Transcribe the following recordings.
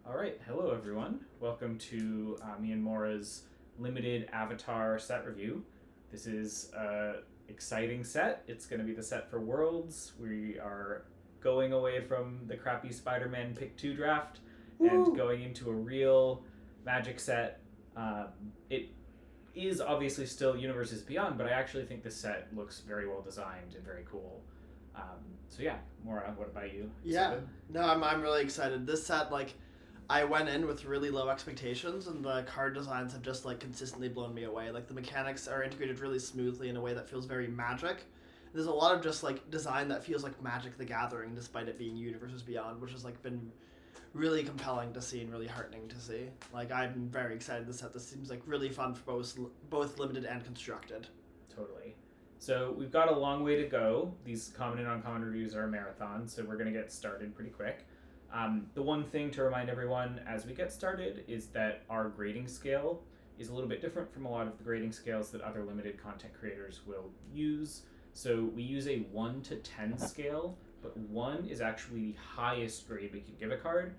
All right, hello everyone. Welcome to me and Maura's limited Avatar set review. This is a exciting set. It's going to be the set for Worlds. We are going away from the crappy Spider-Man Pick 2 draft and going into a real Magic set. It is obviously still Universes Beyond, but I actually think this set looks very well designed and very cool. So yeah, Maura, what about you? Excited? No, I'm really excited. This set, I went in with really low expectations, and the card designs have just consistently blown me away. Like the mechanics are integrated really smoothly in a way that feels very Magic. There's a lot of just design that feels like Magic: The Gathering, despite it being Universes Beyond, which has been really compelling to see and really heartening to see. I'm very excited. This set. This seems really fun for both limited and constructed. Totally. So we've got a long way to go. These common and uncommon reviews are a marathon, so we're going to get started pretty quick. The one thing to remind everyone as we get started is that our grading scale is a little bit different from a lot of the grading scales that other limited content creators will use. So we use a 1 to 10 scale, but 1 is actually the highest grade we can give a card.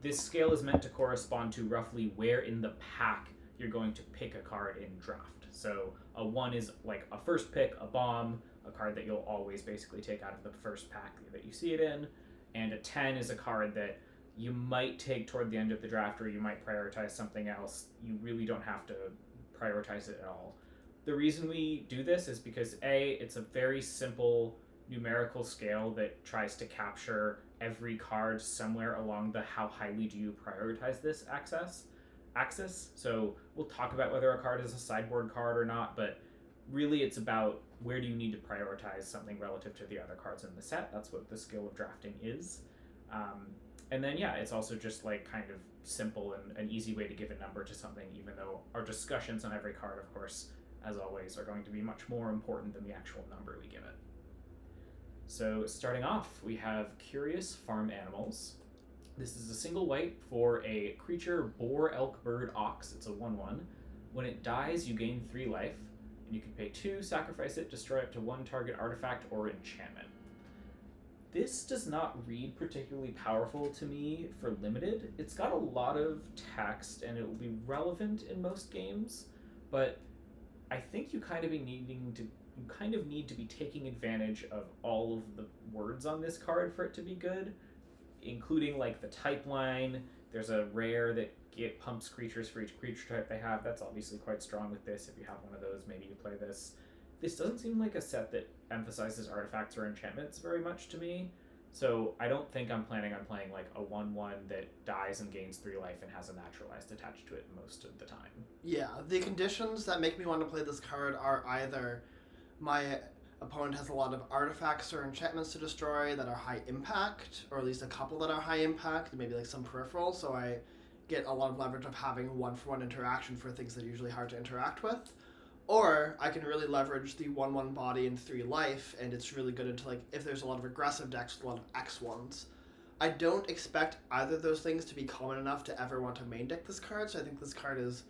This scale is meant to correspond to roughly where in the pack you're going to pick a card in draft. So a 1 is like a first pick, a bomb, a card that you'll always basically take out of the first pack that you see it in. And a 10 is a card that you might take toward the end of the draft, or you might prioritize something else. You really don't have to prioritize it at all. The reason we do this is because A, it's a very simple numerical scale that tries to capture every card somewhere along the how highly do you prioritize this axis. So we'll talk about whether a card is a sideboard card or not, but really it's about where do you need to prioritize something relative to the other cards in the set. That's what the skill of drafting is. And then it's also just kind of simple and an easy way to give a number to something, even though our discussions on every card, of course, as always, are going to be much more important than the actual number we give it. So starting off, we have Curious Farm Animals. This is a single white for a creature, boar, elk, bird, ox. It's a 1/1. When it dies, you gain 3 life, and you can pay 2, sacrifice it, destroy up to 1 target artifact or enchantment. This does not read particularly powerful to me for limited. It's got a lot of text, and it will be relevant in most games, but I think you kind of need to be taking advantage of all of the words on this card for it to be good, including the type line. There's a rare that pumps creatures for each creature type they have. That's obviously quite strong with this. If you have one of those, maybe you play this. This doesn't seem like a set that emphasizes artifacts or enchantments very much to me, so I don't think I'm planning on playing a 1/1 that dies and gains 3 life and has a naturalized attached to it most of the time. Yeah, the conditions that make me want to play this card are either my opponent has a lot of artifacts or enchantments to destroy that are high impact, or at least a couple that are high impact, maybe some peripheral, so I get a lot of leverage of having 1-for-1 interaction for things that are usually hard to interact with. Or I can really leverage the 1/1 body and 3 life, and it's really good into if there's a lot of aggressive decks with a lot of X1s. I don't expect either of those things to be common enough to ever want to main deck this card, so I think this card is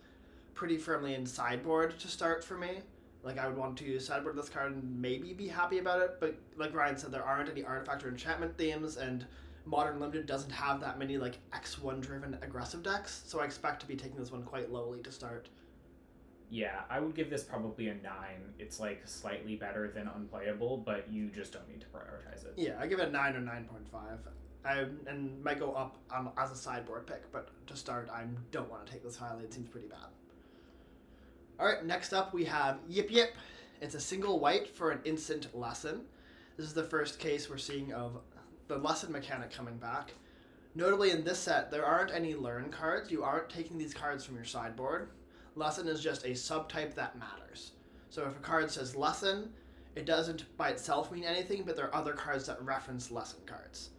pretty firmly in sideboard to start for me. I would want to sideboard this card and maybe be happy about it, but like Ryan said, there aren't any artifact or enchantment themes, and Modern Limited doesn't have that many X1 driven aggressive decks, so I expect to be taking this one quite lowly to start. Yeah, I would give this probably a 9. It's slightly better than unplayable, but you just don't need to prioritize it. Yeah, I give it a 9 or 9.5. And might go up as a sideboard pick, but to start, I don't want to take this highly. It seems pretty bad. Alright, next up we have Yip Yip. It's a single white for an instant lesson. This is the first case we're seeing of the lesson mechanic coming back. Notably in this set, there aren't any learn cards. You aren't taking these cards from your sideboard. Lesson is just a subtype that matters. So if a card says lesson, it doesn't by itself mean anything, but there are other cards that reference lesson cards.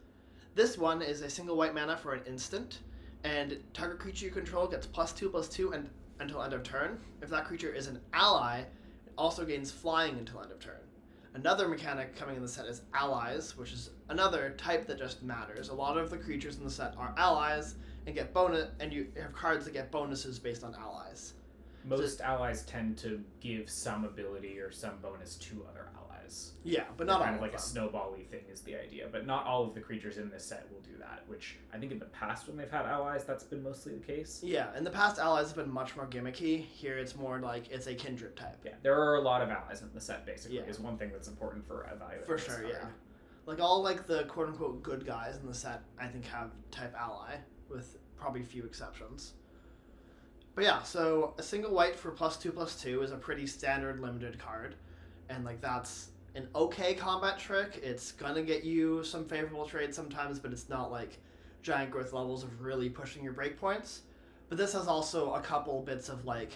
This one is a single white mana for an instant, and target creature you control gets +2/+2 until end of turn. If that creature is an ally, it also gains flying until end of turn. Another mechanic coming in the set is allies, which is another type that just matters. A lot of the creatures in the set are allies and get bonus, and you have cards that get bonuses based on allies. Most allies tend to give some ability or some bonus to other allies. allies. Yeah, but not all kind of of like them. a snowball-y thing is the idea, but not all of the creatures in this set will do that, which I think in the past when they've had allies, that's been mostly the case. Yeah, in the past, allies have been much more gimmicky. Here, it's more like it's a kindred type. Yeah, there are a lot of allies in the set, basically, Yeah. is one thing that's important for evaluating. For sure, yeah. Like all like the quote-unquote good guys in the set, I think have type ally, with probably a few exceptions. But yeah, so a single white for +2/+2 is a pretty standard limited card, and like that's an okay combat trick. It's gonna get you some favorable trades sometimes, but it's not like giant growth levels of really pushing your breakpoints. But this has also a couple bits of like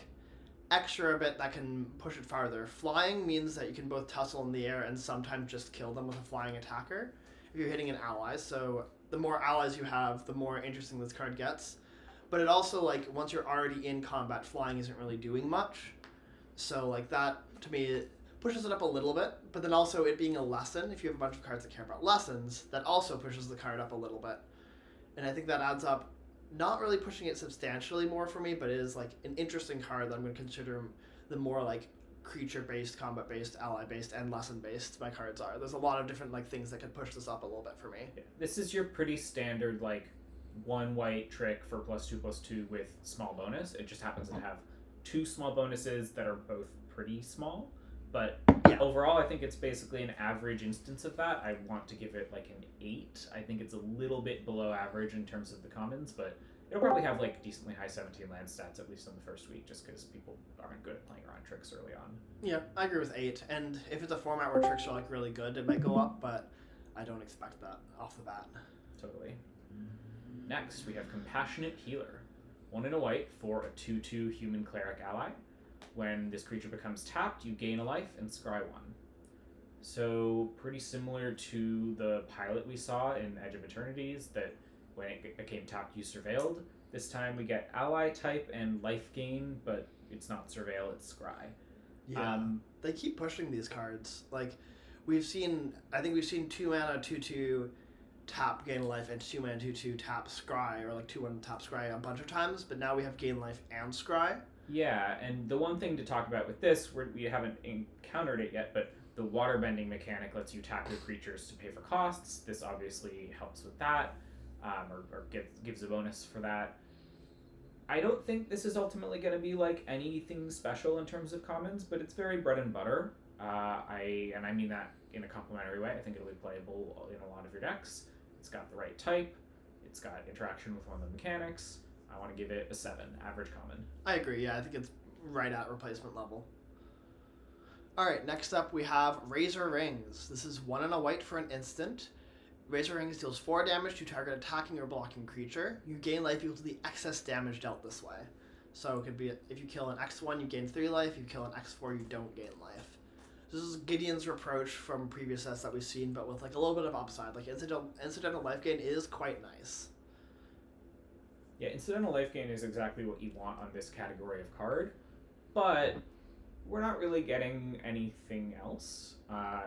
extra bit that can push it farther. Flying means that you can both tussle in the air and sometimes just kill them with a flying attacker if you're hitting an ally. So the more allies you have, the more interesting this card gets. But it also, like, once you're already in combat, flying isn't really doing much. So, like, that, to me, it pushes it up a little bit. But then also, it being a lesson, if you have a bunch of cards that care about lessons, that also pushes the card up a little bit. And I think that adds up, not really pushing it substantially more for me, but it is, like, an interesting card that I'm going to consider the more, like, creature-based, combat-based, ally-based, and lesson-based my cards are. There's a lot of different, like, things that could push this up a little bit for me. Yeah. This is your pretty standard, like, one white trick for +2/+2 with small bonus. It just happens to have two small bonuses that are both pretty small, but yeah. Overall I think it's basically an average instance of that. I want to give it like an 8. I think it's a little bit below average in terms of the commons, but it'll probably have like decently high 17 land stats at least in the first week, just because people aren't good at playing around tricks early on. Yeah, I agree with 8, and if it's a format where tricks are like really good, it might go up, but I don't expect that off the bat. Totally. Next, we have Compassionate Healer. 1 and a white for a 2/2 human cleric ally. When this creature becomes tapped, you gain a life and scry 1. So, pretty similar to the pilot we saw in Edge of Eternities, that when it became tapped, you surveilled. This time we get ally type and life gain, but it's not surveil, it's scry. Yeah, they keep pushing these cards. Like, I think we've seen 2 mana 2/2 tap gain life and 2 mana 2/2 tap scry, or like 2/1 tap scry a bunch of times, but now we have gain life and scry. Yeah, and the one thing to talk about with this, we haven't encountered it yet, but the waterbending mechanic lets you tap your creatures to pay for costs. This obviously helps with that, or gives a bonus for that. I don't think this is ultimately going to be like anything special in terms of commons, but it's very bread and butter. I mean that in a complimentary way. I think it'll be playable in a lot of your decks. It's got the right type. It's got interaction with one of the mechanics. I want to give it a 7, average common. I agree, yeah, I think it's right at replacement level. Alright, next up we have Razor Rings. This is 1 and a white for an instant. Razor Rings deals 4 damage to target attacking or blocking creature. You gain life equal to the excess damage dealt this way. So it could be, if you kill an X1, you gain 3 life. If you kill an X4, you don't gain life. This is Gideon's reproach from previous sets that we've seen, but with like a little bit of upside. Like incidental life gain is quite nice. Yeah, incidental life gain is exactly what you want on this category of card, but we're not really getting anything else.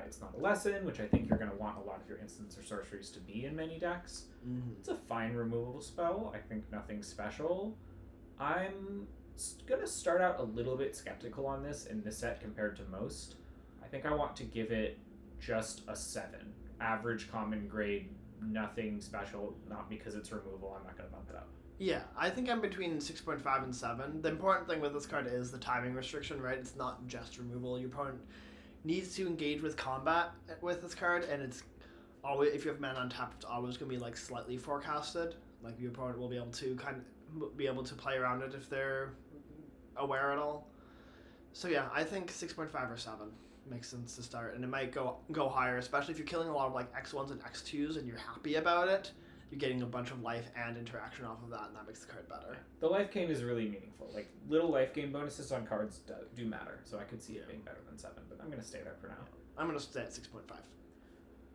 It's not a lesson, which I think you're going to want a lot of your instants or sorceries to be in many decks. Mm-hmm. It's a fine removable spell. I think nothing special. I'm going to start out a little bit skeptical on this in this set compared to most. I think I want to give it just a 7. Average common grade, nothing special, not because it's removal. I'm not going to bump it up. Yeah, I think I'm between 6.5 and 7. The important thing with this card is the timing restriction, right? It's not just removal. Your opponent needs to engage with combat with this card, and it's always, if you have mana untapped, it's always going to be like slightly forecasted. Like your opponent will be able to play around it if they're aware at all. So yeah, I think 6.5 or 7 makes sense to start, and it might go higher, especially if you're killing a lot of like X1s and X2s and you're happy about it. You're getting a bunch of life and interaction off of that, and that makes the card better. The life gain is really meaningful. Like, little life gain bonuses on cards do matter, so I could see it being better than 7, but I'm going to stay there for now. I'm going to stay at 6.5.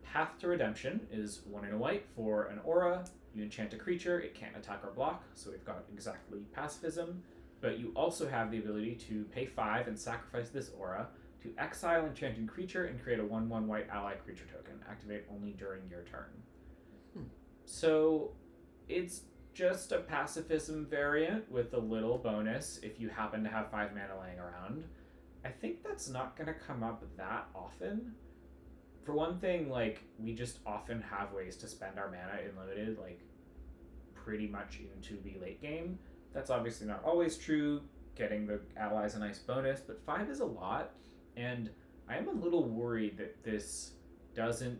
Path to Redemption is 1 and a white for an aura. You enchant a creature, it can't attack or block, so we've got exactly pacifism, but you also have the ability to pay 5 and sacrifice this aura to exile enchanted creature and create a 1/1 white ally creature token. Activate only during your turn. So it's just a pacifism variant with a little bonus if you happen to have 5 mana laying around. I think that's not going to come up that often. For one thing, like, we just often have ways to spend our mana in limited, like, pretty much into the late game. That's obviously not always true. Getting the allies a nice bonus, but 5 is a lot, and I am a little worried that this doesn't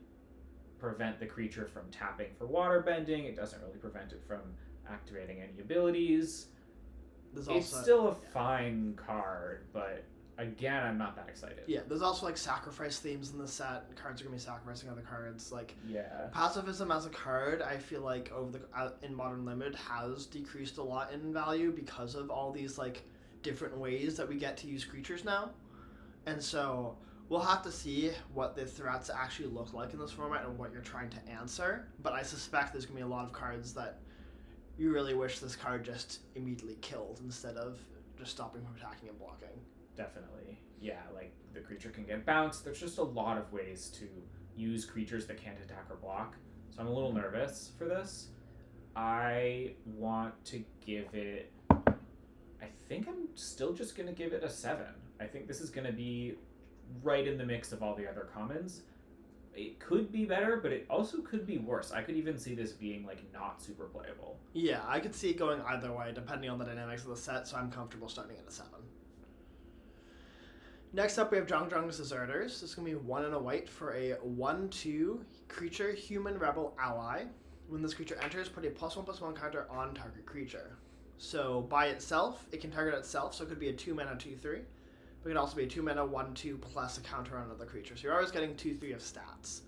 prevent the creature from tapping for water bending. It doesn't really prevent it from activating any abilities. It's still a fine card, but again, I'm not that excited. Yeah, there's also like sacrifice themes in the set. Cards are gonna be sacrificing other cards. Like, yeah, pacifism as a card, I feel like in Modern Limited has decreased a lot in value because of all these like different ways that we get to use creatures now, and so we'll have to see what the threats actually look like in this format and what you're trying to answer. But I suspect there's gonna be a lot of cards that you really wish this card just immediately killed instead of just stopping from attacking and blocking. Definitely. Yeah, like the creature can get bounced. There's just a lot of ways to use creatures that can't attack or block. So I'm a little nervous for this. I want to give it... I think I'm still just going to give it a 7. I think this is going to be right in the mix of all the other commons. It could be better, but it also could be worse. I could even see this being like not super playable. Yeah, I could see it going either way depending on the dynamics of the set, so I'm comfortable starting at a 7. Next up, we have Zhang Deserters. This is going to be 1 and a white for a 1/2 creature human rebel ally. When this creature enters, put a +1/+1 counter on target creature. So by itself, it can target itself, so it could be a 2 mana 2/3. But it could also be a 2 mana 1/2 plus a counter on another creature. So you're always getting 2/3 of stats.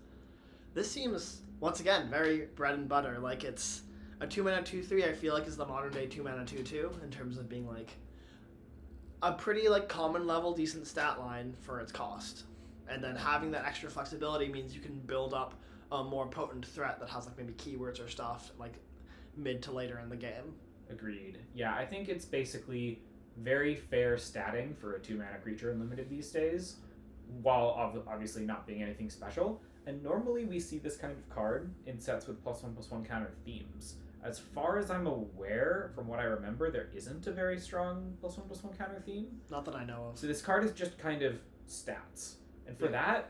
This seems, once again, very bread and butter. Like, it's a 2 mana 2/3, I feel like is the modern day 2 mana 2/2 in terms of being like a pretty like common level decent stat line for its cost. And then having that extra flexibility means you can build up a more potent threat that has like maybe keywords or stuff like mid to later in the game. Agreed. Yeah, I think it's basically very fair statting for a 2 mana creature in limited these days, while obviously not being anything special. And normally we see this kind of card in sets with +1/+1 counter themes. As far as I'm aware, from what I remember, there isn't a very strong +1/+1 counter theme. Not that I know of. So this card is just kind of stats. And for that,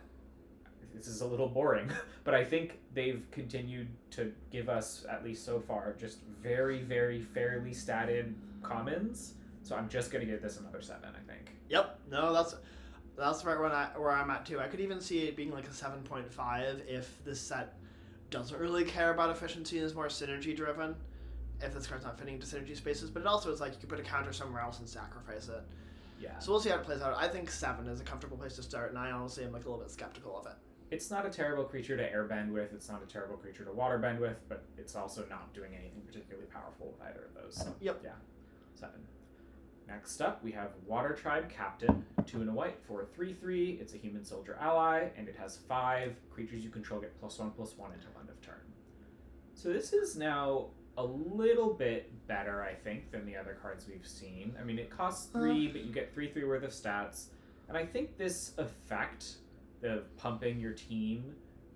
this is a little boring, but I think they've continued to give us, at least so far, just very, very fairly statted commons. So I'm just going to give this another 7, I think. Yep. No, that's right where I'm at too. I could even see it being like a 7.5 if this set doesn't really care about efficiency and is more synergy driven. If this card's not fitting into synergy spaces, but it also is like you could put a counter somewhere else and sacrifice it. Yeah. So we'll see how it plays out. I think 7 is a comfortable place to start, and I honestly am like a little bit skeptical of it. It's not a terrible creature to airbend with. It's not a terrible creature to waterbend with, but it's also not doing anything particularly powerful with either of those. So, yep. Yeah, 7. Next up, we have Water Tribe Captain, 2 and a white for a 3/3. It's a human soldier ally, and it has 5 creatures you control get +1/+1 until end of turn. So this is now a little bit better, I think, than the other cards we've seen. I mean, it costs 3, but you get 3/3 worth of stats. And I think this effect, the pumping your team,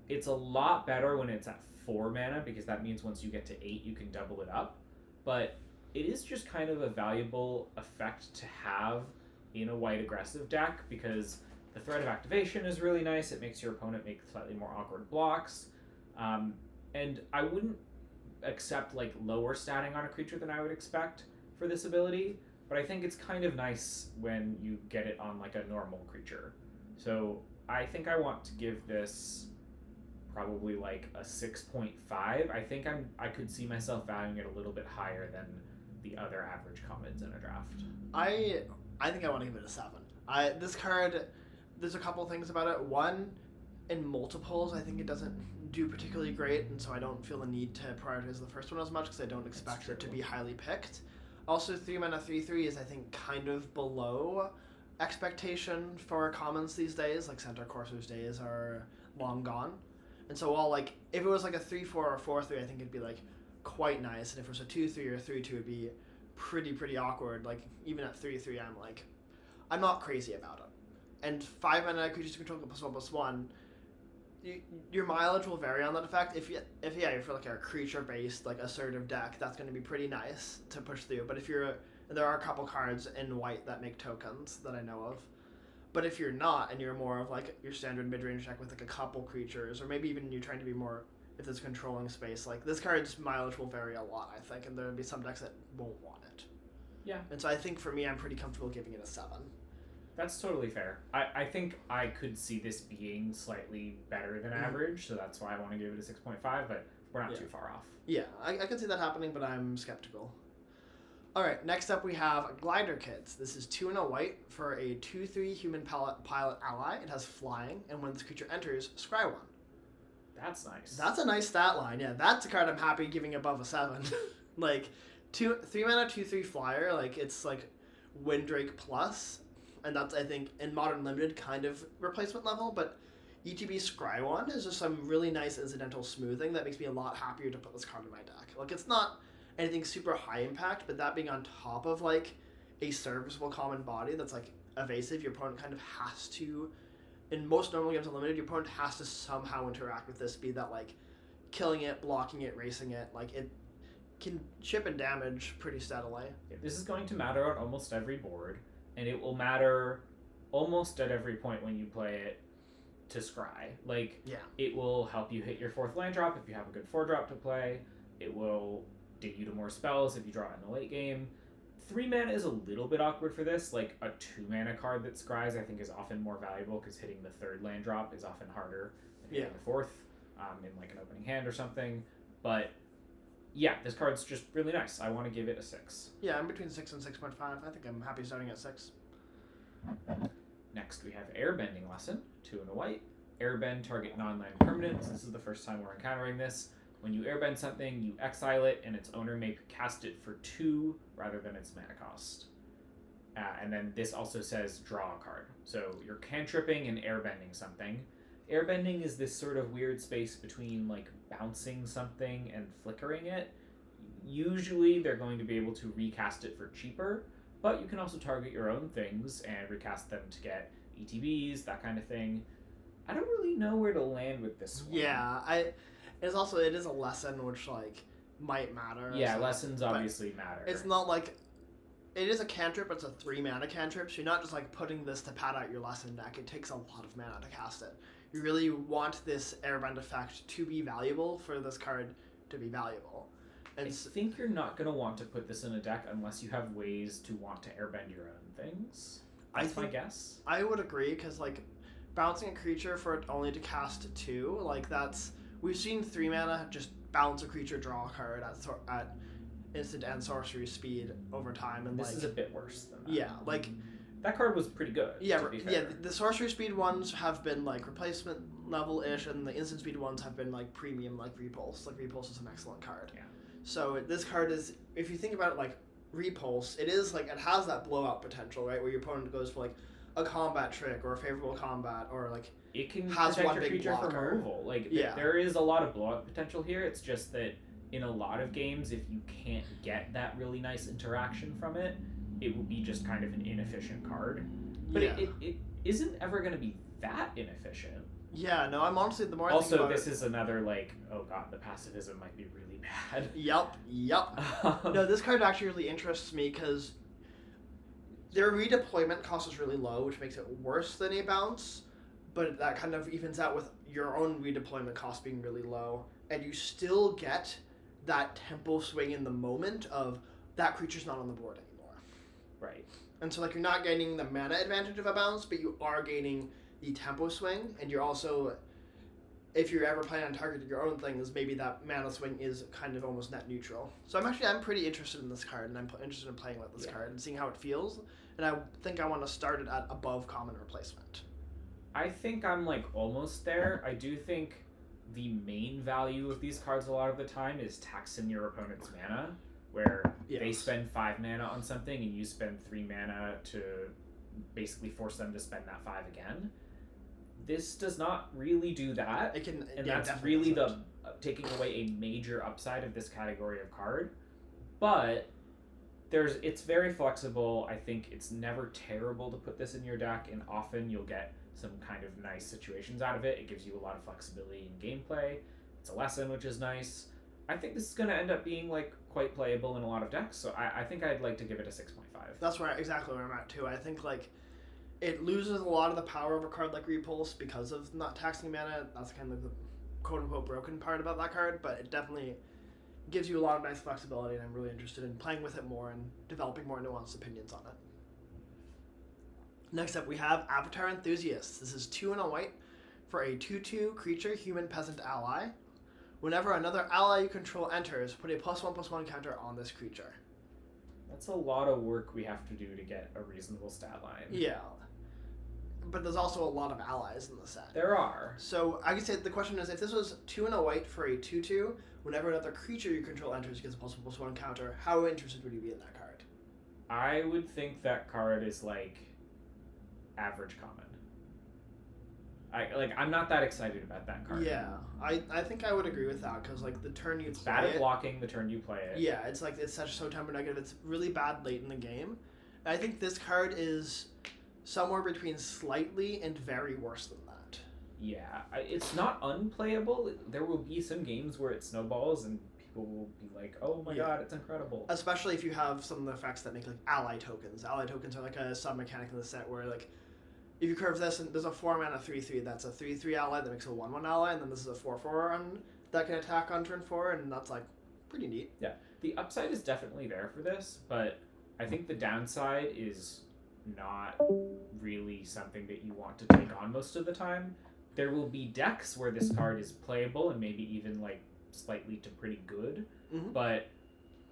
it's a lot better when it's at 4 mana, because that means once you get to 8, you can double it up. But it is just kind of a valuable effect to have in a white aggressive deck, because the threat of activation is really nice. It makes your opponent make slightly more awkward blocks. And I wouldn't accept like lower statting on a creature than I would expect for this ability, but I think it's kind of nice when you get it on like a normal creature. So I think I want to give this probably like a 6.5. I think I could see myself valuing it a little bit higher than the other average commons in a draft. I think I want to give it a 7. This card, there's a couple things about it. One, in multiples, I think it doesn't do particularly great, and so I don't feel the need to prioritize the first one as much because I don't expect it to be highly picked. Also, 3 mana 3/3 is, I think, kind of below expectation for commons these days. Like, Centaur Courser's days are long gone. And so while, like, if it was like a 3/4 or 4/3, I think it'd be, like, quite nice. And if it was a 2/3 or 3/2, it'd be pretty awkward. Like, even at 3/3, I'm not crazy about it. And 5 mana creatures to control +1/+1, your mileage will vary on that effect. If you're for like a creature-based, like assertive deck, that's going to be pretty nice to push through. But if there are a couple cards in white that make tokens that I know of. But if you're not, and you're more of like your standard mid-range deck with like a couple creatures, or maybe even you're trying to be more, if there's controlling space, like this card's mileage will vary a lot, I think, and there'll be some decks that won't want it. Yeah. And so I think for me, I'm pretty comfortable giving it a 7. That's totally fair. I think I could see this being slightly better than average, so that's why I want to give it a 6.5, but we're not too far off. Yeah, I can see that happening, but I'm skeptical. All right, next up we have Glider Kids. This is 2 and a white for a 2/3 human pilot ally. It has flying, and when this creature enters, scry 1. That's nice. That's a nice stat line. Yeah, that's a card I'm happy giving above a 7. Like 3 mana 2/3 flyer. Like it's like Windrake plus, and that's I think in Modern Limited kind of replacement level, but ETB Scry 1 is just some really nice incidental smoothing that makes me a lot happier to put this card in my deck. Like it's not anything super high impact, but that being on top of like a serviceable common body that's like evasive, your opponent kind of has to, in most normal games of Limited, your opponent has to somehow interact with this, be that like killing it, blocking it, racing it. Like it can chip and damage pretty steadily. This is going to matter on almost every board, and it will matter almost at every point when you play it to scry. Like, it will help you hit your 4th land drop if you have a good 4-drop to play. It will dig you to more spells if you draw it in the late game. 3 mana is a little bit awkward for this. Like, a 2 mana card that scries I think is often more valuable because hitting the 3rd land drop is often harder than hitting the 4th in like an opening hand or something. But yeah, this card's just really nice. I want to give it a 6. Yeah, I'm between 6 and 6.5. I think I'm happy starting at 6. Next we have Airbending Lesson, 2 and a white. Airbend target non-land permanents. This is the first time we're encountering this. When you airbend something, you exile it, and its owner may cast it for 2 rather than its mana cost. And then this also says draw a card. So you're cantripping and airbending something. Airbending is this sort of weird space between like bouncing something and flickering it. Usually they're going to be able to recast it for cheaper, but you can also target your own things and recast them to get ETBs, that kind of thing. I don't really know where to land with this one. Yeah, it is a lesson which like might matter. Yeah, lessons obviously matter. It's not like it is a cantrip. It's a 3 mana cantrip, so you're not just like putting this to pad out your lesson deck. It takes a lot of mana to cast it. You really want this airbend effect to be valuable for this card to be valuable. And I think you're not going to want to put this in a deck unless you have ways to want to airbend your own things. That's my guess. I would agree, because like bouncing a creature for it only to cast 2, like that's, we've seen 3 mana just bounce a creature, draw a card at instant and sorcery speed over time, and this is a bit worse than that. Yeah, like that card was pretty good. Yeah, the sorcery speed ones have been like replacement level ish, and the instant speed ones have been like premium, like Repulse. Like Repulse is an excellent card. Yeah. So this card is, if you think about it like Repulse, it is like, it has that blowout potential, right? Where your opponent goes for like a combat trick or a favorable combat, or like it can has protect one your big creature blocker. from removal. Like there is a lot of blowout potential here. It's just that in a lot of games, if you can't get that really nice interaction from it, it will be just kind of an inefficient card. But it isn't ever going to be that inefficient. Yeah, no, I'm honestly, the more I also, think about this is another like, oh god, the pacifism might be really bad. Yup. No, this card actually really interests me because their redeployment cost is really low, which makes it worse than a bounce, but that kind of evens out with your own redeployment cost being really low, and you still get that tempo swing in the moment of that creature's not on the board anymore. Right. And so like you're not gaining the mana advantage of a bounce, but you are gaining the tempo swing, and you're also, if you're ever planning on targeting your own things, maybe that mana swing is kind of almost net neutral. So I'm pretty interested in this card, and I'm interested in playing with this card and seeing how it feels, and I think I want to start it at above common replacement. I think I'm like almost there. I do think the main value of these cards a lot of the time is taxing your opponent's mana, where they spend 5 mana on something and you spend 3 mana to basically force them to spend that 5 again. This does not really do that. It can, and that's really the taking away a major upside of this category of card. But it's very flexible. I think it's never terrible to put this in your deck, and often you'll get some kind of nice situations out of it. It gives you a lot of flexibility in gameplay. It's a lesson, which is nice. I think this is going to end up being like quite playable in a lot of decks, so I think I'd like to give it a 6.5. That's exactly where I'm at too. I think like It loses a lot of the power of a card like Repulse because of not taxing mana. That's kind of the quote-unquote broken part about that card, but it definitely gives you a lot of nice flexibility, and I'm really interested in playing with it more and developing more nuanced opinions on it. Next up, we have Avatar Enthusiasts. This is 2 and a white for a 2/2 creature human peasant ally. Whenever another ally you control enters, put a +1/+1 counter on this creature. That's a lot of work we have to do to get a reasonable stat line. Yeah. But there's also a lot of allies in the set. There are. So I could say the question is, if this was 2 and a white for a 2/2, whenever another creature you control enters, it gets a +1/+1 counter, how interested would you be in that card? I would think that card is like average common. I'm not that excited about that card. Yeah, I think I would agree with that, because like the turn you It's play bad at it, blocking the turn you play it. yeah, it's like it's so temper negative. It's really bad late in the game. And I think this card is somewhere between slightly and very worse than that. Yeah, it's not unplayable. There will be some games where it snowballs and people will be like, "Oh my god, it's incredible." Especially if you have some of the effects that make like ally tokens. Ally tokens are like a sub mechanic in the set where like if you curve this, and there's a 4-mana 3/3 that's a 3/3 ally that makes a 1/1 ally, and then this is a 4/4 that can attack on turn 4, and that's like pretty neat. Yeah, the upside is definitely there for this, but I think the downside is not really something that you want to take on most of the time. There will be decks where this card is playable and maybe even like slightly to pretty good, but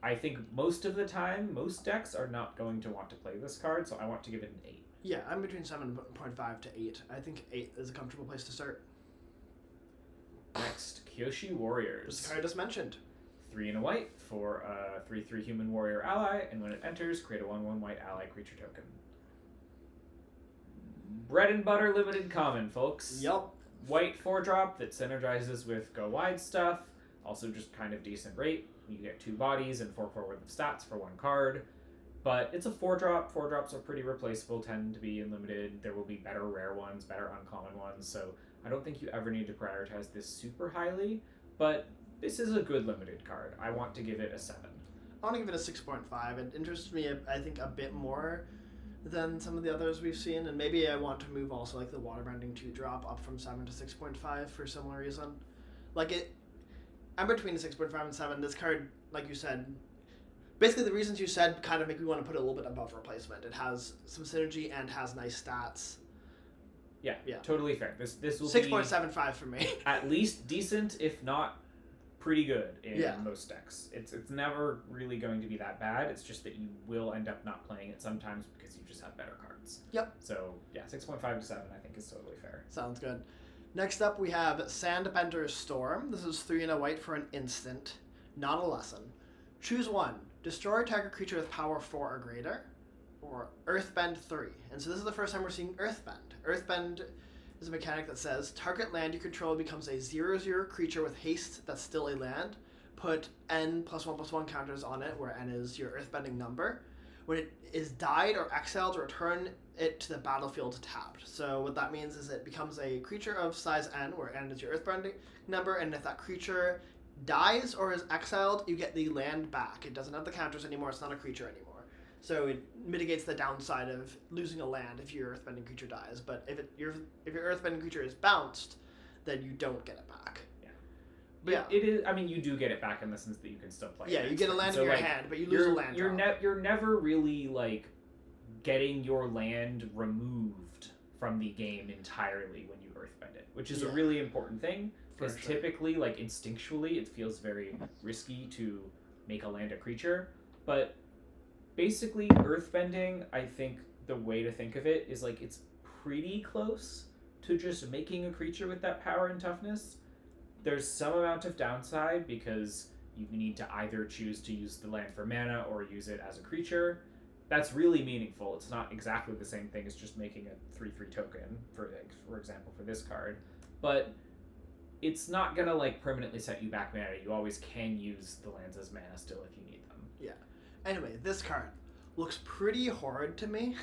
I think most of the time, most decks are not going to want to play this card, so I want to give it an 8. Yeah, I'm between 7.5 to 8. I think 8 is a comfortable place to start. Next, Kyoshi Warriors. This card I just mentioned. 3 and a white for a 3/3 human warrior ally, and when it enters, create a 1/1 white ally creature token. Bread and butter limited common, folks. Yup. White 4-drop that synergizes with go wide stuff. Also just kind of decent rate. You get 2 bodies and 4/4 worth of stats for 1 card. But it's a 4-drop. 4-drops are pretty replaceable, tend to be in limited. There will be better rare ones, better uncommon ones, so I don't think you ever need to prioritize this super highly, but this is a good limited card. I want to give it a 7. I want to give it a 6.5. It interests me, I think, a bit more than some of the others we've seen, and maybe I want to move also like the Waterbending 2-drop up from 7 to 6.5 for a similar reason. I'm between a 6.5 and 7. This card, like you said, basically the reasons you said kind of make me want to put it a little bit above replacement. It has some synergy and has nice stats. Yeah, totally fair. This will 6.75 for me. At least decent, if not pretty good in most decks. It's never really going to be that bad. It's just that you will end up not playing it sometimes because you just have better cards. Yep. So yeah, 6.5 to 7 I think is totally fair. Sounds good. Next up we have Sandbender's Storm. This is 3 and a white for an instant, not a lesson. Choose one. Destroy target creature with power 4 or greater, or Earthbend 3. And so this is the first time we're seeing Earthbend. Earthbend is a mechanic that says, target land you control becomes a 0/0 creature with haste that's still a land. Put N +1/+1 counters on it, where N is your Earthbending number. When it is died or exiled, return it to the battlefield tapped. So what that means is it becomes a creature of size N, where N is your Earthbending number, and if that creature dies or is exiled, you get the land back. It doesn't have the counters anymore, it's not a creature anymore. So it mitigates the downside of losing a land if your Earthbending creature dies. But if your Earthbending creature is bounced, then you don't get it back. Yeah. But yeah. It is. I mean, you do get it back in the sense that you can still play. Yeah, you get a land in your hand, but you lose a land. You're never really like getting your land removed from the game entirely when you Earthbend it, which is a really important thing. Because typically, like instinctually, it feels very risky to make a land a creature. But basically, Earthbending, I think the way to think of it is like it's pretty close to just making a creature with that power and toughness. There's some amount of downside because you need to either choose to use the land for mana or use it as a creature. That's really meaningful. It's not exactly the same thing as just making a 3/3 token, for example, for this card. But it's not gonna like permanently set you back mana. You always can use the lands as mana still if you need them. Yeah. Anyway, this card looks pretty horrid to me.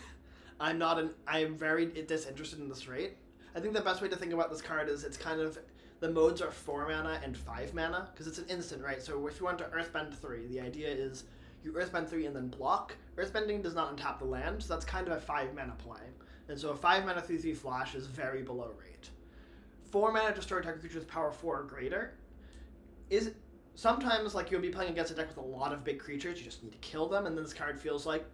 I'm very disinterested in this rate. I think the best way to think about this card is it's kind of, the modes are 4 mana and 5 mana, because it's an instant, right? So if you want to Earthbend 3, the idea is you Earthbend 3 and then block. Earthbending does not untap the land, so that's kind of a 5 mana play. And so a 5 mana 3/3 flash is very below rate. 4 mana destroy target creature with power 4 or greater is sometimes like you'll be playing against a deck with a lot of big creatures, you just need to kill them, and then this card feels like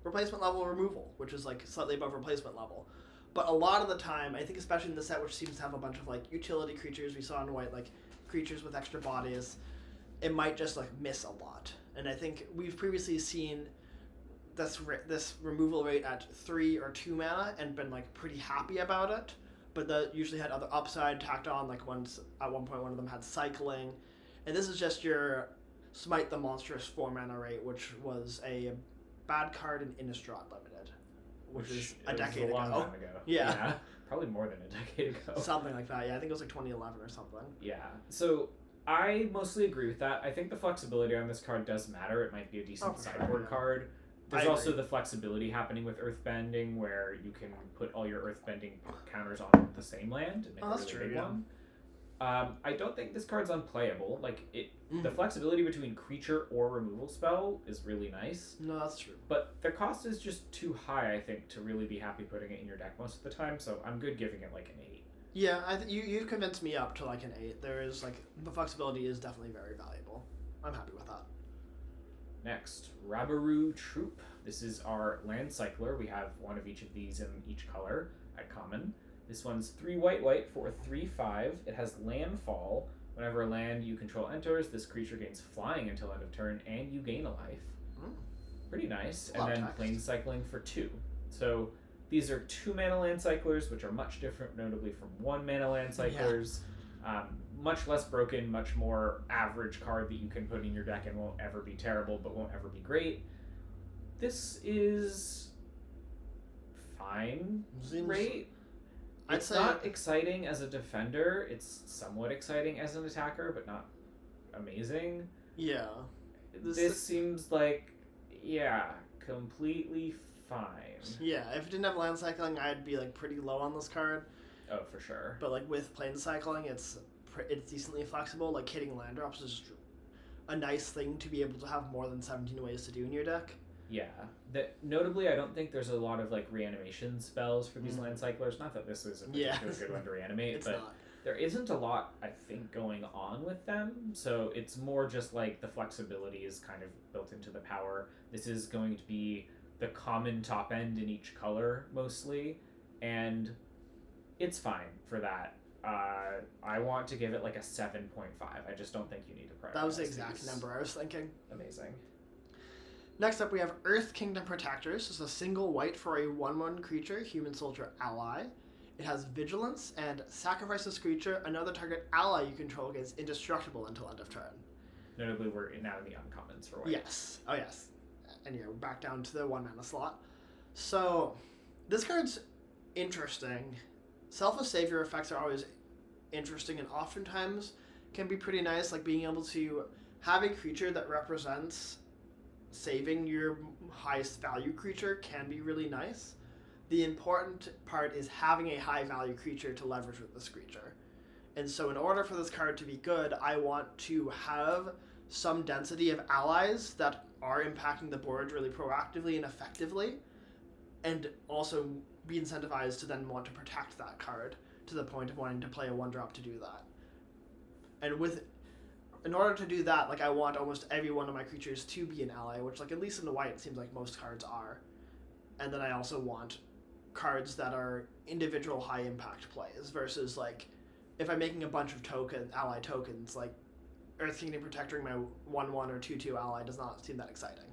replacement level removal, which is like slightly above replacement level. But a lot of the time, I think especially in the set, which seems to have a bunch of like utility creatures, we saw in white, like creatures with extra bodies, it might just like miss a lot. And I think we've previously seen this removal rate at 3 or 2 mana and been like pretty happy about it. But that usually had other upside tacked on, like once at one point one of them had cycling. And this is just your Smite the Monstrous 4 mana rate, which was a bad card in Innistrad Limited, which is a decade a long ago. time ago. Yeah. Probably more than a decade ago. Something like that, yeah. I think it was like 2011 or something. Yeah. So I mostly agree with that. I think the flexibility on this card does matter. It might be a decent sideboard card. There's also the flexibility happening with Earthbending, where you can put all your Earthbending counters on the same land and make a really big one. I don't think this card's unplayable. Like the flexibility between creature or removal spell is really nice. No, that's true. But their cost is just too high, I think, to really be happy putting it in your deck most of the time. So I'm good giving it like an 8. Yeah, you've convinced me up to like an 8. There is like the flexibility is definitely very valuable. I'm happy with that. Next, Rabaru Troop. This is our land cycler. We have one of each of these in each color at common. This one's 3 white for a 3/5. It has landfall. Whenever a land you control enters, this creature gains flying until end of turn, and you gain a life. Pretty nice. And then plane cycling for 2. So these are 2 mana land cyclers, which are much different, notably from 1 mana land cyclers. Yeah. Much less broken, much more average card that you can put in your deck and won't ever be terrible, but won't ever be great. This is fine rate. It's not exciting as a defender. It's somewhat exciting as an attacker, but not amazing. Yeah. This seems like, completely fine. Yeah, if it didn't have land cycling, I'd be like pretty low on this card. Oh, for sure. But like with plane cycling, it's decently flexible. Like hitting land drops is a nice thing to be able to have more than 17 ways to do in your deck. Yeah. Notably, I don't think there's a lot of like reanimation spells for these land cyclers. Not that this is a particularly good one to reanimate, but there isn't a lot, I think, going on with them. So it's more just like the flexibility is kind of built into the power. This is going to be the common top end in each color mostly, and it's fine for that. I want to give it like a 7.5. I just don't think you need to prioritize. That was the exact number I was thinking. Amazing. Next up, we have Earth Kingdom Protectors. It's a single white for a 1/1 creature, human soldier ally. It has vigilance, and sacrifice this creature. Another target ally you control gets indestructible until end of turn. Notably, we're now in the uncommons for white. Yes. Oh, yes. And we're back down to the 1 mana slot. So, this card's interesting. Selfless Savior effects are always interesting and oftentimes can be pretty nice, like being able to have a creature that represents saving your highest value creature can be really nice. The important part is having a high value creature to leverage with this creature. And so in order for this card to be good, I want to have some density of allies that are impacting the board really proactively and effectively, and also be incentivized to then want to protect that card to the point of wanting to play a 1-drop to do that. And in order to do that, like I want almost every one of my creatures to be an ally, which like at least in the white it seems like most cards are. And then I also want cards that are individual high impact plays versus like if I'm making a bunch of ally tokens, like Earth Kingdom Protecting my 1/1 or 2/2 ally does not seem that exciting.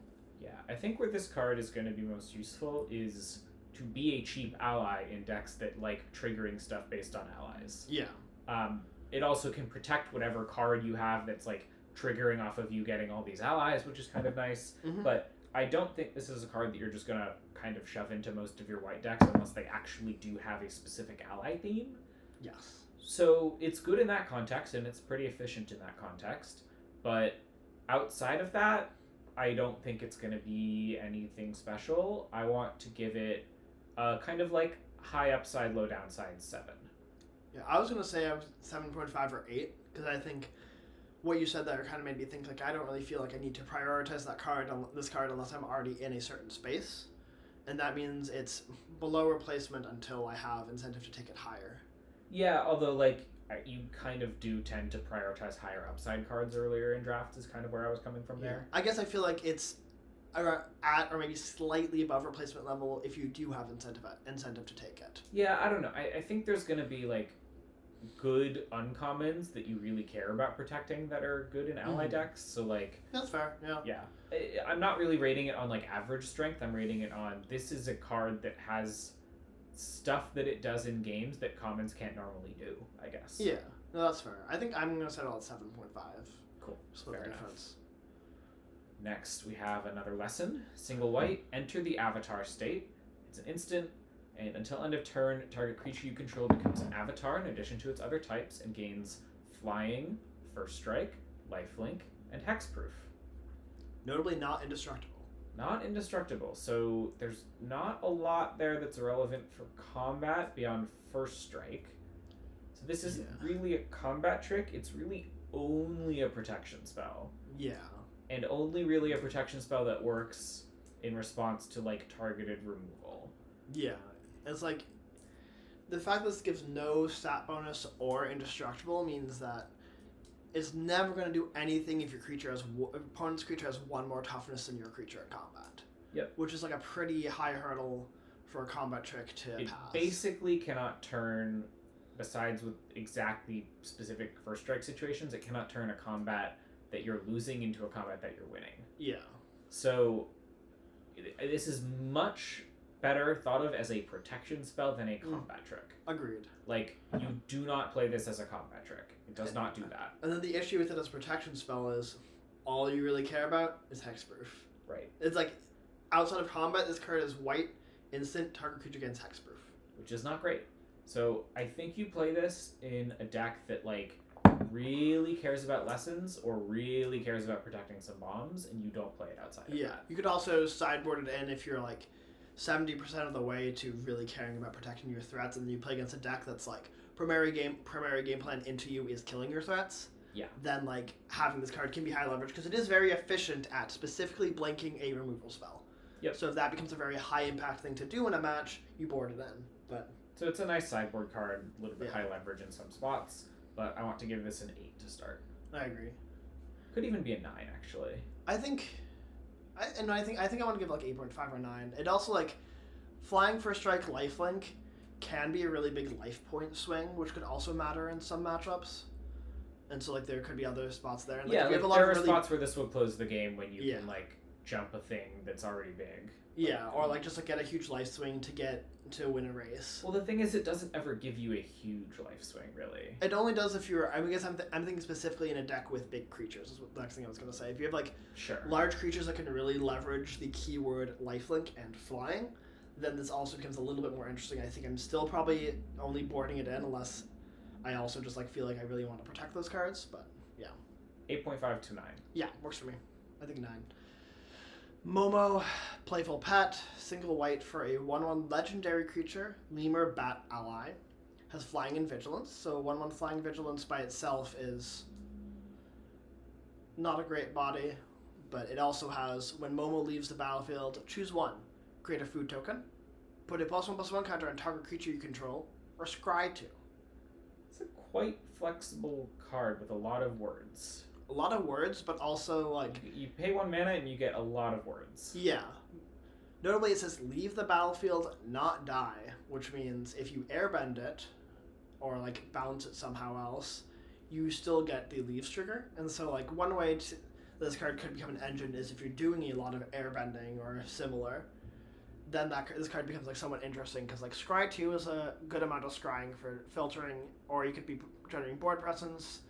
Yeah, I think where this card is going to be most useful is to be a cheap ally in decks that like triggering stuff based on allies. Yeah. It also can protect whatever card you have that's like triggering off of you getting all these allies, which is kind of nice. Mm-hmm. But I don't think this is a card that you're just going to kind of shove into most of your white decks unless they actually do have a specific ally theme. Yes. So it's good in that context, and it's pretty efficient in that context. But outside of that, I don't think it's going to be anything special. I want to give it a kind of like high upside, low downside 7. Yeah, I was going to say I'm 7.5 or 8, because I think what you said there kind of made me think like I don't really feel like I need to prioritize this card unless I'm already in a certain space. and that means it's below replacement until I have incentive to take it higher. Yeah, although like you kind of do tend to prioritize higher upside cards earlier in drafts is kind of where I was coming from there. I guess I feel like it's at or maybe slightly above replacement level if you do have incentive to take it. Yeah, I don't know. I think there's going to be like good uncommons that you really care about protecting that are good in ally decks. So like that's fair. Yeah. I'm not really rating it on like average strength. I'm rating it on this is a card that has stuff that it does in games that commons can't normally do, I guess. Yeah. No, that's fair. I think I'm gonna set it at 7.5. Cool. Split the difference. Next, we have another lesson. Single white, enter the avatar state. It's an instant, and until end of turn, target creature you control becomes an avatar in addition to its other types and gains flying, first strike, lifelink, and hexproof. Notably not indestructible. Not indestructible, so there's not a lot there that's relevant for combat beyond first strike. So this isn't really a combat trick, it's really only a protection spell. Yeah. And only really a protection spell that works in response to like targeted removal. Yeah. It's like the fact that this gives no stat bonus or indestructible means that it's never going to do anything if your opponent's creature has one more toughness than your creature in combat. Yep. Which is like a pretty high hurdle for a combat trick to pass. It basically cannot turn, besides with exactly specific first strike situations, it cannot turn a combat that you're losing into a combat that you're winning. Yeah. So this is much better thought of as a protection spell than a combat trick. Agreed. Like, you do not play this as a combat trick. It does not do that. And then the issue with it as a protection spell is all you really care about is hexproof. Right. It's like, outside of combat, this card is white, instant, target creature gains hexproof. Which is not great. So I think you play this in a deck that, like, really cares about lessons or really cares about protecting some bombs, and you don't play it outside of that. You could also sideboard it in if you're, like, 70% of the way to really caring about protecting your threats, and then you play against a deck that's like primary game plan into you is killing your threats. Yeah. Then like having this card can be high leverage because it is very efficient at specifically blanking a removal spell. Yep. So if that becomes a very high impact thing to do in a match, you board it in. But so it's a nice sideboard card, a little bit high leverage in some spots, but I want to give this an 8 to start. I agree. Could even be a 9 actually. I think I want to give like 8.5 or 9. It also like flying first strike lifelink can be a really big life point swing, which could also matter in some matchups. And so like there could be other spots there. And, like, like, there are spots where this will close the game when you can like jump a thing that's already big. Yeah, or like just like get a huge life swing to win a race. Well, the thing is, it doesn't ever give you a huge life swing, really. It only does if you're. I guess I'm thinking specifically in a deck with big creatures. Is what the next thing I was gonna say. If you have like large creatures that can really leverage the keyword lifelink and flying, then this also becomes a little bit more interesting. I think I'm still probably only boarding it in unless I also just like feel like I really want to protect those cards. But yeah, 8.5 to 9. Yeah, works for me. I think 9. Momo, Playful Pet, single white for a 1/1 legendary creature, Lemur Bat ally, has flying and vigilance. So 1/1 flying vigilance by itself is not a great body, but it also has when Momo leaves the battlefield, choose one, create a food token, put a +1/+1 counter on target creature you control, or scry 2. It's a quite flexible card with a lot of words. A lot of words, but also like you pay 1 mana and you get a lot of words. Yeah. Notably, it says leave the battlefield, not die, which means if you airbend it or like bounce it somehow else, you still get the leaves trigger. And so like one way this card could become an engine is if you're doing a lot of airbending or similar, then this card becomes like somewhat interesting because like scry 2 is a good amount of scrying for filtering, or you could be generating board presence.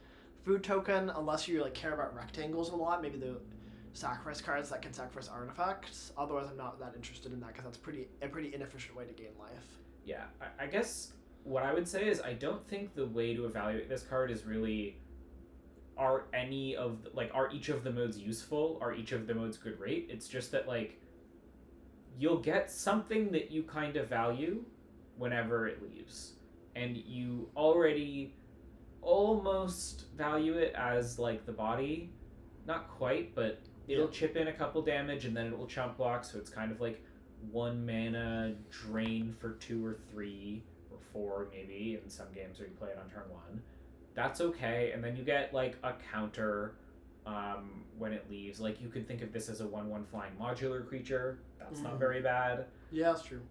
Food token, unless you like care about rectangles a lot, maybe the sacrifice cards that can sacrifice artifacts. Otherwise, I'm not that interested in that because that's a pretty inefficient way to gain life. Yeah, I guess what I would say is I don't think the way to evaluate this card is really are each of the modes useful? Are each of the modes good rate? It's just that like you'll get something that you kind of value whenever it leaves, and you already almost value it as like the body, not quite, but it'll chip in a couple damage and then it will chump block, so it's kind of like 1 mana drain for 2 or 3 or 4 maybe in some games where you play it on turn 1. That's okay, and then you get like a counter when it leaves. Like you could think of this as a 1/1 flying modular creature. That's not very bad. Yeah, that's true.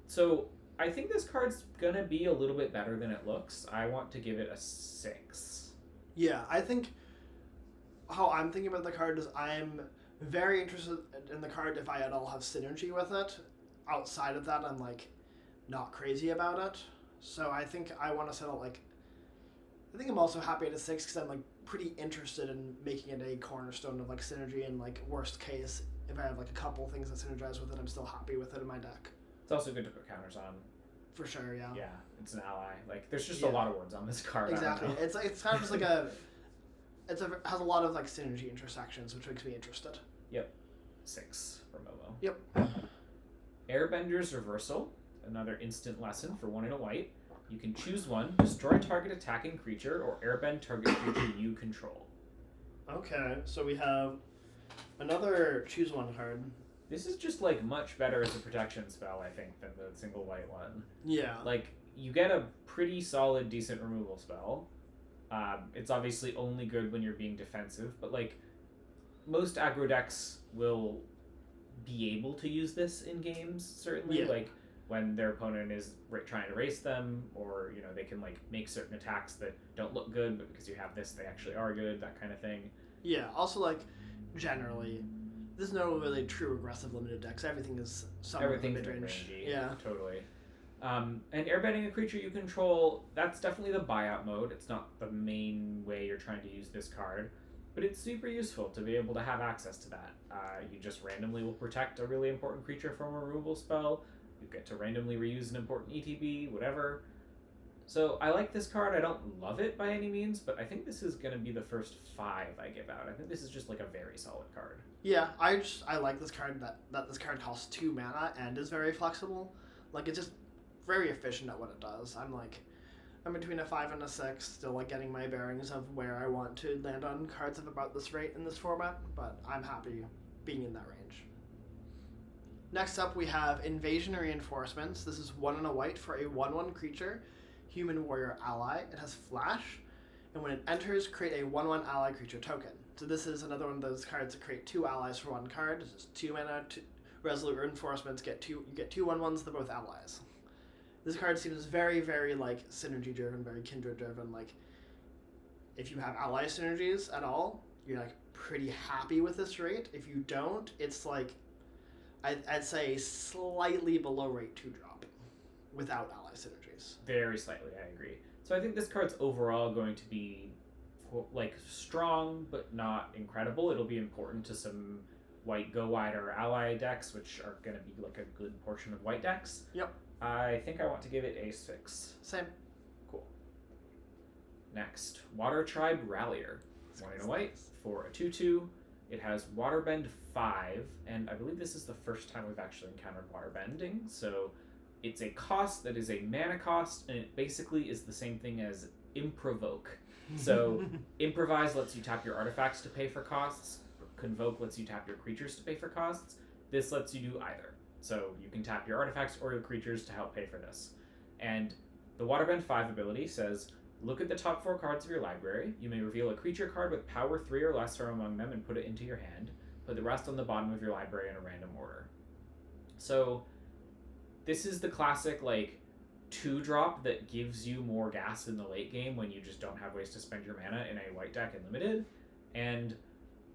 So I think this card's gonna be a little bit better than it looks. I want to give it a 6. Yeah, I think how I'm thinking about the card is I'm very interested in the card if I at all have synergy with it. Outside of that, I'm like not crazy about it. So I think I want to settle like. I think I'm also happy at a 6 because I'm like pretty interested in making it a cornerstone of like synergy, and like worst case, if I have like a couple things that synergize with it, I'm still happy with it in my deck. It's also good to put counters on. For sure, yeah. Yeah, it's an ally. Like there's just a lot of words on this card. Exactly. It's kind of just like has a lot of like synergy intersections, which makes me interested. Yep. 6 for Momo. Yep. Airbender's Reversal, another instant lesson for 1 and a white. You can choose one, destroy target attacking creature, or airbend target creature you control. Okay, so we have another choose one card. This is just like much better as a protection spell, I think, than the single white one. Yeah. Like you get a pretty solid, decent removal spell. It's obviously only good when you're being defensive, but like most aggro decks will be able to use this in games. Certainly, Yeah. like when their opponent is trying to race them, or they can like make certain attacks that don't look good, but because you have this, they actually are good. That kind of thing. Yeah. Also, like generally, there's no really true aggressive limited decks. Everything is somewhat mid-range. Yeah. Totally. And airbending a creature you control, that's definitely the buyout mode. It's not the main way you're trying to use this card, but it's super useful to be able to have access to that. You just randomly will protect a really important creature from a removal spell. You get to randomly reuse an important ETB, whatever. So I like this card. I don't love it by any means, but I think this is going to be the first 5 I give out. I think this is just like a very solid card. Yeah, I like this card that this card costs 2 mana and is very flexible. Like it's just very efficient at what it does. I'm between a 5 and a 6, still like getting my bearings of where I want to land on cards of about this rate in this format, but I'm happy being in that range. Next up we have Invasion Reinforcements. This is 1 and a white for a 1/1 creature, human warrior ally. It has flash, and when it enters, create a 1/1 ally creature token. So this is another one of those cards that create 2 allies for 1 card. This is 2 mana, Resolute Reinforcements, you get 2 1/1s, they're both allies. This card seems very, very like synergy driven, very kindred driven. Like if you have ally synergies at all, you're like pretty happy with this rate. If you don't, it's like I'd say slightly below rate 2 drop without ally synergies. Very slightly, I agree. So I think this card's overall going to be like strong, but not incredible. It'll be important to some white go wide or ally decks, which are going to be like a good portion of white decks. Yep. I think I want to give it a 6. Same. Cool. Next, Water Tribe Rallier. 1 and a white for a 2/2. It has Waterbend 5, and I believe this is the first time we've actually encountered waterbending. So it's a cost that is a mana cost, and it basically is the same thing as Improvoke. So Improvise lets you tap your artifacts to pay for costs. Convoke lets you tap your creatures to pay for costs. This lets you do either. So you can tap your artifacts or your creatures to help pay for this. And the Waterbend 5 ability says, look at the top 4 cards of your library. You may reveal a creature card with power 3 or less from among them and put it into your hand. Put the rest on the bottom of your library in a random order. So this is the classic like 2-drop that gives you more gas in the late game when you just don't have ways to spend your mana in a white deck in limited. And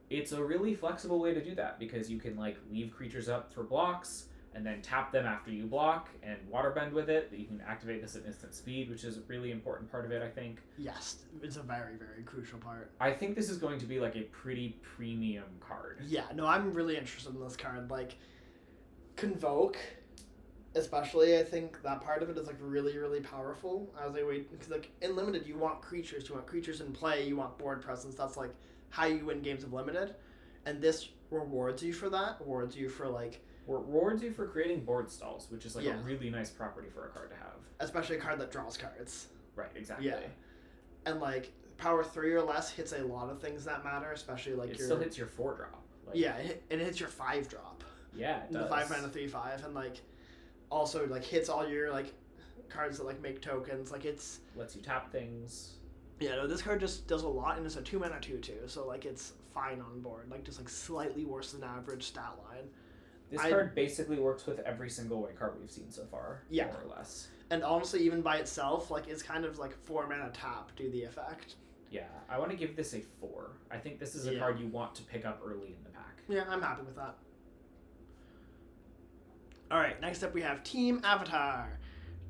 it's a really flexible way to do that because you can like leave creatures up for blocks and then tap them after you block and waterbend with it. You can activate this at instant speed, which is a really important part of it, I think. Yes, it's a very, very crucial part. I think this is going to be like a pretty premium card. Yeah, no, I'm really interested in this card. Like, Convoke, especially, I think that part of it is like really, really powerful as a way, because like in limited you want creatures in play, you want board presence. That's like how you win games of limited, and this rewards you for that. Rewards you for creating board stalls, which is like a really nice property for a card to have. Especially a card that draws cards. Right, exactly. Yeah. And like power 3 or less hits a lot of things that matter, especially like it still hits your 4-drop. Like, yeah, it hits your 5-drop. Yeah, it The does. 5-mana 3/5, and like also like hits all your like cards that like make tokens. Like it's Lets you tap things. yeah, no, this card just does a lot, and it's a 2-mana 2/2, so like it's fine on board. Like just like slightly worse than average stat line. This card basically works with every single white card we've seen so far, Yeah. more or less. And honestly, even by itself, like it's kind of like 4-mana tap do the effect. Yeah, I want to give this a 4. I think this is a card you want to pick up early in the pack. Yeah, I'm happy with that. Alright, next up we have Team Avatar.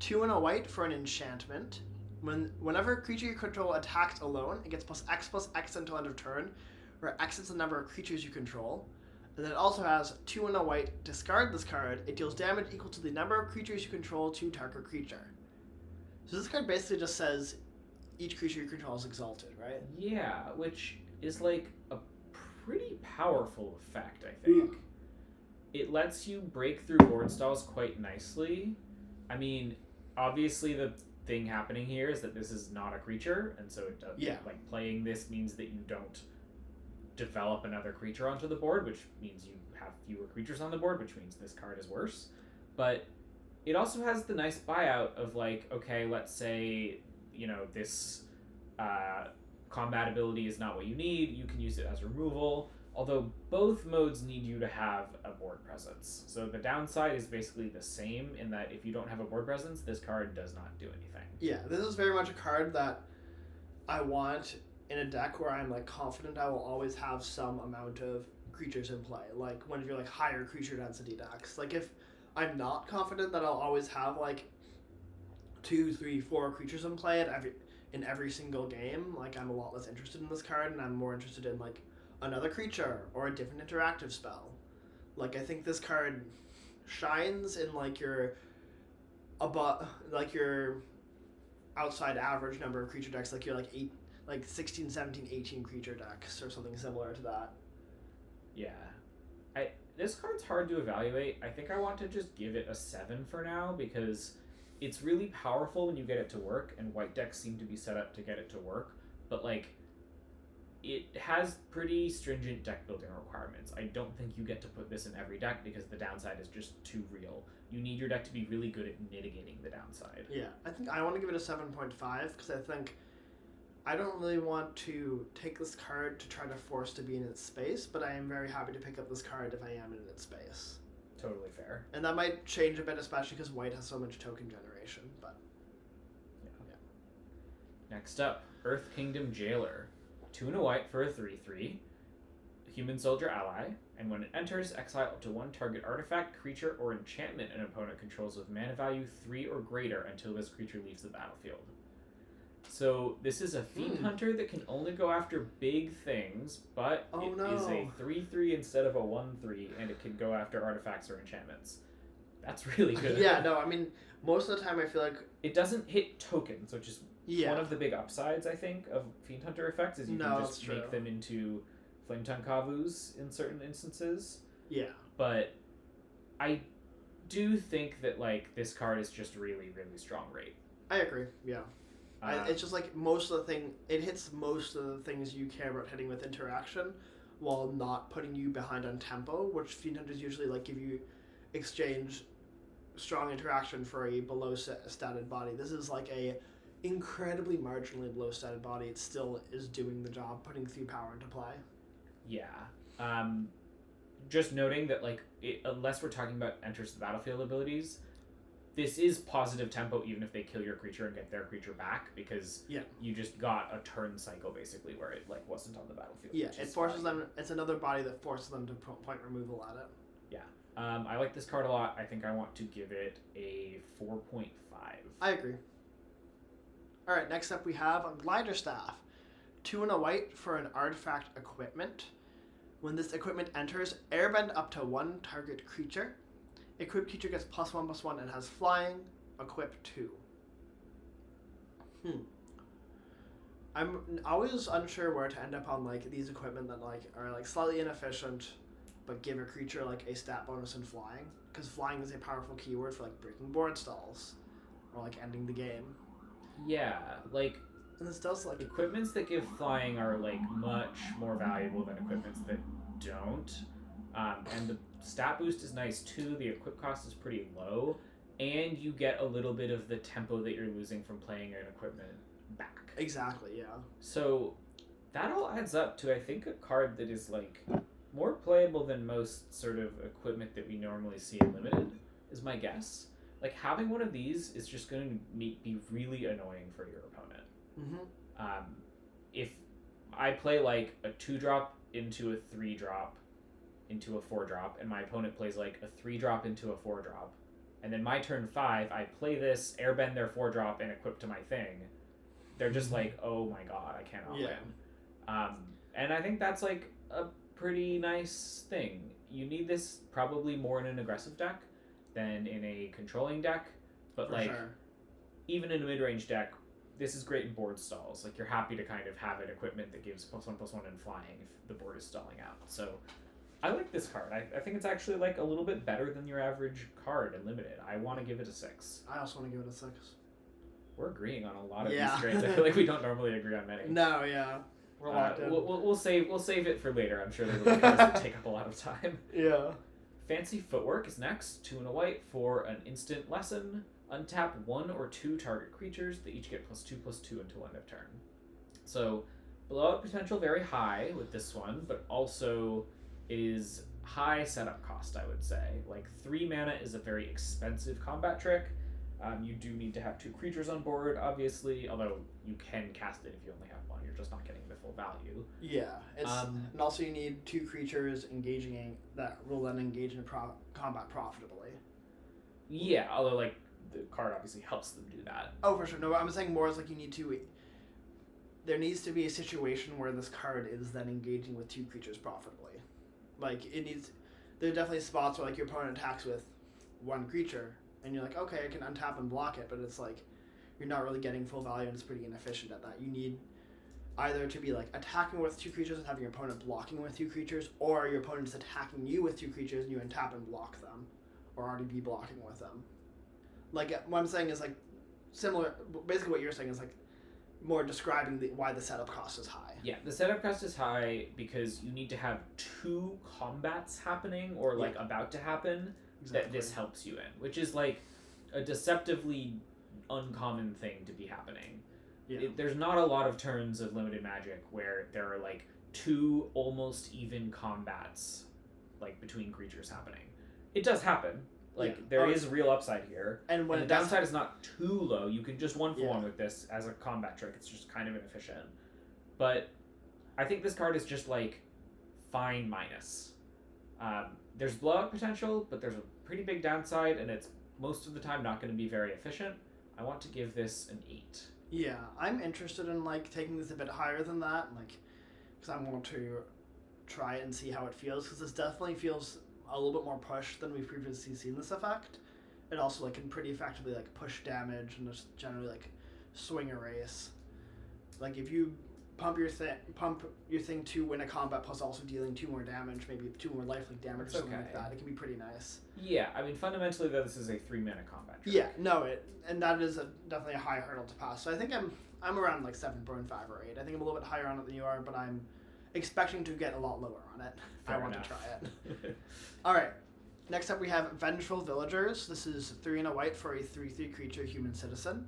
2 and a white for an enchantment. Whenever a creature you control attacks alone, it gets +X until end of turn, where X is the number of creatures you control. And then it also has 2 and a white, discard this card, it deals damage equal to the number of creatures you control to target creature. So this card basically just says each creature you control is exalted, right? Yeah, which is like a pretty powerful effect, I think. It lets you break through board stalls quite nicely. I mean, obviously the thing happening here is that this is not a creature, and so it does, like playing this means that you don't develop another creature onto the board, which means you have fewer creatures on the board, which means this card is worse. But it also has the nice buyout of like, okay, let's say, this combat ability is not what you need, you can use it as removal, although both modes need you to have a board presence. So the downside is basically the same in that if you don't have a board presence, this card does not do anything. Yeah, this is very much a card that I want in a deck where I'm like confident I will always have some amount of creatures in play. Like one of your like higher creature density decks. Like if I'm not confident that I'll always have like 2, 3, 4 creatures in play in every single game, like I'm a lot less interested in this card, and I'm more interested in like another creature or a different interactive spell. Like I think this card shines in like your outside average number of creature decks, like you're like 16, 17, 18 creature decks or something similar to that. Yeah. This card's hard to evaluate. I think I want to just give it a 7 for now because it's really powerful when you get it to work, and white decks seem to be set up to get it to work, but like it has pretty stringent deck building requirements. I don't think you get to put this in every deck because the downside is just too real. You need your deck to be really good at mitigating the downside. Yeah, I think I want to give it a 7.5 because I think I don't really want to take this card to try to force to be in its space, but I am very happy to pick up this card if I am in its space. Totally fair. And that might change a bit, especially because white has so much token generation, but yeah. Next up, Earth Kingdom Jailer. 2 and a white for a 3/3. Human soldier ally, and when it enters, exile up to 1 target artifact, creature, or enchantment an opponent controls with mana value 3 or greater until this creature leaves the battlefield. So this is a Fiend Hunter that can only go after big things, but is a 3/3 instead of a 1/3, and it can go after artifacts or enchantments. That's really good. Yeah, no, I mean, most of the time I feel like it doesn't hit tokens, which is one of the big upsides, I think, of Fiend Hunter effects, is you can just make them into Flametongue Kavus in certain instances. Yeah. But I do think that like this card is just really, really strong rate. I agree, yeah. It's just like it hits most of the things you care about hitting with interaction while not putting you behind on tempo, which Fiend Hunters usually like give you exchange strong interaction for a below statted body. This is like a incredibly marginally below statted body. It still is doing the job, putting 3 power into play. Yeah. Just noting that like unless we're talking about enters the battlefield abilities, this is positive tempo even if they kill your creature and get their creature back, because you just got a turn cycle basically where it like wasn't on the battlefield. Yeah, it forces them. It's another body that forces them to point removal at it. Yeah. I like this card a lot. I think I want to give it a 4.5. I agree. All right, next up we have a Glider Staff. 2 and a white for an artifact equipment. When this equipment enters, airbend up to 1 target creature. Equipped creature gets +1/+1 and has flying. Equip 2. I'm always unsure where to end up on like these equipment that like are like slightly inefficient, but give a creature like a stat bonus in flying, because flying is a powerful keyword for like breaking board stalls or like ending the game. Yeah, like, and this does like equipments that give flying are like much more valuable than equipments that don't. And the stat boost is nice too. The equip cost is pretty low, and you get a little bit of the tempo that you're losing from playing an equipment back. Exactly, yeah. So that all adds up to, I think, a card that is like more playable than most sort of equipment that we normally see in limited, is my guess. Like, having one of these is just going to be really annoying for your opponent. Mm-hmm. If I play like a 2-drop into a 3-drop into a 4-drop, and my opponent plays like a 3-drop into a 4-drop, and then my turn 5, I play this, airbend their 4-drop, and equip to my thing, they're just like, oh my god, I cannot win. And I think that's like a pretty nice thing. You need this probably more in an aggressive deck than in a controlling deck, but even in a mid-range deck, this is great in board stalls. Like, you're happy to kind of have an equipment that gives +1/+1 and flying if the board is stalling out. So I like this card. I think it's actually like a little bit better than your average card in limited. I want to give it a 6. I also want to give it a 6. We're agreeing on a lot of these trades. I feel like we don't normally agree on many. No, yeah. We're locked in. We'll save it for later. I'm sure there will be cards that take up a lot of time. Yeah. Fancy Footwork is next. 2 and a white for an instant lesson. Untap 1 or 2 target creatures. They each get +2/+2 until end of turn. So blowout potential very high with this one, but also is high setup cost, I would say. Like, 3 mana is a very expensive combat trick. You do need to have 2 creatures on board, obviously, although you can cast it if you only have 1. You're just not getting the full value. Yeah, and also you need 2 creatures that will then engage in combat profitably. Yeah, although, like, the card obviously helps them do that. Oh, for sure. No, I'm saying more is like you need to... There needs to be a situation where this card is then engaging with 2 creatures profitably. Like, it needs... There are definitely spots where, like, your opponent attacks with 1 creature, and you're like, okay, I can untap and block it, but it's like, you're not really getting full value, and it's pretty inefficient at that. You need either to be, like, attacking with 2 creatures and having your opponent blocking with 2 creatures, or your opponent is attacking you with 2 creatures, and you untap and block them, or already be blocking with them. Like, what I'm saying is, like, similar... Basically what you're saying is, like, more describing why the setup cost is high. Yeah, the setup cost is high because you need to have 2 combats happening, or, like, about to happen, that this helps you in, which is, like, a deceptively uncommon thing to be happening. Yeah. There's not a lot of turns of limited Magic where there are, like, 2 almost even combats, like, between creatures happening. It does happen. Like, there is real upside here. And the downside is not too low. You can just 1-for-1 with this as a combat trick. It's just kind of inefficient. But I think this card is just, like, fine minus. There's blowout potential, but there's a pretty big downside, and it's most of the time not going to be very efficient. I want to give this an 8. Yeah, I'm interested in, like, taking this a bit higher than that, like, because I want to try it and see how it feels, because this definitely feels a little bit more push than we've previously seen this effect. It also, like, can pretty effectively, like, push damage and just generally, like, swing a race. Like, if you pump your thing to win a combat plus also dealing 2 more damage, maybe 2 more lifelink damage or something like that, it can be pretty nice. Yeah, I mean, fundamentally, though, this is a 3-mana combat trick. Yeah, no, and that is definitely a high hurdle to pass. So I think I'm around, like, 7.5 or 8. I think I'm a little bit higher on it than you are, but I'm expecting to get a lot lower on it. I want to try it. Alright, next up we have Vengeful Villagers. This is 3 and a white for a 3/3 creature human citizen.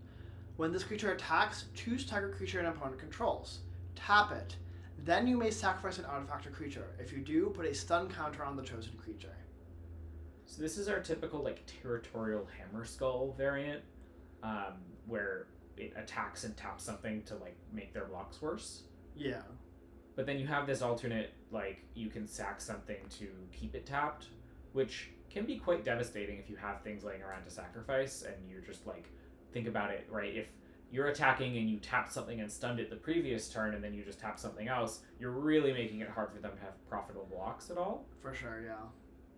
When this creature attacks, choose target creature an opponent controls. Tap it. Then you may sacrifice an artifact or creature. If you do, put a stun counter on the chosen creature. So this is our typical, like, Territorial Hammer Skull variant, where it attacks and taps something to, like, make their blocks worse. Yeah. But then you have this alternate, like, you can sack something to keep it tapped, which can be quite devastating if you have things laying around to sacrifice, and you're just, like, think about it, right? If you're attacking and you tapped something and stunned it the previous turn, and then you just tap something else, you're really making it hard for them to have profitable blocks at all. For sure, yeah.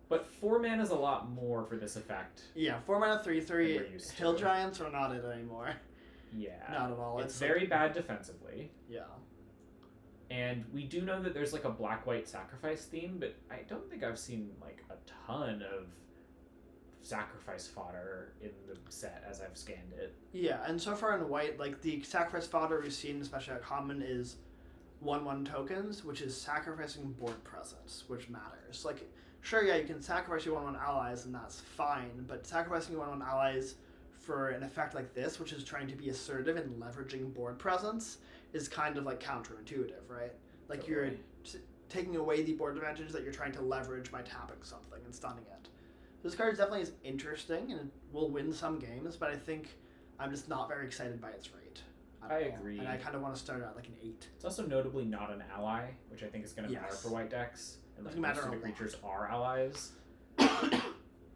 But 4 mana is a lot more for this effect. Yeah, 4 mana 3/3. Hill Giants are not it anymore. Yeah. Not at all. It's very bad defensively. Yeah. And we do know that there's, like, a black-white sacrifice theme, but I don't think I've seen, like, a ton of sacrifice fodder in the set as I've scanned it. Yeah, and so far in white, like, the sacrifice fodder we've seen, especially at common, is 1/1 tokens, which is sacrificing board presence, which matters. Like, sure, yeah, you can sacrifice your 1/1 allies, and that's fine. But sacrificing your 1/1 allies for an effect like this, which is trying to be assertive and leveraging board presence, is kind of like counterintuitive, right? Like Totally. you're taking away the board advantage that you're trying to leverage by tapping something and stunning it. This card definitely is interesting and it will win some games, but I think I'm just not very excited by its rate. I agree. And I kind of want to start out like an 8. It's also notably not an ally, which I think is going to matter for white decks. And like most of the creatures are allies.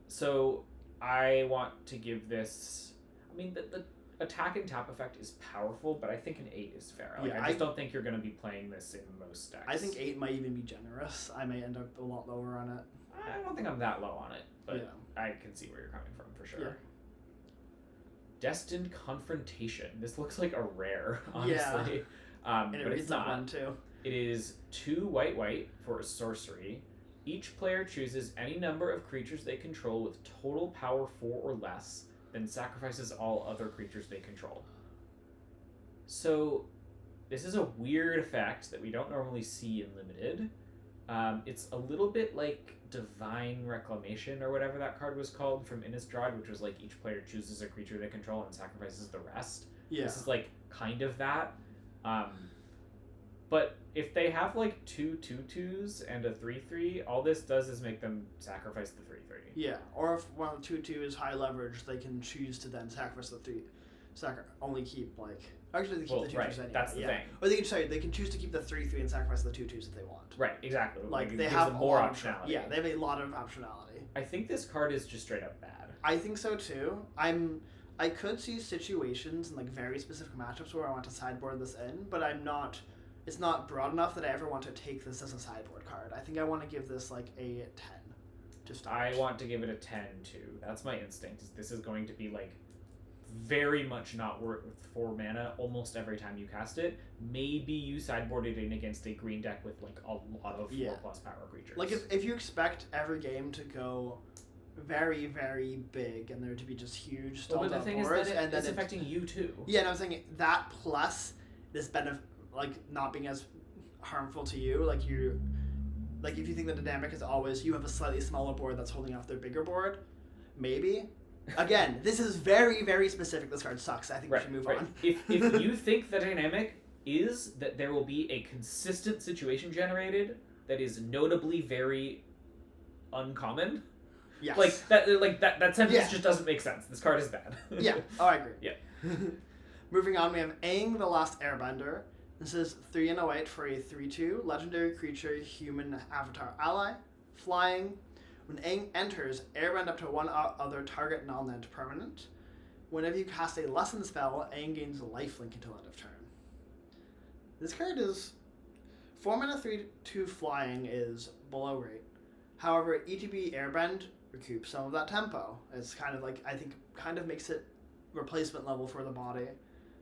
So I want to give this... I mean, the attack and tap effect is powerful, but I think an 8 is fair. Like, I just don't think you're going to be playing this in most decks. I think 8 might even be generous. I may end up a lot lower on it. I don't think I'm that low on it, but I can see where you're coming from for sure. Yeah. Destined Confrontation. This looks like a rare, honestly. And but it's not. One too. It is 2 white for a sorcery. Each player chooses any number of creatures they control with total power 4 or less, then sacrifices all other creatures they control. So this is a weird effect that we don't normally see in Limited. It's a little bit like Divine Reclamation or whatever that card was called from Innistrad, which was like each player chooses a creature they control and sacrifices the rest. Yeah. This is like kind of that. But if they have like 2 2/2s and a 3/3, all this does is make them sacrifice the 3/3. Yeah, or if one of the 2/2 is high leverage, they can choose to then sacrifice the 3. Only keep like... Actually, they keep the 2/2s anyway. That's the thing. Or they can choose to keep the 3/3 and sacrifice the 2/2s if they want. Right, exactly. Like they have more optionality. Yeah, they have a lot of optionality. I think this card is just straight up bad. I think so too. I could see situations in like very specific matchups where I want to sideboard this in, but I'm not... It's not broad enough that I ever want to take this as a sideboard card. I think I want to give this like a 10 to start. I want to give it a 10 too. That's my instinct. This is going to be like very much not worth 4 mana almost every time you cast it. Maybe you sideboard it in against a green deck with like a lot of 4+ power creatures. Like if you expect every game to go very, very big and there to be just huge stalled out boards, but the thing is that it's affecting you too. Yeah, and I'm saying that plus this benefit, like not being as harmful to you, like if you think the dynamic is always you have a slightly smaller board that's holding off their bigger board, maybe. Again, this is very, very specific. This card sucks. I think we should move on. If you think the dynamic is that there will be a consistent situation generated that is notably very uncommon, yes. that sentence just doesn't make sense. This card is bad. Yeah. Oh, I agree. Yeah. Moving on, we have Aang, the Last Airbender. This is 3 and a white for a 3/2 legendary creature, human avatar ally, flying. When Aang enters, airbend up to one other target non-land permanent. Whenever you cast a lesson spell, Aang gains lifelink until end of turn. This card is 4 mana 3/2 flying is below rate. However, ETB airbend recoups some of that tempo. It's kind of like, I think, kind of makes it replacement level for the body,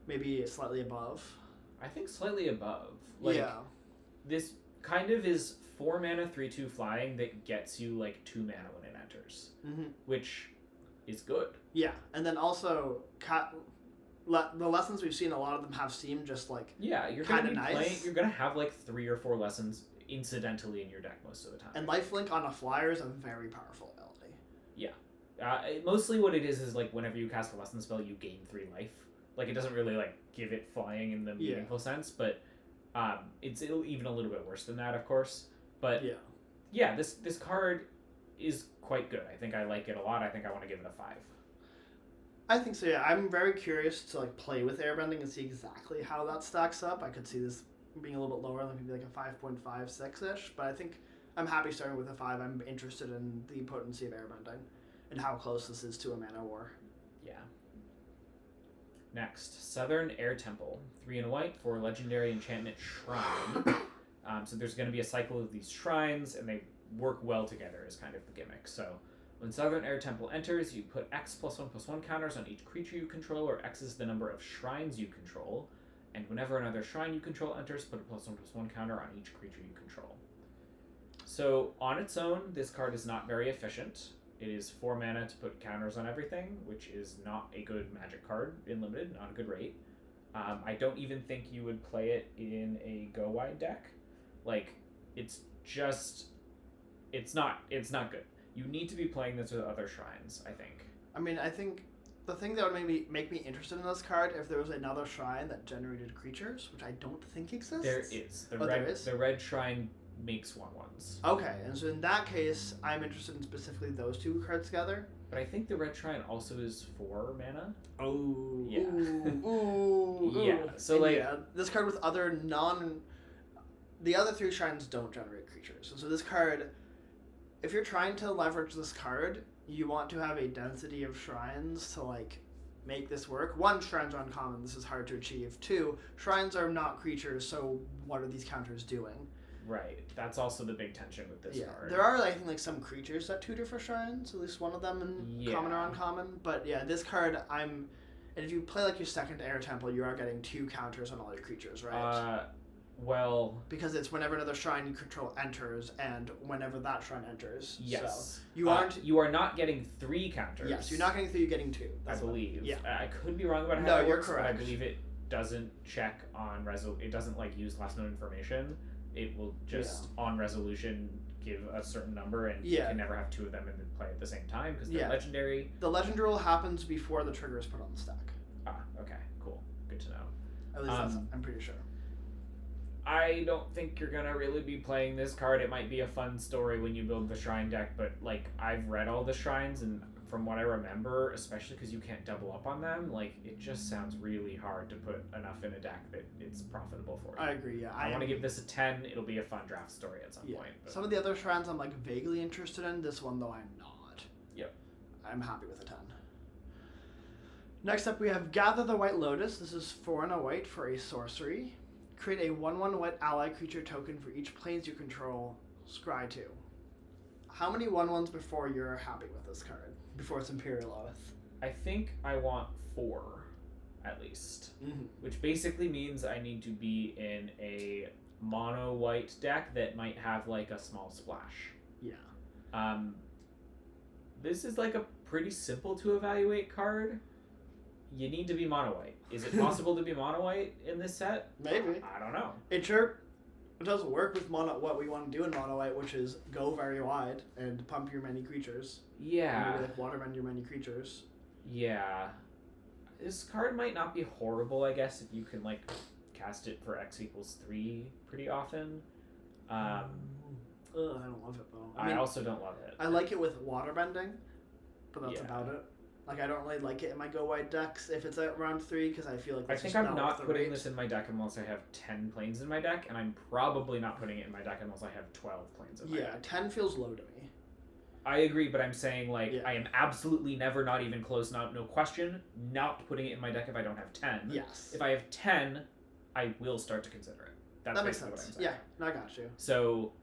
maybe slightly above. I think slightly above. This kind of is 4 mana 3/2 flying that gets you like 2 mana when it enters, which is good. Yeah, and then also the lessons we've seen, a lot of them have seemed just like you're gonna be playing. You're gonna have like 3 or 4 lessons incidentally in your deck most of the time. And lifelink on a flyer is a very powerful ability. Yeah, mostly what it is like whenever you cast a lesson spell, you gain 3 life. Like it doesn't really like give it flying in the meaningful sense, but it's even a little bit worse than that, of course. But this card is quite good. I think I like it a lot. I think I want to give it a 5. I think so. Yeah, I'm very curious to like play with airbending and see exactly how that stacks up. I could see this being a little bit lower, like maybe like a 5.56 ish. But I think I'm happy starting with a 5. I'm interested in the potency of airbending and how close this is to a mana war. Yeah. Next, Southern Air Temple, 3 and a white for legendary enchantment Shrine. So there's going to be a cycle of these shrines, and they work well together is kind of the gimmick. So when Southern Air Temple enters, you put X +1/+1 counters on each creature you control, or X is the number of shrines you control. And whenever another shrine you control enters, put a +1/+1 counter on each creature you control. So on its own, this card is not very efficient. It is 4 mana to put counters on everything, which is not a good Magic card in Limited, not a good rate. I don't even think you would play it in a go-wide deck. Like, it's just it's not good. You need to be playing this with other shrines, I think. I mean, I think the thing that would make me interested in this card if there was another shrine that generated creatures, which I don't think exists. There is. There is? The red shrine makes 1/1s. Okay, and so in that case, I'm interested in specifically those two cards together. But I think the red shrine also is 4 mana. Oh. Yeah. Ooh. Yeah. So like this card with the other 3 shrines don't generate creatures. And so this card, if you're trying to leverage this card, you want to have a density of shrines to like make this work. 1, shrines are uncommon. This is hard to achieve. 2, shrines are not creatures, so what are these counters doing? Right. That's also the big tension with this card. There are, I think, like some creatures that tutor for shrines, at least one of them in common or uncommon. But yeah, this card, and if you play like your second Air Temple, you are getting 2 counters on all your creatures, right? Well... Because it's whenever another shrine you control enters, and whenever that shrine enters. Yes. So you are not getting 3 counters. Yes, you're not getting 3, you're getting 2. I believe. Yeah. I could be wrong about how that works, but I believe it doesn't check on it doesn't like use last known information. It will just on resolution give a certain number, and you can never have 2 of them in play at the same time because they're legendary. The legend rule happens before the trigger is put on the stack. Okay, cool, good to know. At least that's, I'm pretty sure. I don't think you're gonna really be playing this card. It might be a fun story when you build the shrine deck, but like I've read all the shrines, and from what I remember, especially because you can't double up on them, like it just sounds really hard to put enough in a deck that it's profitable for you. I agree. Yeah, I want to give this a 10. It'll be a fun draft story at some point. But... Some of the other shrines I'm like vaguely interested in. This one though I'm not. Yep. I'm happy with a 10. Next up we have Gather the White Lotus. This is 4 and a white for a sorcery. Create a 1/1 white ally creature token for each planes you control. Scry 2. How many 1/1s before you're happy with this card? Before it's Imperial Oath? I think I want 4, at least. Which basically means I need to be in a mono white deck that might have like a small splash. Yeah. This is like a pretty simple to evaluate card. You need to be mono white. Is it possible to be mono white in this set? Maybe. I don't know. It does work with what we want to do in mono white, which is go very wide and pump your many creatures. Yeah. Maybe like waterbend your many creatures. Yeah. This card might not be horrible, I guess, if you can like cast it for X equals 3 pretty often. I don't love it though. I also don't love it. I like it with waterbending, but that's about it. Like I don't really like it in my go wide decks if it's at round 3 because I feel like I think I'm not putting this in my deck unless I have 10 planes in my deck, and I'm probably not putting it in my deck unless I have 12 planes in my deck. 10 feels low to me. I agree, but I'm saying like I am absolutely never, not even close, no question, not putting it in my deck if I don't have 10. Yes. If I have 10, I will start to consider it. That's that makes basically sense. what I'm saying. Yeah, I got you. So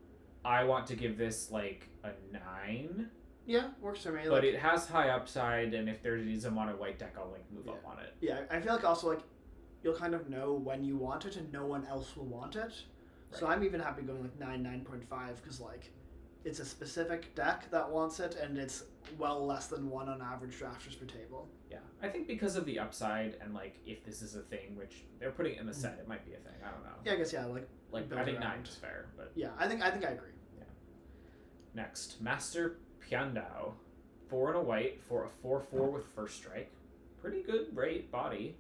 I want to give this like a 9. Yeah, works for me. But it has high upside, and if there is a mono white deck, I'll like move up on it. Yeah, I feel like also like you'll kind of know when you want it, and no one else will want it. Right. So I'm even happy going like 9.5 because like it's a specific deck that wants it, and it's well less than 1 on average drafters per table. Yeah, I think because of the upside, and like if this is a thing, which they're putting it in the set, it might be a thing. I don't know. Yeah, I guess like I think 9 is fair, but yeah, I think I agree. Yeah. Next, Master Pyandao, 4 and a white for a 4/4 with first strike. Pretty good rate body.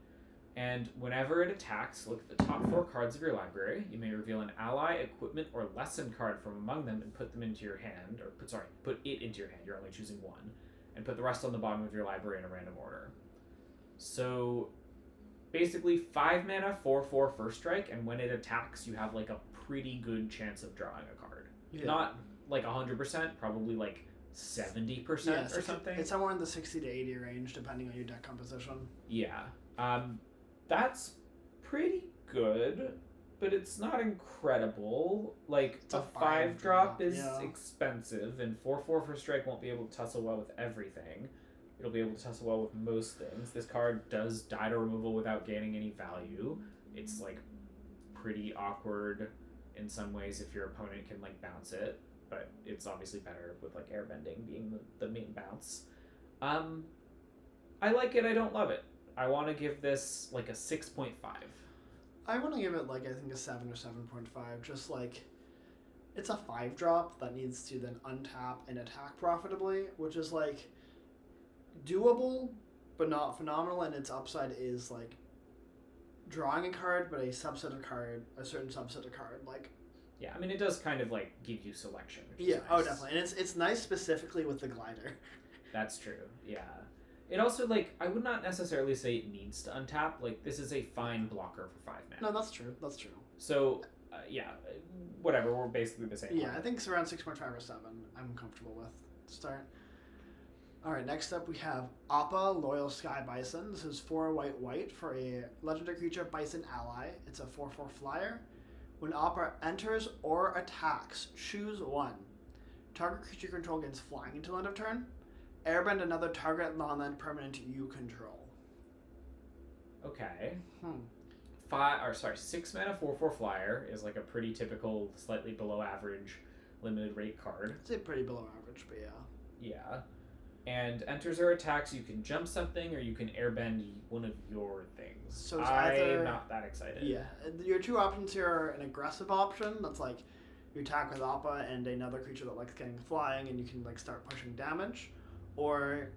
And whenever it attacks, look at the top 4 cards of your library. You may reveal an ally, equipment, or lesson card from among them and put them into your hand, or put it into your hand. You're only choosing 1, and put the rest on the bottom of your library in a random order. So basically 5 mana, 4/4 first strike, and when it attacks, you have like a pretty good chance of drawing a card. Yeah. Not like 100%, probably like 70% or something. It's somewhere in the 60 to 80 range, depending on your deck composition. Yeah. That's pretty good, but it's not incredible. Like, it's a 5-drop is expensive, and 4/4 for strike won't be able to tussle well with everything. It'll be able to tussle well with most things. This card does die to removal without gaining any value. It's, like, pretty awkward in some ways if your opponent can, like, bounce it. But it's obviously better with like airbending being the main bounce. I like it, I don't love it. I want to give this like a 6.5. I want to give it like I think a 7 or 7.5. Just like It's a 5-drop that needs to then untap and attack profitably, which is like doable, but not phenomenal. And its upside is like drawing a card, but a certain subset of card. Like, yeah, I mean, it does kind of like give you selection. Which yeah, is nice. oh, definitely, and it's nice specifically with the glider. That's true. Yeah. It also, like, I would not necessarily say it needs to untap. Like, this is a fine blocker for 5 mana. No, that's true. That's true. So, yeah, whatever. We're basically the same. Yeah, one. I think it's around 6.5 or 7. I'm comfortable with to start. All right, next up we have Appa, Loyal Sky Bison. This is 4 white for a legendary creature Bison ally. It's a 4/4 flyer. When Appa enters or attacks, choose 1. Target creature you control gains flying until end of turn. Airbend another target non-land permanent you control. Okay. 6 mana 4/4 flyer is like a pretty typical, slightly below average limited rate card. It's a pretty below average, but yeah. Yeah. And enters or attacks, you can jump something or you can airbend one of your things. So it's I'm not that excited. Yeah. Your 2 options here are an aggressive option that's like you attack with Appa and another creature that likes getting flying and you can like start pushing damage. Or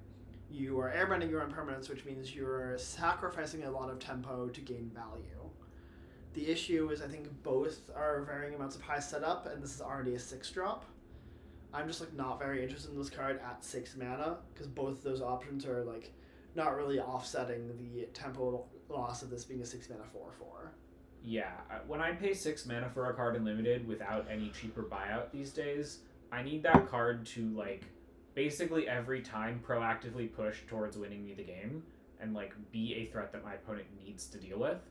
you are airbending your own permanents, which means you're sacrificing a lot of tempo to gain value. The issue is I think both are varying amounts of high setup, and this is already a 6-drop. I'm just like not very interested in this card at 6 mana, because both of those options are like not really offsetting the tempo loss of this being a 6 mana 4/4. Yeah, when I pay 6 mana for a card in limited without any cheaper buyout these days, I need that card to like basically every time proactively push towards winning me the game and like be a threat that my opponent needs to deal with.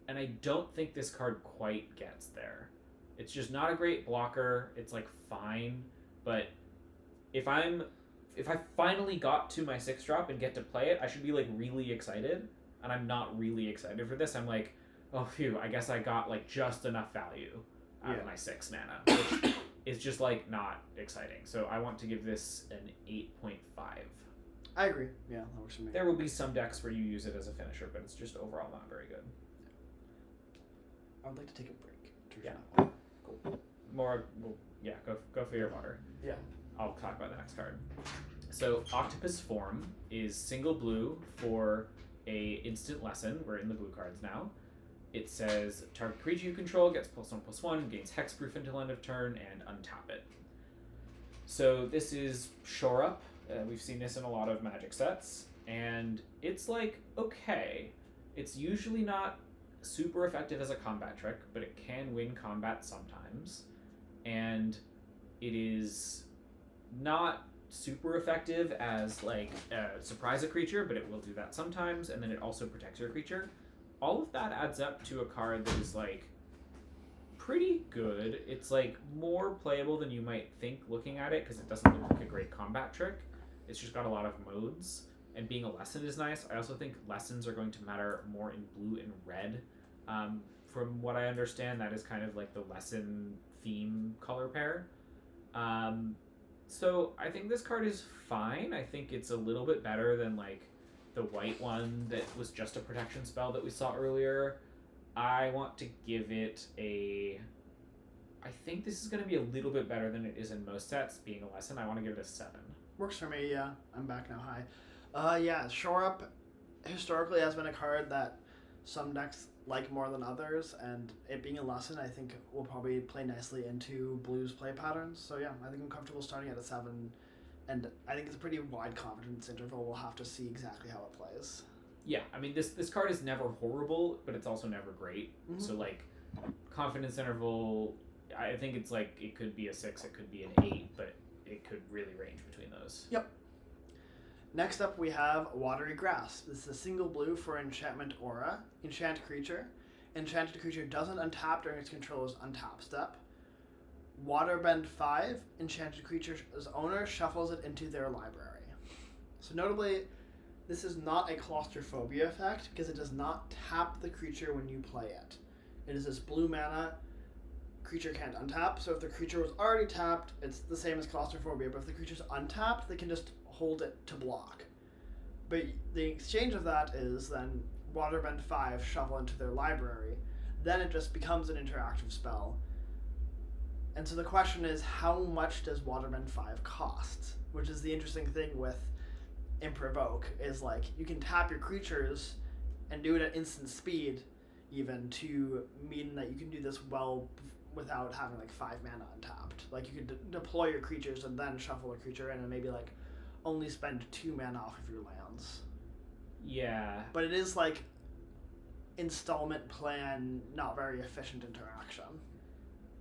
And I don't think this card quite gets there. It's just not a great blocker. It's like fine, but if I finally got to my 6-drop and get to play it, I should be like really excited, and I'm not really excited for this. I'm like, oh phew, I guess I got like just enough value out of my 6 mana, which is just like not exciting. So I want to give this an 8.5. I agree. Yeah, that works for me. There will be some decks where you use it as a finisher, but it's just overall not very good. I would like to take a break. Yeah. Cool. More. Well, yeah. Go for your water. Yeah. I'll talk about the next card. So Octopus Form is single blue for a instant lesson. We're in the blue cards now. It says target creature you control gets +1/+1, gains hexproof until end of turn, and untap it. So this is Shore Up. We've seen this in a lot of Magic sets, and it's like okay. It's usually not super effective as a combat trick, but it can win combat sometimes, and it is not super effective as like surprise a creature, but it will do that sometimes, and then it also protects your creature. All of that adds up to a card that is like pretty good. It's like more playable than you might think looking at it because it doesn't look like a great combat trick. It's just got a lot of modes, and being a lesson is nice. I also think lessons are going to matter more in blue and red. From what I understand, that is kind of like the lesson theme color pair. So I think this card is fine. I think it's a little bit better than like the white one that was just a protection spell that we saw earlier. I want to give it a... I think this is going to be a little bit better than it is in most sets, being a lesson. I want to give it a 7. Works for me, yeah. I'm back now high. Yeah, Shore Up historically has been a card that some decks like more than others, and it being a lesson, I think will probably play nicely into Blue's play patterns. So yeah, I think I'm comfortable starting at a 7, and I think it's a pretty wide confidence interval. We'll have to see exactly how it plays. Yeah, I mean, this card is never horrible, but it's also never great. Mm-hmm. So like, confidence interval, I think it's like, it could be a 6, it could be an 8, but it could really range between those. Yep. Next up, we have Watery Grasp. This is a single blue for Enchantment Aura. Enchant creature. Enchanted creature doesn't untap during its controller's untap step. Waterbend 5. Enchanted creature's owner shuffles it into their library. So notably, this is not a claustrophobia effect because it does not tap the creature when you play it. It is this blue mana. Creature can't untap, so if the creature was already tapped, it's the same as claustrophobia, but if the creature's untapped, they can just hold it to block. But the exchange of that is then Waterbend 5 shuffle into their library. Then it just becomes an interactive spell. And so the question is, how much does Waterbend 5 cost? Which is the interesting thing with Improvoke, is like you can tap your creatures and do it at instant speed, even to mean that you can do this well without having like 5 mana untapped. Like you could deploy your creatures and then shuffle a creature in and maybe like only spend 2 mana off of your lands. Yeah. But it is like installment plan, not very efficient interaction.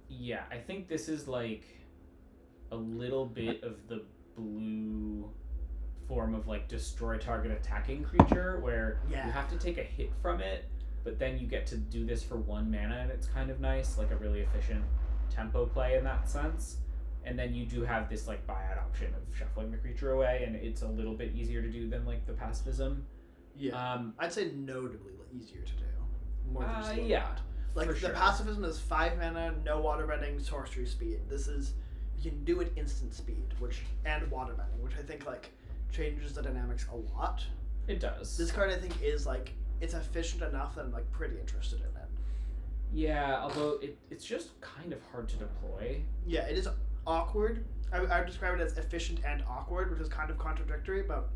Yeah, I think this is like a little bit of the blue form of like destroy target attacking creature, where you have to take a hit from it, but then you get to do this for 1 mana, and it's kind of nice, like a really efficient tempo play in that sense. And then you do have this like buyout option of shuffling the creature away, and it's a little bit easier to do than like the pacifism. Yeah, I'd say notably easier to do. More than yeah, like the sure. pacifism is 5 mana, no waterbending, sorcery speed. This is, you can do it instant speed, and waterbending, which I think like changes the dynamics a lot. It does. This card I think is like, it's efficient enough that I'm like pretty interested in it. Yeah, although it's just kind of hard to deploy. Yeah, it is awkward. I would describe it as efficient and awkward, which is kind of contradictory, but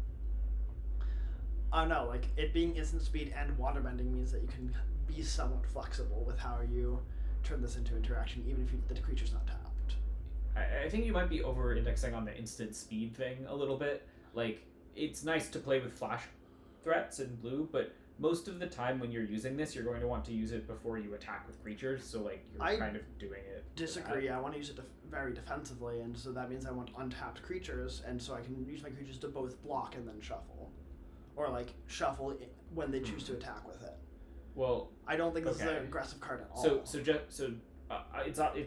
I don't know, like it being instant speed and waterbending means that you can be somewhat flexible with how you turn this into interaction, even if the creature's not tapped. I think you might be over-indexing on the instant speed thing a little bit. Like, it's nice to play with flash threats in blue, but most of the time when you're using this, you're going to want to use it before you attack with creatures, so like you're kind of doing it. Disagree. I want to use it very defensively, and so that means I want untapped creatures, and so I can use my creatures to both block and then shuffle, or like shuffle when they choose to attack with it. Well, I don't think this is an aggressive card at all. It's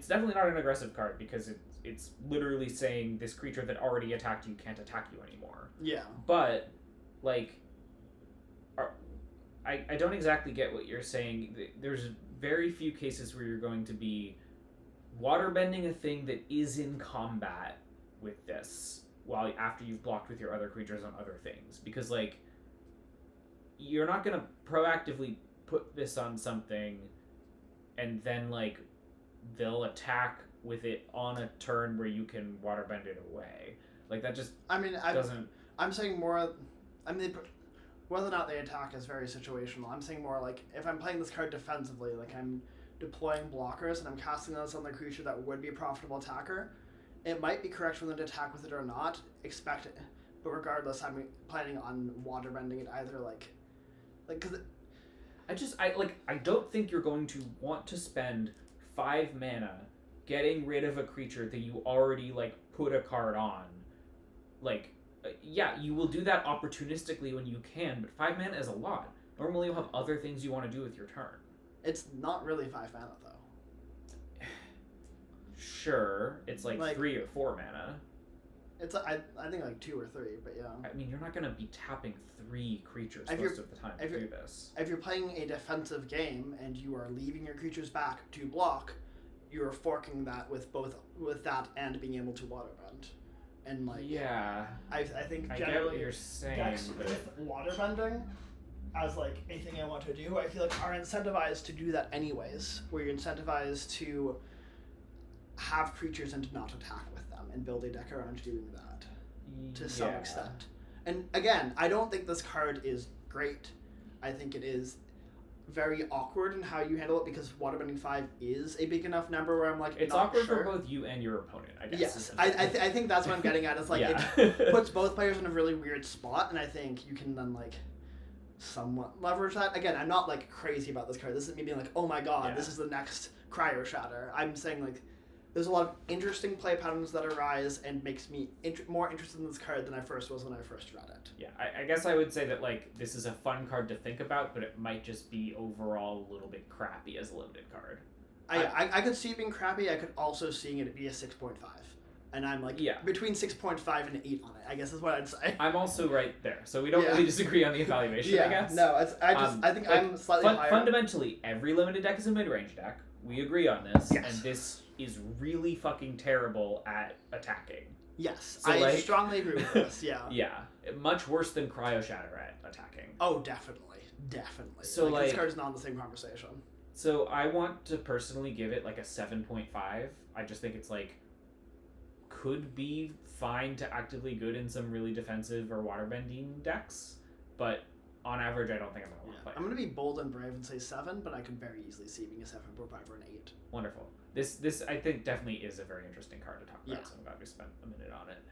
definitely not an aggressive card, because it's literally saying this creature that already attacked you can't attack you anymore. Yeah. But like, I don't exactly get what you're saying. There's very few cases where you're going to be waterbending a thing that is in combat with this after you've blocked with your other creatures on other things, because like you're not going to proactively put this on something and then like they'll attack with it on a turn where you can waterbend it away. Like that just doesn't. I'm saying more. I mean, whether or not they attack is very situational. I'm saying more like if I'm playing this card defensively, like I'm deploying blockers and I'm casting this on the creature that would be a profitable attacker, it might be correct for them to attack with it or not. Expect it, but regardless, I'm planning on waterbending it either because. I don't think you're going to want to spend 5 mana getting rid of a creature that you already like put a card on. Like, yeah, you will do that opportunistically when you can, but 5 mana is a lot. Normally you'll have other things you want to do with your turn. It's not really 5 mana though. Sure, it's like 3 or 4 mana. It's I think like 2 or 3, but yeah. I mean, you're not going to be tapping 3 creatures most of the time to do this. If you're playing a defensive game and you are leaving your creatures back to block, you're forking that with that and being able to waterbend. And like I think generally I get what you're saying, decks with waterbending as like a thing I want to do, I feel like are incentivized to do that anyways, where you're incentivized to have creatures and to not attack with them and build a deck around doing that to some extent. And again, I don't think this card is great. I think it is very awkward in how you handle it, because waterbending 5 is a big enough number where I'm like, it's not awkward sure. for both you and your opponent, I guess. Yes, I think that's what I'm getting at. Is like it puts both players in a really weird spot, and I think you can then like somewhat leverage that. Again, I'm not like crazy about this card. This isn't me being like, oh my god, this is the next Cryo Shatter. I'm saying like there's a lot of interesting play patterns that arise and makes me more interested in this card than I first was when I first read it. Yeah, I guess I would say that like this is a fun card to think about, but it might just be overall a little bit crappy as a limited card. I could see it being crappy. I could also see it be a 6.5. And I'm like between 6.5 and 8 on it, I guess is what I'd say. I'm also right there, so we don't really disagree on the evaluation, I guess. No, I think I'm slightly higher. Fundamentally, every limited deck is a mid-range deck. We agree on this, yes. And this is really fucking terrible at attacking. Yes, so I strongly agree with this, yeah. Yeah, much worse than Cryo Shatter at attacking. Oh, definitely. So this card is not in the same conversation. So I want to personally give it like a 7.5. I just think it's like could be fine to actively good in some really defensive or waterbending decks, but on average, I don't think I'm going to want to play. I'm going to be bold and brave and say 7, but I could very easily see being a 7.5 or an 8. Wonderful. This I think definitely is a very interesting card to talk about, Yeah. so I'm glad we spent a minute on it.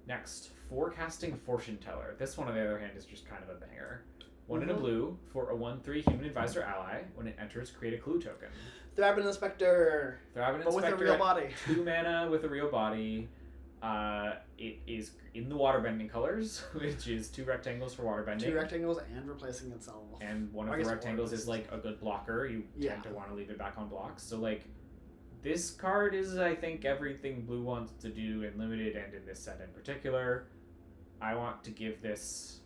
Next, Forecasting Fortune Teller. This one, on the other hand, is just kind of a banger. One in a blue for a 1/3 Human Advisor ally. When it enters, create a clue token. Thrabin Inspector. Thrabin But with Inspector a real body. 2 mana with a real body. It is in the waterbending colors, which is 2 rectangles for waterbending. 2 rectangles and replacing itself. And one of the rectangles is like a good blocker. You tend to want to leave it back on blocks. So like, this card is, I think, everything blue wants to do in limited and in this set in particular. I want to give this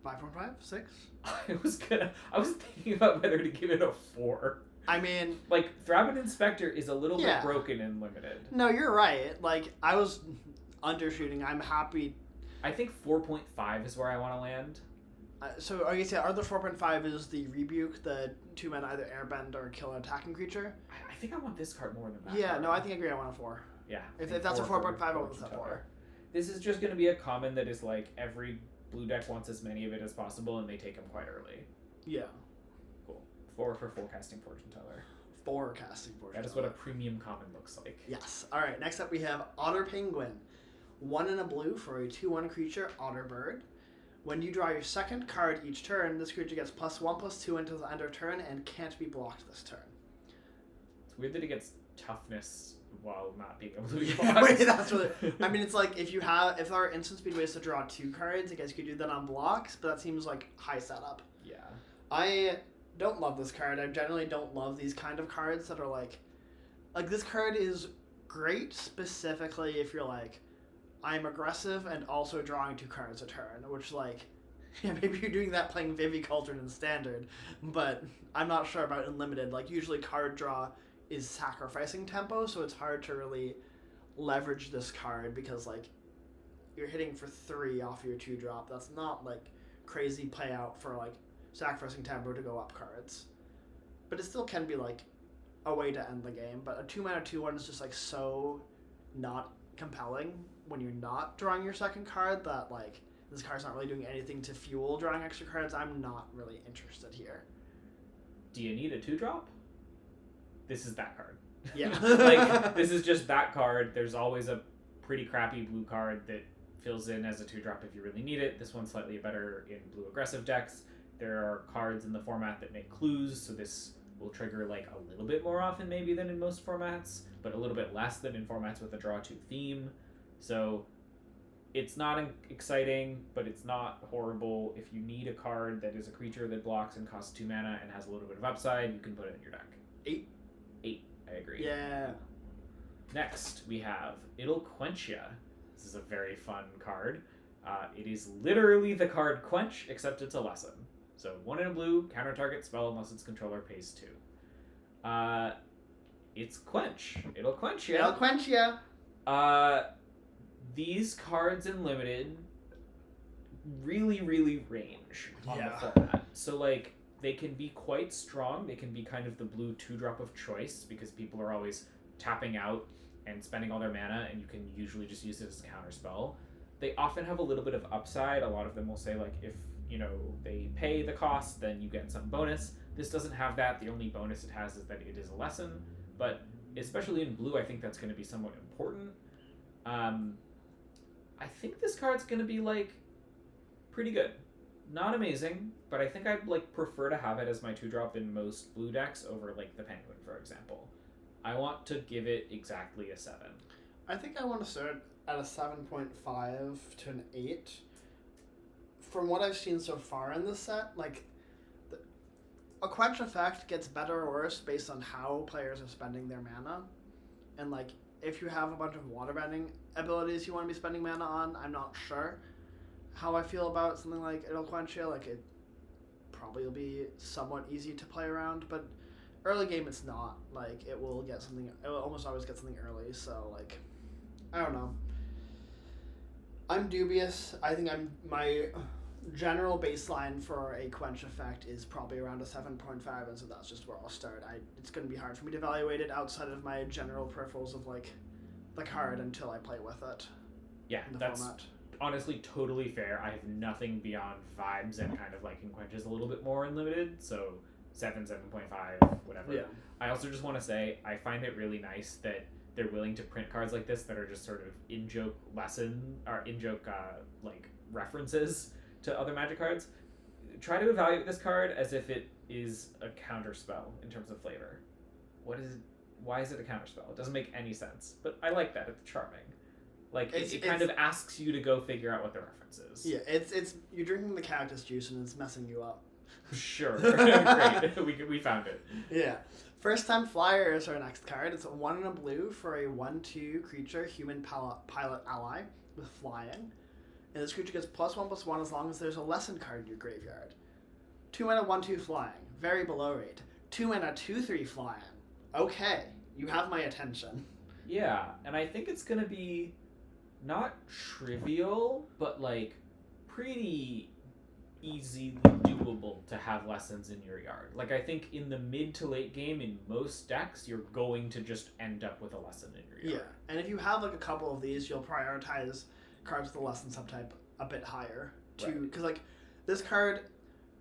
5.5? 6? I was thinking about whether to give it a 4. I mean, like, Thrabin Inspector is a little bit broken in limited. No, you're right. Like, I was undershooting. I'm happy. I think 4.5 is where I want to land. So, I guess, are the 4.5 is the Rebuke, the 2 mana either airbend or kill an attacking creature? I think I want this card more than that. Yeah, card. no, I think I agree. I want a 4. Yeah. If that's a 4.5, I want a 4. This is just going to be a common that is like every blue deck wants as many of it as possible, and they take them quite early. Yeah. Cool. 4 for Forecasting Fortune Teller. Forecasting Fortune Teller. That is what a premium common looks like. Yes. All right. Next up, we have Otter Penguin. 1 in a blue for a 2/1 creature, Otter Bird. When you draw your second card each turn, this creature gets +1/+2 until the end of turn and can't be blocked this turn. It's weird that it gets toughness while not being able to be blocked. Wait, that's what I mean. It's like if there are instant speed ways to draw 2 cards, I guess you could do that on blocks, but that seems like high setup. Yeah. I don't love this card. I generally don't love these kind of cards that are like this card is great specifically if you're like, I'm aggressive and also drawing 2 cards a turn, which like, yeah, maybe you're doing that playing Vivicauldron in Standard, but I'm not sure about in Limited. Like, usually card draw is sacrificing tempo, so it's hard to really leverage this card because, like, you're hitting for 3 off your 2-drop. That's not, like, crazy play out for, like, sacrificing tempo to go up cards. But it still can be, like, a way to end the game. But a 2-mana 2/1 is just, like, so not compelling when you're not drawing your second card that, like, this card's not really doing anything to fuel drawing extra cards. I'm not really interested here. Do you need a 2-drop? This is that card. Yeah. Like, this is just that card. There's always a pretty crappy blue card that fills in as a 2-drop if you really need it. This one's slightly better in blue aggressive decks. There are cards in the format that make clues, so this will trigger like a little bit more often maybe than in most formats, but a little bit less than in formats with a draw 2 theme. So it's not exciting, but it's not horrible. If you need a card that is a creature that blocks and costs 2 mana and has a little bit of upside, you can put it in your deck. 8. 8, I agree. Yeah. Next, we have It'll Quench Ya. This is a very fun card. It is literally the card Quench, except it's a lesson. So 1 in a blue, counter target spell unless its controller pays 2. It's Quench. It'll Quench Ya. It'll Quench Ya. These cards in Limited really, really range on the format. So, like, they can be quite strong. They can be kind of the blue 2-drop of choice because people are always tapping out and spending all their mana, and you can usually just use it as a counter spell. They often have a little bit of upside. A lot of them will say, like, if, you know, they pay the cost, then you get some bonus. This doesn't have that. The only bonus it has is that it is a lesson. But especially in blue, I think that's going to be somewhat important. I think this card's going to be, like, pretty good. Not amazing, but I think I'd, like, prefer to have it as my 2-drop in most blue decks over, like, the Penguin, for example. I want to give it exactly a 7. I think I want to start at a 7.5 to an 8. From what I've seen so far in this set, like, a Quench effect gets better or worse based on how players are spending their mana. And, like, if you have a bunch of waterbending abilities you want to be spending mana on, I'm not sure how I feel about something like It'll Quench Ya. Like, it probably will be somewhat easy to play around, but early game it's not. Like, it will almost always get something early, so, like, I don't know. I'm dubious. I think general baseline for a quench effect is probably around a 7.5, and so that's just where I'll start. It's going to be hard for me to evaluate it outside of my general peripherals of like the card until I play with it. Yeah, in the that's format. honestly totally fair. I have nothing beyond vibes and kind of liking quenches a little bit more in limited, so 7.5, whatever. Yeah. I also just want to say I find it really nice that they're willing to print cards like this that are just sort of in-joke like references to other Magic cards. Try to evaluate this card as if it is a counterspell in terms of flavor. Why is it a counterspell? It doesn't make any sense. But I like that. It's charming. Like it kind of asks you to go figure out what the reference is. Yeah, it's you're drinking the cactus juice and it's messing you up. Sure. Great. We found it. Yeah. First time flyer is our next card. It's 1 and a blue for a 1/2 creature, human pilot ally with flying. And this creature gets +1/+1 as long as there's a lesson card in your graveyard. 2 and a 1/2 flying. Very below rate. 2 and a 2/3 flying. Okay. You have my attention. Yeah, and I think it's going to be not trivial, but like pretty easily doable to have lessons in your yard. Like I think in the mid to late game in most decks, you're going to just end up with a lesson in your yard. Yeah, and if you have like a couple of these, you'll prioritize cards with the lesson subtype a bit higher too, because like this card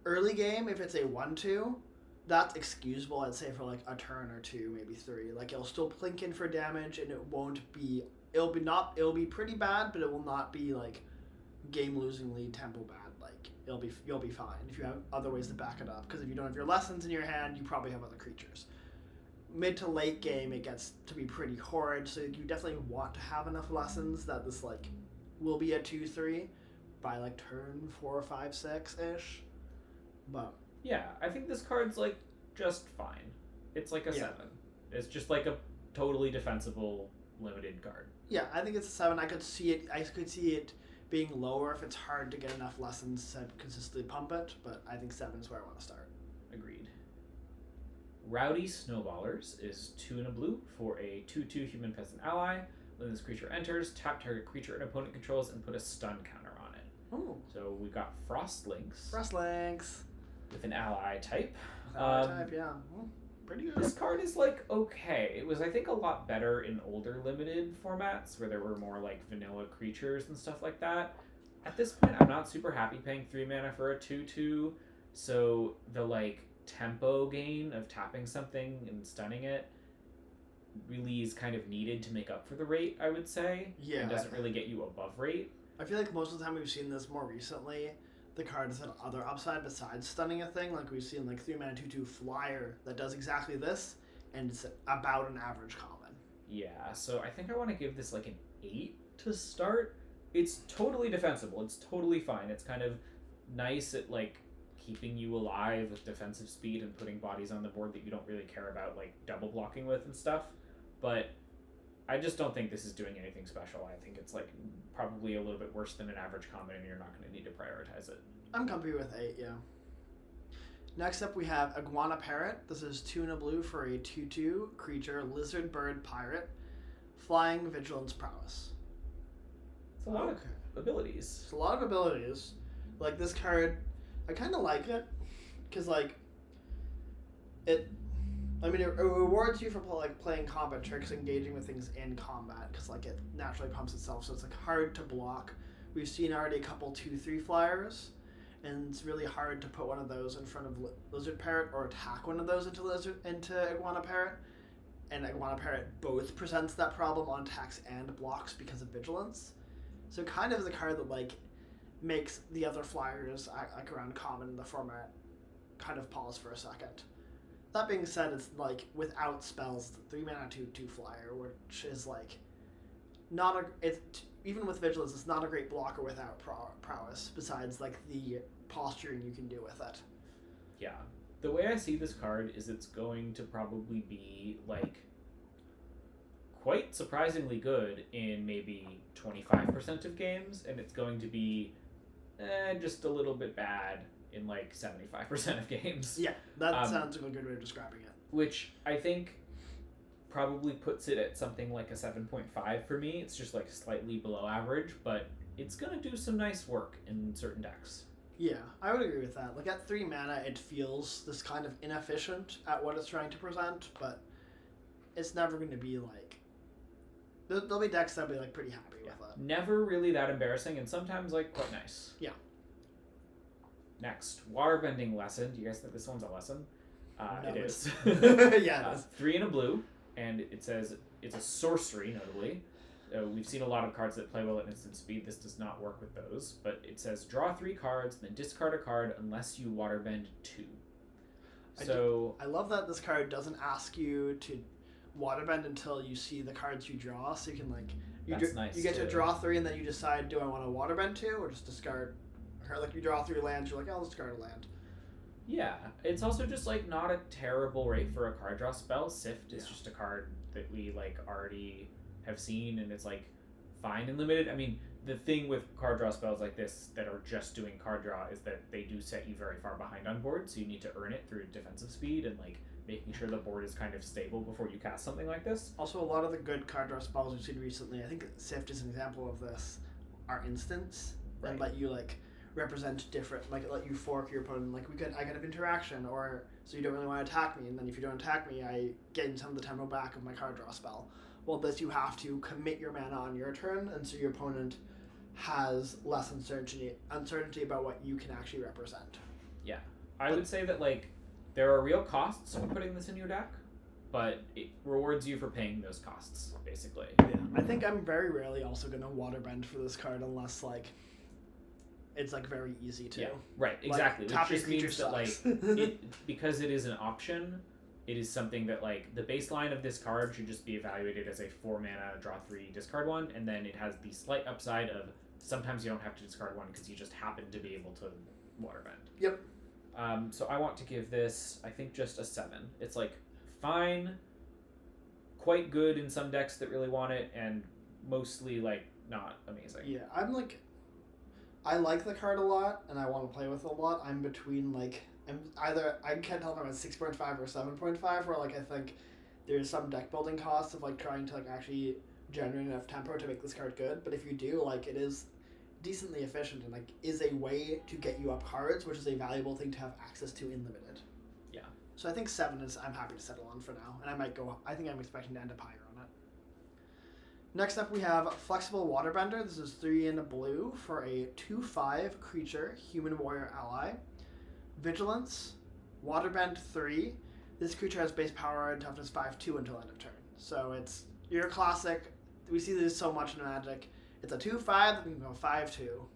early game, if it's a 1/2, that's excusable. I'd say for like a turn or two, maybe 3. Like it'll still plink in for damage, and it'll be pretty bad, but it will not be like game losingly tempo bad. Like you'll be fine if you have other ways to back it up. Because if you don't have your lessons in your hand, you probably have other creatures. Mid to late game, it gets to be pretty horrid. So you definitely want to have enough lessons that this like will be a 2/3 by like turn 4, 5, 6 ish. But yeah, I think this card's like just fine. It's like a 7. It's just like a totally defensible limited card. Yeah, I think it's a 7. I could see it being lower if it's hard to get enough lessons to consistently pump it, but I think 7 is where I want to start. Agreed. Rowdy Snowballers is 2 and a blue for a 2/2 human peasant ally. When this creature enters, tap target creature an opponent controls and put a stun counter on it. Oh. So we got Frostlinks. Frostlinks. With an ally type. Type, yeah. Pretty good. This card is like okay. It was I think a lot better in older limited formats where there were more like vanilla creatures and stuff like that. At this point, I'm not super happy paying 3 mana for a 2/2. So the like tempo gain of tapping something and stunning it really is kind of needed to make up for the rate, I would say. Yeah. It doesn't really get you above rate. I feel like most of the time we've seen this more recently, the card has had other upside besides stunning a thing. Like we've seen like 3 mana 2/2 flyer that does exactly this, and it's about an average common. Yeah, so I think I want to give this like an 8 to start. It's totally defensible. It's totally fine. It's kind of nice at like keeping you alive with defensive speed and putting bodies on the board that you don't really care about like double blocking with and stuff. But I just don't think this is doing anything special. I think it's like probably a little bit worse than an average common, and you're not going to need to prioritize it. I'm comfy with 8, yeah. Next up we have Iguana Parrot. This is 2 and a blue for a 2/2 creature, lizard bird pirate, flying, vigilance, prowess. It's a lot of abilities. It's a lot of abilities. Like this card, I kind of like it because like it rewards you for like playing combat tricks, engaging with things in combat, because like it naturally pumps itself, so it's like hard to block. We've seen already a couple 2/3 flyers, and it's really hard to put one of those in front of Lizard Parrot or attack one of those into Iguana Parrot. And Iguana Parrot both presents that problem on attacks and blocks because of vigilance. So it kind of is a card that like makes the other flyers like around common in the format kind of pause for a second. That being said, it's like without spells, 3 mana 2/2 flyer, which is like even with vigilance, it's not a great blocker without prowess. Besides like the posturing you can do with it. Yeah, the way I see this card is it's going to probably be like quite surprisingly good in maybe 25% of games, and it's going to be just a little bit bad in like 75% of games. Yeah, that sounds like a good way of describing it. Which I think probably puts it at something like a 7.5 for me. It's just like slightly below average, but it's going to do some nice work in certain decks. Yeah, I would agree with that. Like at 3 mana, it feels this kind of inefficient at what it's trying to present, but it's never going to be like. There'll be decks that'll be like pretty happy with that. Never really that embarrassing, and sometimes like quite nice. Yeah. Next, waterbending lesson. Do you guys think this one's a lesson? No, it is. Yeah, it is. 3 and a blue, and it says it's a sorcery, notably. We've seen a lot of cards that play well at instant speed. This does not work with those, but it says draw 3 cards, then discard a card unless you waterbend 2. So I love that this card doesn't ask you to waterbend until you see the cards you draw, so you can like you get to draw 3 and then you decide, do I want to waterbend 2 or just discard? Or like you draw 3 lands, you're like, oh, I'll discard a land. Yeah, it's also just like not a terrible rate for a card draw spell. Sift is just a card that we like already have seen, and it's like fine and limited. I mean, the thing with card draw spells like this that are just doing card draw is that they do set you very far behind on board, so you need to earn it through defensive speed and like making sure the board is kind of stable before you cast something like this. Also, a lot of the good card draw spells we've seen recently, I think Sift is an example of this, are instants and let you like represent different, like let you fork your opponent. Like I could have interaction, or so you don't really want to attack me, and then if you don't attack me, I gain some of the tempo back of my card draw spell. Well, this you have to commit your mana on your turn, and so your opponent has less uncertainty about what you can actually represent. Yeah, I would say that like there are real costs for putting this in your deck, but it rewards you for paying those costs, basically. Yeah, I think I'm very rarely also going to waterbend for this card unless like it's like very easy to. Yeah, right, exactly. Like, which just means that like because it is an option, it is something that like the baseline of this card should just be evaluated as a 4 mana draw 3 discard 1, and then it has the slight upside of sometimes you don't have to discard 1 because you just happen to be able to waterbend. Yep. So I want to give this, I think, just a 7. It's like fine, quite good in some decks that really want it, and mostly like not amazing. Yeah, I like the card a lot, and I want to play with it a lot. I'm between like I can't tell if I'm at 6.5 or 7.5, where like I think there's some deck building costs of like trying to like actually generate enough tempo to make this card good. But if you do, like it is decently efficient and like is a way to get you up cards, which is a valuable thing to have access to in limited. Yeah. So I think 7 is I'm happy to settle on for now, and I think I'm expecting to end up higher on it. Next up we have Flexible Waterbender. This is 3 in a blue for a 2/5 creature, human warrior ally. Vigilance, Waterbend 3. This creature has base power and toughness 5/2 until end of turn. So it's your classic. We see this so much in Magic. It's a 2/5 that can go 5/2.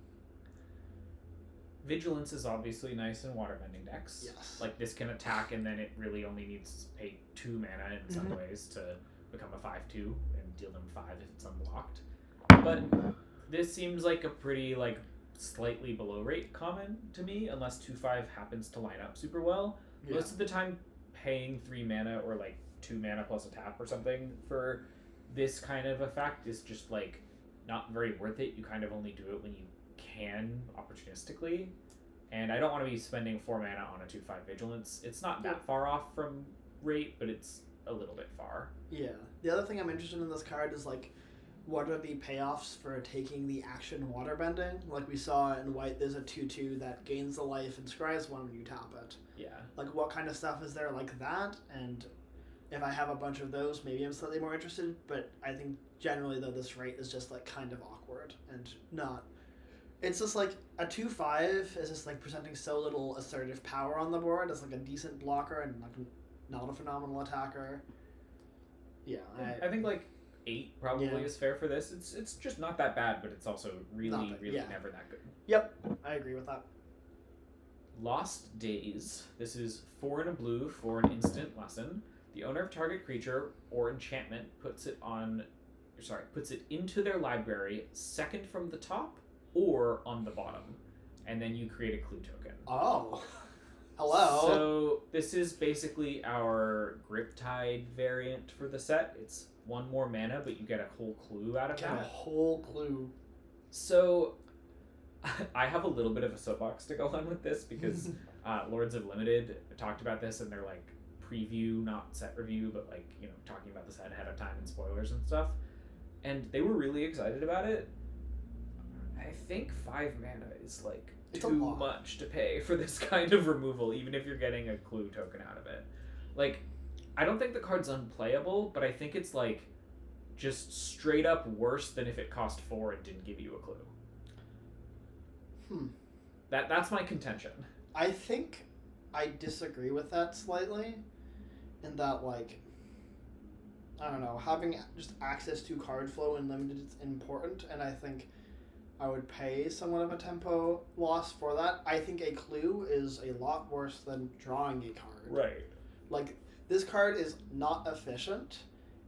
Vigilance is obviously nice in waterbending decks. Yes. Like this can attack, and then it really only needs to pay 2 mana in some ways to become a 5/2 and deal them 5 if it's unblocked. But this seems like a pretty like slightly below rate common to me, unless 2/5 happens to line up super well. Yeah. Most of the time, paying 3 mana or like 2 mana plus a tap or something for this kind of effect is just like not very worth it. You kind of only do it when you can opportunistically, and I don't want to be spending 4 mana on a 2/5 Vigilance. It's not that far off from rate, but it's a little bit far. Yeah. The other thing I'm interested in this card is like, what are the payoffs for taking the action waterbending? Like we saw in white, there's a 2/2 that gains the life and scries 1 when you tap it. Yeah. Like what kind of stuff is there like that? And if I have a bunch of those, maybe I'm slightly more interested. But I think generally though, this rate is just like kind of awkward and not. It's just like a 2/5 is just like presenting so little assertive power on the board as like a decent blocker and like not a phenomenal attacker. Yeah. I think like 8 probably is fair for this. It's just not that bad, but it's also really never that good. Yep, I agree with that. Lost Days. This is 4 in a blue for an instant lesson. The owner of target creature or enchantment puts it into their library second from the top or on the bottom, and then you create a clue token. Oh. Hello. So this is basically our Griptide variant for the set. It's 1 more mana, but you get a whole clue out of that. A whole clue. So I have a little bit of a soapbox to go on with this because Lords of Limited talked about this in their like preview, not set review, but like, you know, talking about the set ahead of time and spoilers and stuff. And they were really excited about it. I think 5 mana is like It's a too lot. much to pay for this kind of removal, even if you're getting a clue token out of it. Like, I don't think the card's unplayable, but I think it's like just straight up worse than if it cost 4 and didn't give you a clue. That's my contention. I think I disagree with that slightly, in that, like, I don't know, having just access to card flow and limited is important, and I think I would pay somewhat of a tempo loss for that. I think a clue is a lot worse than drawing a card. Right. Like, this card is not efficient,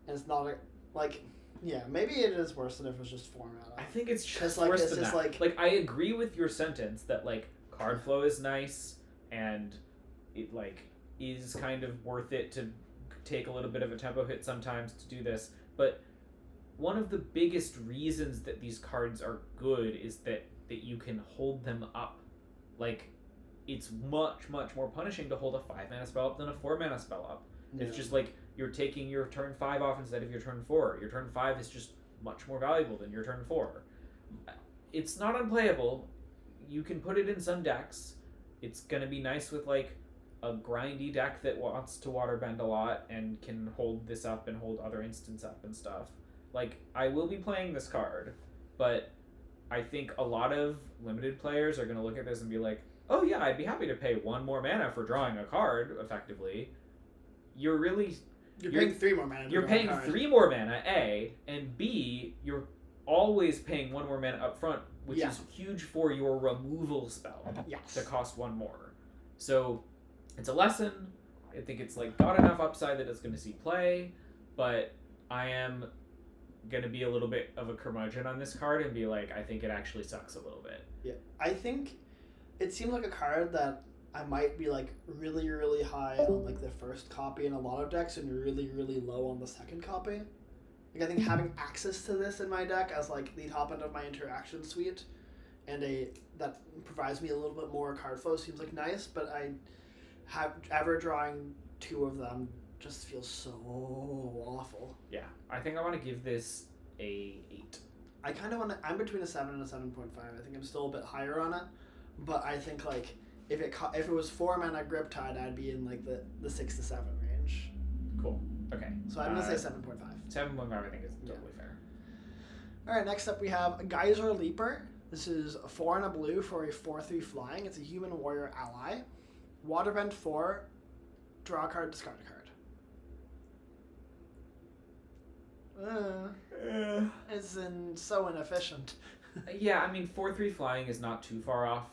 and it's not like, yeah, maybe it is worse than if it was just 4 mana. I think it's just like, worse it's than just that. Like, I agree with your sentence that, like, card flow is nice, and it, like, is kind of worth it to take a little bit of a tempo hit sometimes to do this, but one of the biggest reasons that these cards are good is that you can hold them up. Like, it's much more punishing to hold a 5 mana spell up than a 4 mana spell up. Yeah. It's just like you're taking your turn 5 off instead of your turn 4. Your turn 5 is just much more valuable than your turn 4. It's not unplayable. You can put it in some decks. It's gonna be nice with like a grindy deck that wants to waterbend a lot and can hold this up and hold other instants up and stuff. Like, I will be playing this card, but I think a lot of limited players are going to look at this and be like, oh yeah, I'd be happy to pay 1 more mana for drawing a card, effectively. You're paying 3 more mana. You're paying 3 more mana, A, and B, you're always paying 1 more mana up front, which is huge for your removal spell to cost 1 more. So, it's a lesson. I think it's like got enough upside that it's going to see play, but I am going to be a little bit of a curmudgeon on this card and be like, I think it actually sucks a little bit. Yeah, I think it seems like a card that I might be like really high on like the first copy in a lot of decks and really low on the second copy. Like, I think having access to this in my deck as like the top end of my interaction suite and that provides me a little bit more card flow seems like nice, but I have ever drawing 2 of them just feels so awful. Yeah, I think I want to give this a 8. I kind of want to. I'm between a 7 and a 7.5. I think I'm still a bit higher on it, but I think like if it was 4 mana Griptide, I'd be in like the 6 to 7 range. Cool. Okay. So I'm gonna say 7.5. 7.5, I think, is totally fair. All right. Next up, we have Geyser Leaper. This is 4 and a blue for a 4/3 flying. It's a human warrior ally. Waterbend 4. Draw a card. Discard a card. It's so inefficient. Yeah, I mean, 4/3 flying is not too far off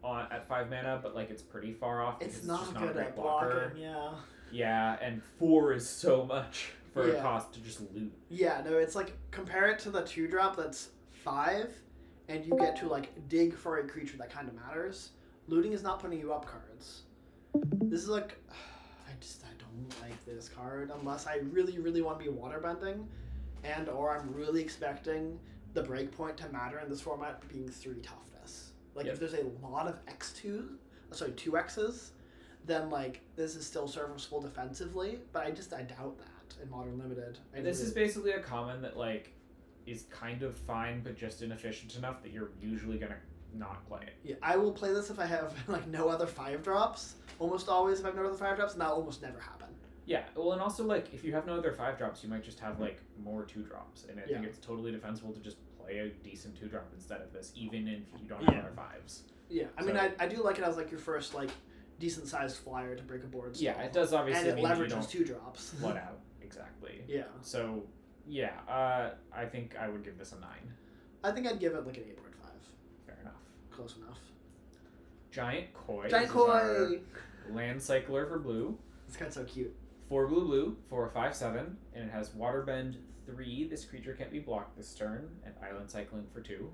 at 5 mana, but like it's pretty far off. It's not good at blocking, yeah. Yeah, and 4 is so much for a cost to just loot. Yeah, no, it's like, compare it to the 2-drop that's 5, and you get to like dig for a creature that kind of matters. Looting is not putting you up cards. This is like, I don't like this card unless I really want to be waterbending, and or I'm really expecting the breakpoint to matter in this format being 3 toughness. Like, if there's a lot of 2Xs, then like this is still serviceable defensively, but I doubt that in Modern Limited. This is basically a common that like is kind of fine, but just inefficient enough that you're usually gonna not play it. Yeah, I will play this if I have like no other 5-drops. Almost always if I have no other 5-drops, and that'll almost never happen. Yeah, well, and also like if you have no other 5-drops, you might just have like more 2-drops, and I think it's totally defensible to just play a decent 2-drop instead of this, even if you don't have other 5s. Yeah, I mean, I do like it as like your first like decent sized flyer to break a board spell. Yeah, it does obviously and it mean leverages 2-drops. Flood out, exactly. Yeah. So yeah, I think I would give this a 9. I think I'd give it like an 8.5. Fair enough. Close enough. Giant Koi. Giant Koi! Land Cycler for blue. This card's so cute. 4 blue for a 5/7, and it has Waterbend 3. This creature can't be blocked this turn, and Island Cycling for 2.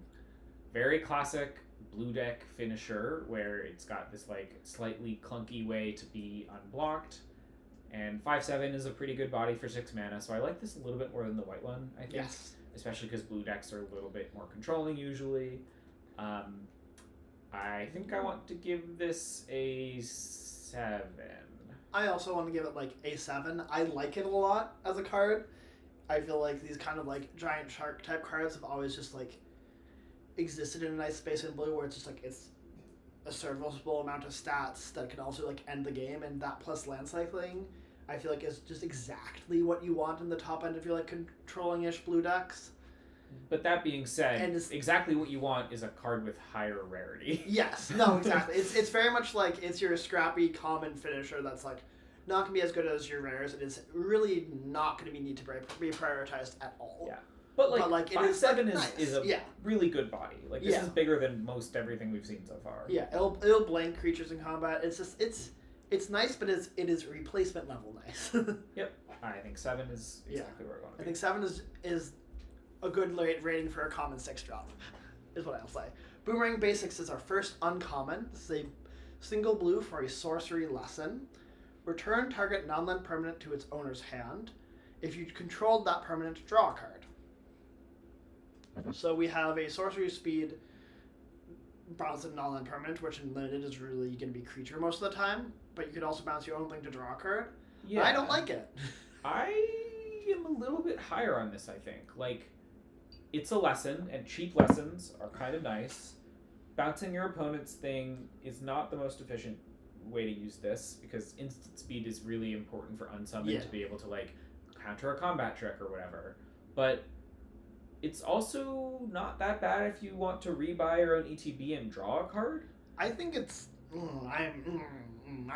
Very classic blue deck finisher, where it's got this like slightly clunky way to be unblocked, and 5/7 is a pretty good body for 6 mana. So I like this a little bit more than the white one, I think. Yes. Especially because blue decks are a little bit more controlling usually. I think I want to give this a 7. I also want to give it like a 7. I like it a lot as a card. I feel like these kind of like giant shark type cards have always just like existed in a nice space in blue where it's just like it's a serviceable amount of stats that can also like end the game, and that plus land cycling, I feel like is just exactly what you want in the top end of your like controlling-ish blue decks. But that being said, And exactly what you want is a card with higher rarity. Yes, no, exactly. It's very much like it's your scrappy common finisher that's like not gonna be as good as your rares. It is really not gonna need to be prioritized at all. Yeah. But like it is 5/7 like, nice. is a really good body. Like this Yeah. is bigger than most everything we've seen so far. Yeah, it'll blank creatures in combat. It's just it's nice, but it is replacement level nice. Yep. I think 7 is exactly where I want to be. I think 7 is a good rating for a common 6 drop, is what I'll say. Boomerang Basics is our first uncommon. This is a single blue for a sorcery lesson. Return target non-land permanent to its owner's hand. If you controlled that permanent, draw a card. So we have a sorcery speed bounce and non-land permanent, which in limited is really going to be creature most of the time, but you could also bounce your own thing to draw a card. Yeah. I don't like it. I am a little bit higher on this, I think. Like, it's a lesson, and cheap lessons are kind of nice. Bouncing your opponent's thing is not the most efficient way to use this, because instant speed is really important for unsummoned to be able to, like, counter a combat trick or whatever. But it's also not that bad if you want to rebuy your own ETB and draw a card. I think it's... I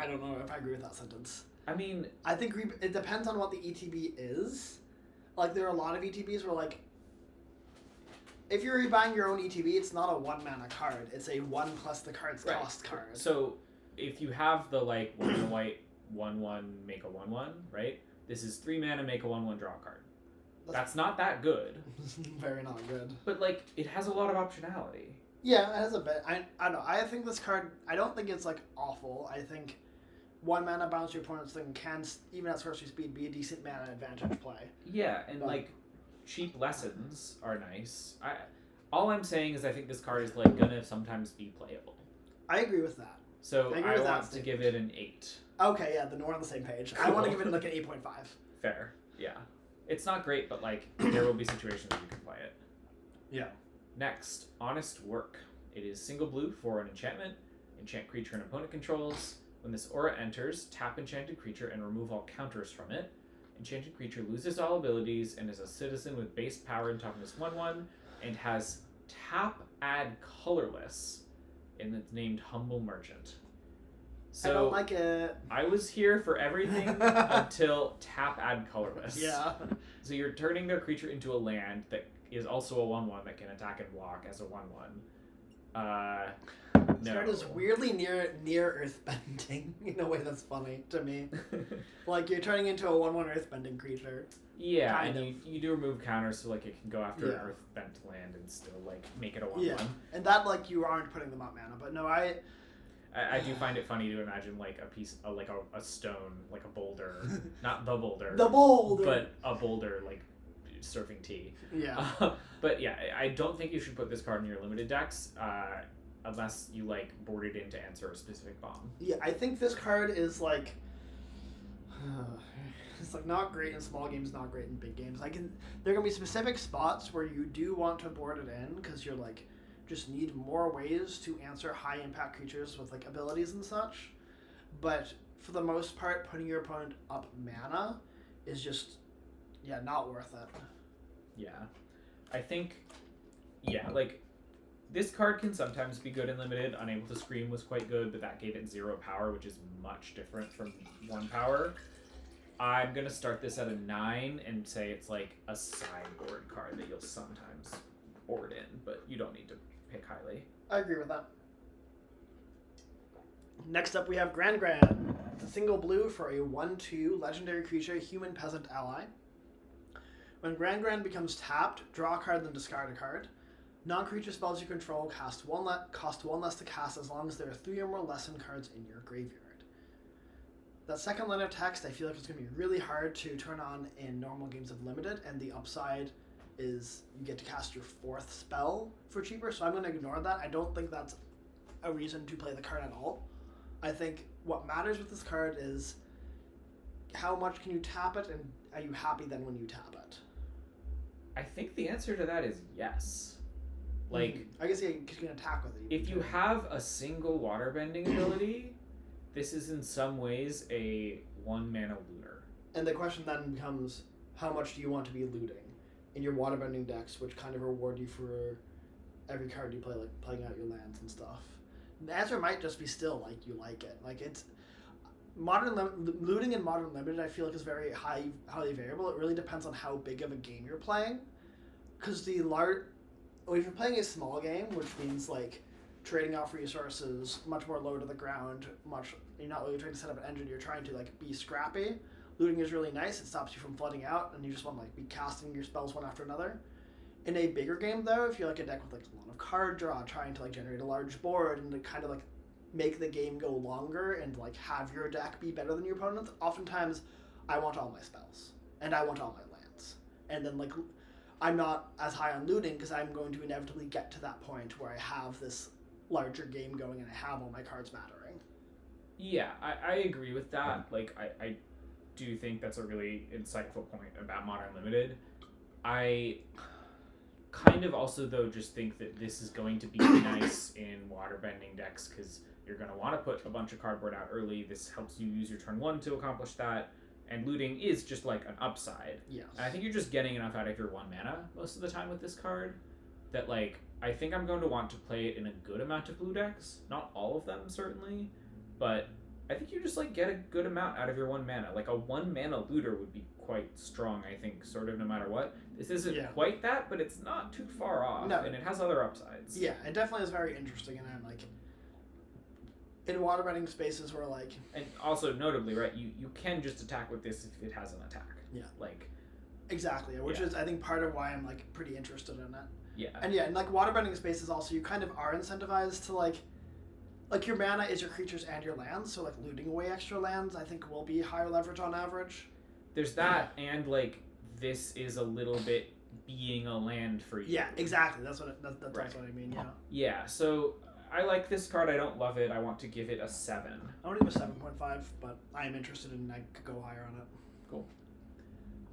don't know if I agree with that sentence. I mean... I think it depends on what the ETB is. Like, there are a lot of ETBs where, like, if you're rebuying your own ETB, it's not a 1-mana card. It's a 1 plus the card's cost card. So, if you have the, like, 1 and a white, 1/1, make a 1/1, right? This is 3 mana, make a 1/1, draw a card. That's not that good. Very not good. But, like, it has a lot of optionality. Yeah, it has a bit. I don't know. I think this card, I don't think it's, like, awful. I think 1 mana bounce your opponent's thing can, even at sorcery speed, be a decent mana advantage play. Yeah, and, like, cheap lessons are nice. All I'm saying is I think this card is, like, gonna sometimes be playable. I agree with that. So I want to give it an 8. Okay, yeah, then we're on the same page. Cool. I want to give it, like, an 8.5. Fair, yeah. It's not great, but, like, there will be situations where you can play it. Yeah. Next, Honest Work. It is single blue for an enchantment. Enchant creature an opponent controls. When this aura enters, tap enchanted creature and remove all counters from it. Enchanted creature loses all abilities and is a citizen with base power and toughness 1/1, and has tap add colorless, and it's named Humble Merchant. So I don't like it. I was here for everything until tap add colorless. Yeah. So you're turning their creature into a land that is also a 1/1 that can attack and block as a 1/1. This card is weirdly near earthbending in a way that's funny to me. Like, you're turning into a 1/1 earthbending creature. Yeah, and you do remove counters, so like it can go after an earthbent land and still like make it a 1/1. Yeah, and that like you aren't putting them up mana, but no, I do find it funny to imagine like a piece, like a stone, like a boulder, not the boulder, but a boulder like surfing T. Yeah. But yeah, I don't think you should put this card in your limited decks, unless you like board it in to answer a specific bomb. Yeah, I think this card is like, it's like not great in small games, not great in big games. There are gonna be specific spots where you do want to board it in because you're like, just need more ways to answer high impact creatures with like abilities and such. But for the most part, putting your opponent up mana is just, not worth it. Yeah. I think, like, this card can sometimes be good in limited. Unable to Scream was quite good, but that gave it 0 power, which is much different from 1 power. I'm going to start this at a 9 and say it's like a sideboard card that you'll sometimes board in, but you don't need to pick highly. I agree with that. Next up we have Grand Grand. It's a single blue for a 1/2 legendary creature, human peasant ally. When Grand Grand becomes tapped, draw a card, then discard a card. Non-creature spells you control cost one less to cast as long as there are 3 or more lesson cards in your graveyard. That second line of text, I feel like it's going to be really hard to turn on in normal games of limited, and the upside is you get to cast your 4th spell for cheaper, so I'm going to ignore that. I don't think that's a reason to play the card at all. I think what matters with this card is how much can you tap it, and are you happy then when you tap it? I think the answer to that is yes. Like, I guess you can attack with it. If you have a single waterbending ability, this is in some ways a 1-mana looter. And the question then becomes, how much do you want to be looting in your waterbending decks, which kind of reward you for every card you play, like playing out your lands and stuff? The answer might just be still like you like it. Like it's looting in Modern Limited, I feel like is very highly variable. It really depends on how big of a game you're playing, because if you're playing a small game, which means like trading off resources, much more low to the ground, you're not really trying to set up an engine, you're trying to like be scrappy. Looting is really nice. It stops you from flooding out, and you just want to like be casting your spells one after another. In a bigger game, though, if you're like a deck with like a lot of card draw, trying to like generate a large board and to kind of like make the game go longer and like have your deck be better than your opponent's, oftentimes I want all my spells and I want all my lands, and then like I'm not as high on looting because I'm going to inevitably get to that point where I have this larger game going and I have all my cards mattering. Yeah, I agree with that. Like, I do think that's a really insightful point about Modern Limited. I kind of also, though, just think that this is going to be nice in waterbending decks because you're going to want to put a bunch of cardboard out early. This helps you use your turn 1 to accomplish that. And looting is just like an upside. Yes. And I think you're just getting enough out of your 1 mana most of the time with this card that, like, I think I'm going to want to play it in a good amount of blue decks. Not all of them, certainly. But I think you just, like, get a good amount out of your 1 mana. Like, a 1 mana looter would be quite strong, I think, sort of no matter what. This isn't quite that, but it's not too far off. No. And it has other upsides. Yeah, it definitely is very interesting, and I'm like, in waterbending spaces where like, and also notably, right, you can just attack with this if it has an attack. Yeah. Like, exactly, which is I think part of why I'm like pretty interested in it. Yeah. And yeah, in like waterbending spaces also you kind of are incentivized to like your mana is your creatures and your lands, so like looting away extra lands I think will be higher leverage on average. There's that, and like this is a little bit being a land for you. Yeah, exactly. That's what that's Right. what I mean. Yeah. Yeah. So I like this card. I don't love it. I want to give it a 7. I want to give it a 7.5, but I am interested in I could go higher on it. Cool.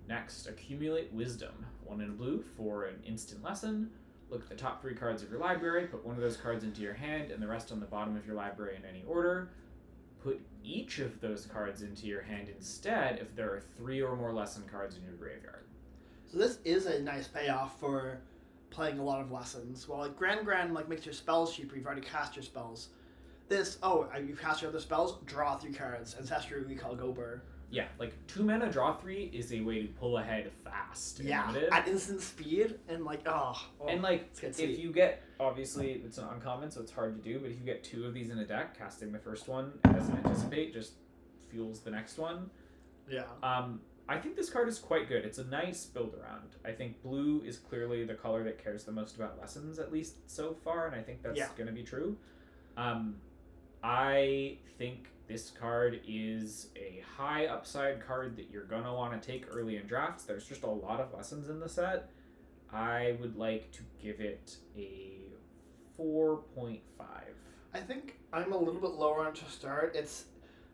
Next, accumulate wisdom. 1 in blue for an instant lesson. Look at the top 3 cards of your library. Put one of those cards into your hand, and the rest on the bottom of your library in any order. Put each of those cards into your hand instead if there are 3 or more lesson cards in your graveyard. So this is a nice payoff for playing a lot of lessons. Well, like Grand like makes your spells cheaper. You've already cast your spells. This you've cast your other spells. Draw 3 cards. Ancestry we call Gober. Yeah, like 2 mana draw 3 is a way to pull ahead fast. Yeah, Limited. at instant speed and like and like if you get, obviously it's an uncommon so it's hard to do, but if you get 2 of these in a deck, casting the first one as an anticipate just fuels the next one. Yeah. I think this card is quite good. It's a nice build around. I think blue is clearly the color that cares the most about lessons, at least so far, and I think that's going to be true. I think this card is a high upside card that you're going to want to take early in drafts. There's just a lot of lessons in the set. I would like to give it a 4.5. I think I'm a little bit lower on to start. It's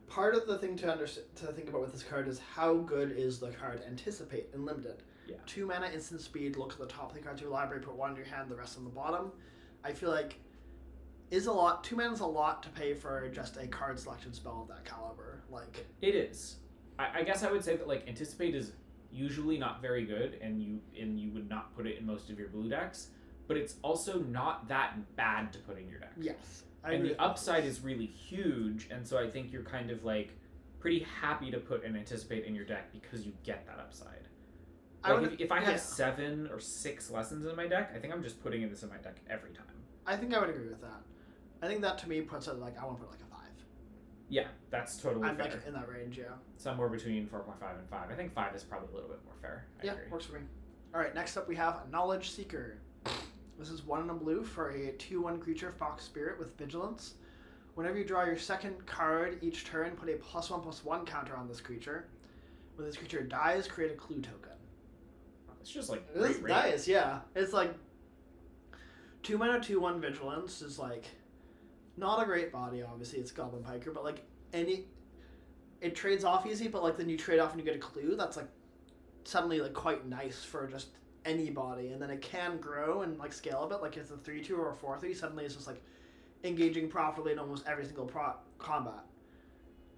part of the thing to think about with this card is how good is the card Anticipate in Limited. Yeah. 2 mana instant speed, look at the top 3 cards of your library, put 1 in your hand, the rest on the bottom. I feel like is a lot. 2 mana is a lot to pay for just a card selection spell of that caliber. Like it is. I guess I would say that like Anticipate is usually not very good, and you would not put it in most of your blue decks, but it's also not that bad to put in your deck. Yes. And the upside is really huge, and so I think you're kind of like pretty happy to put an Anticipate in your deck because you get that upside. Like if I have 7 or 6 lessons in my deck, I think I'm just putting this in my deck every time. I think I would agree with that. I think that to me puts it like I want to put like a 5. Yeah, that's totally I'm fair. like in that range, yeah. Somewhere between 4.5 and 5. I think 5 is probably a little bit more fair. I agree. Works for me. All right, next up we have Knowledge Seeker. This is 1 in a blue for a 2/1 creature, Fox Spirit with Vigilance. Whenever you draw your second card each turn, put a +1/+1 counter on this creature. When this creature dies, create a clue token. It's just like This is nice, yeah. It's like 2 mana, 2/1 Vigilance is like not a great body. Obviously, it's Goblin Piker, but like it trades off easy. But like then you trade off and you get a clue. That's like suddenly like quite nice for just anybody, and then it can grow and like scale a bit. Like it's a 3/2 or a 4/3. Suddenly it's just like engaging profitably in almost every single combat.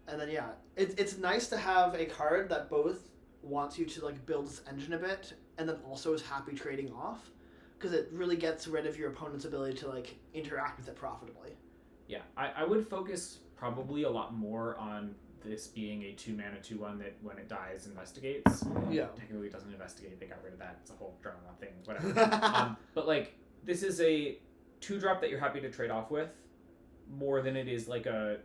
And then yeah, it's nice to have a card that both wants you to like build its engine a bit, and then also is happy trading off, because it really gets rid of your opponent's ability to like interact with it profitably. Yeah, I would focus probably a lot more on this being a 2-mana 2/1 that when it dies investigates. Yeah. Technically it doesn't investigate, they got rid of that. It's a whole drama thing, whatever. But like, this is a 2-drop that you're happy to trade off with more than it is like a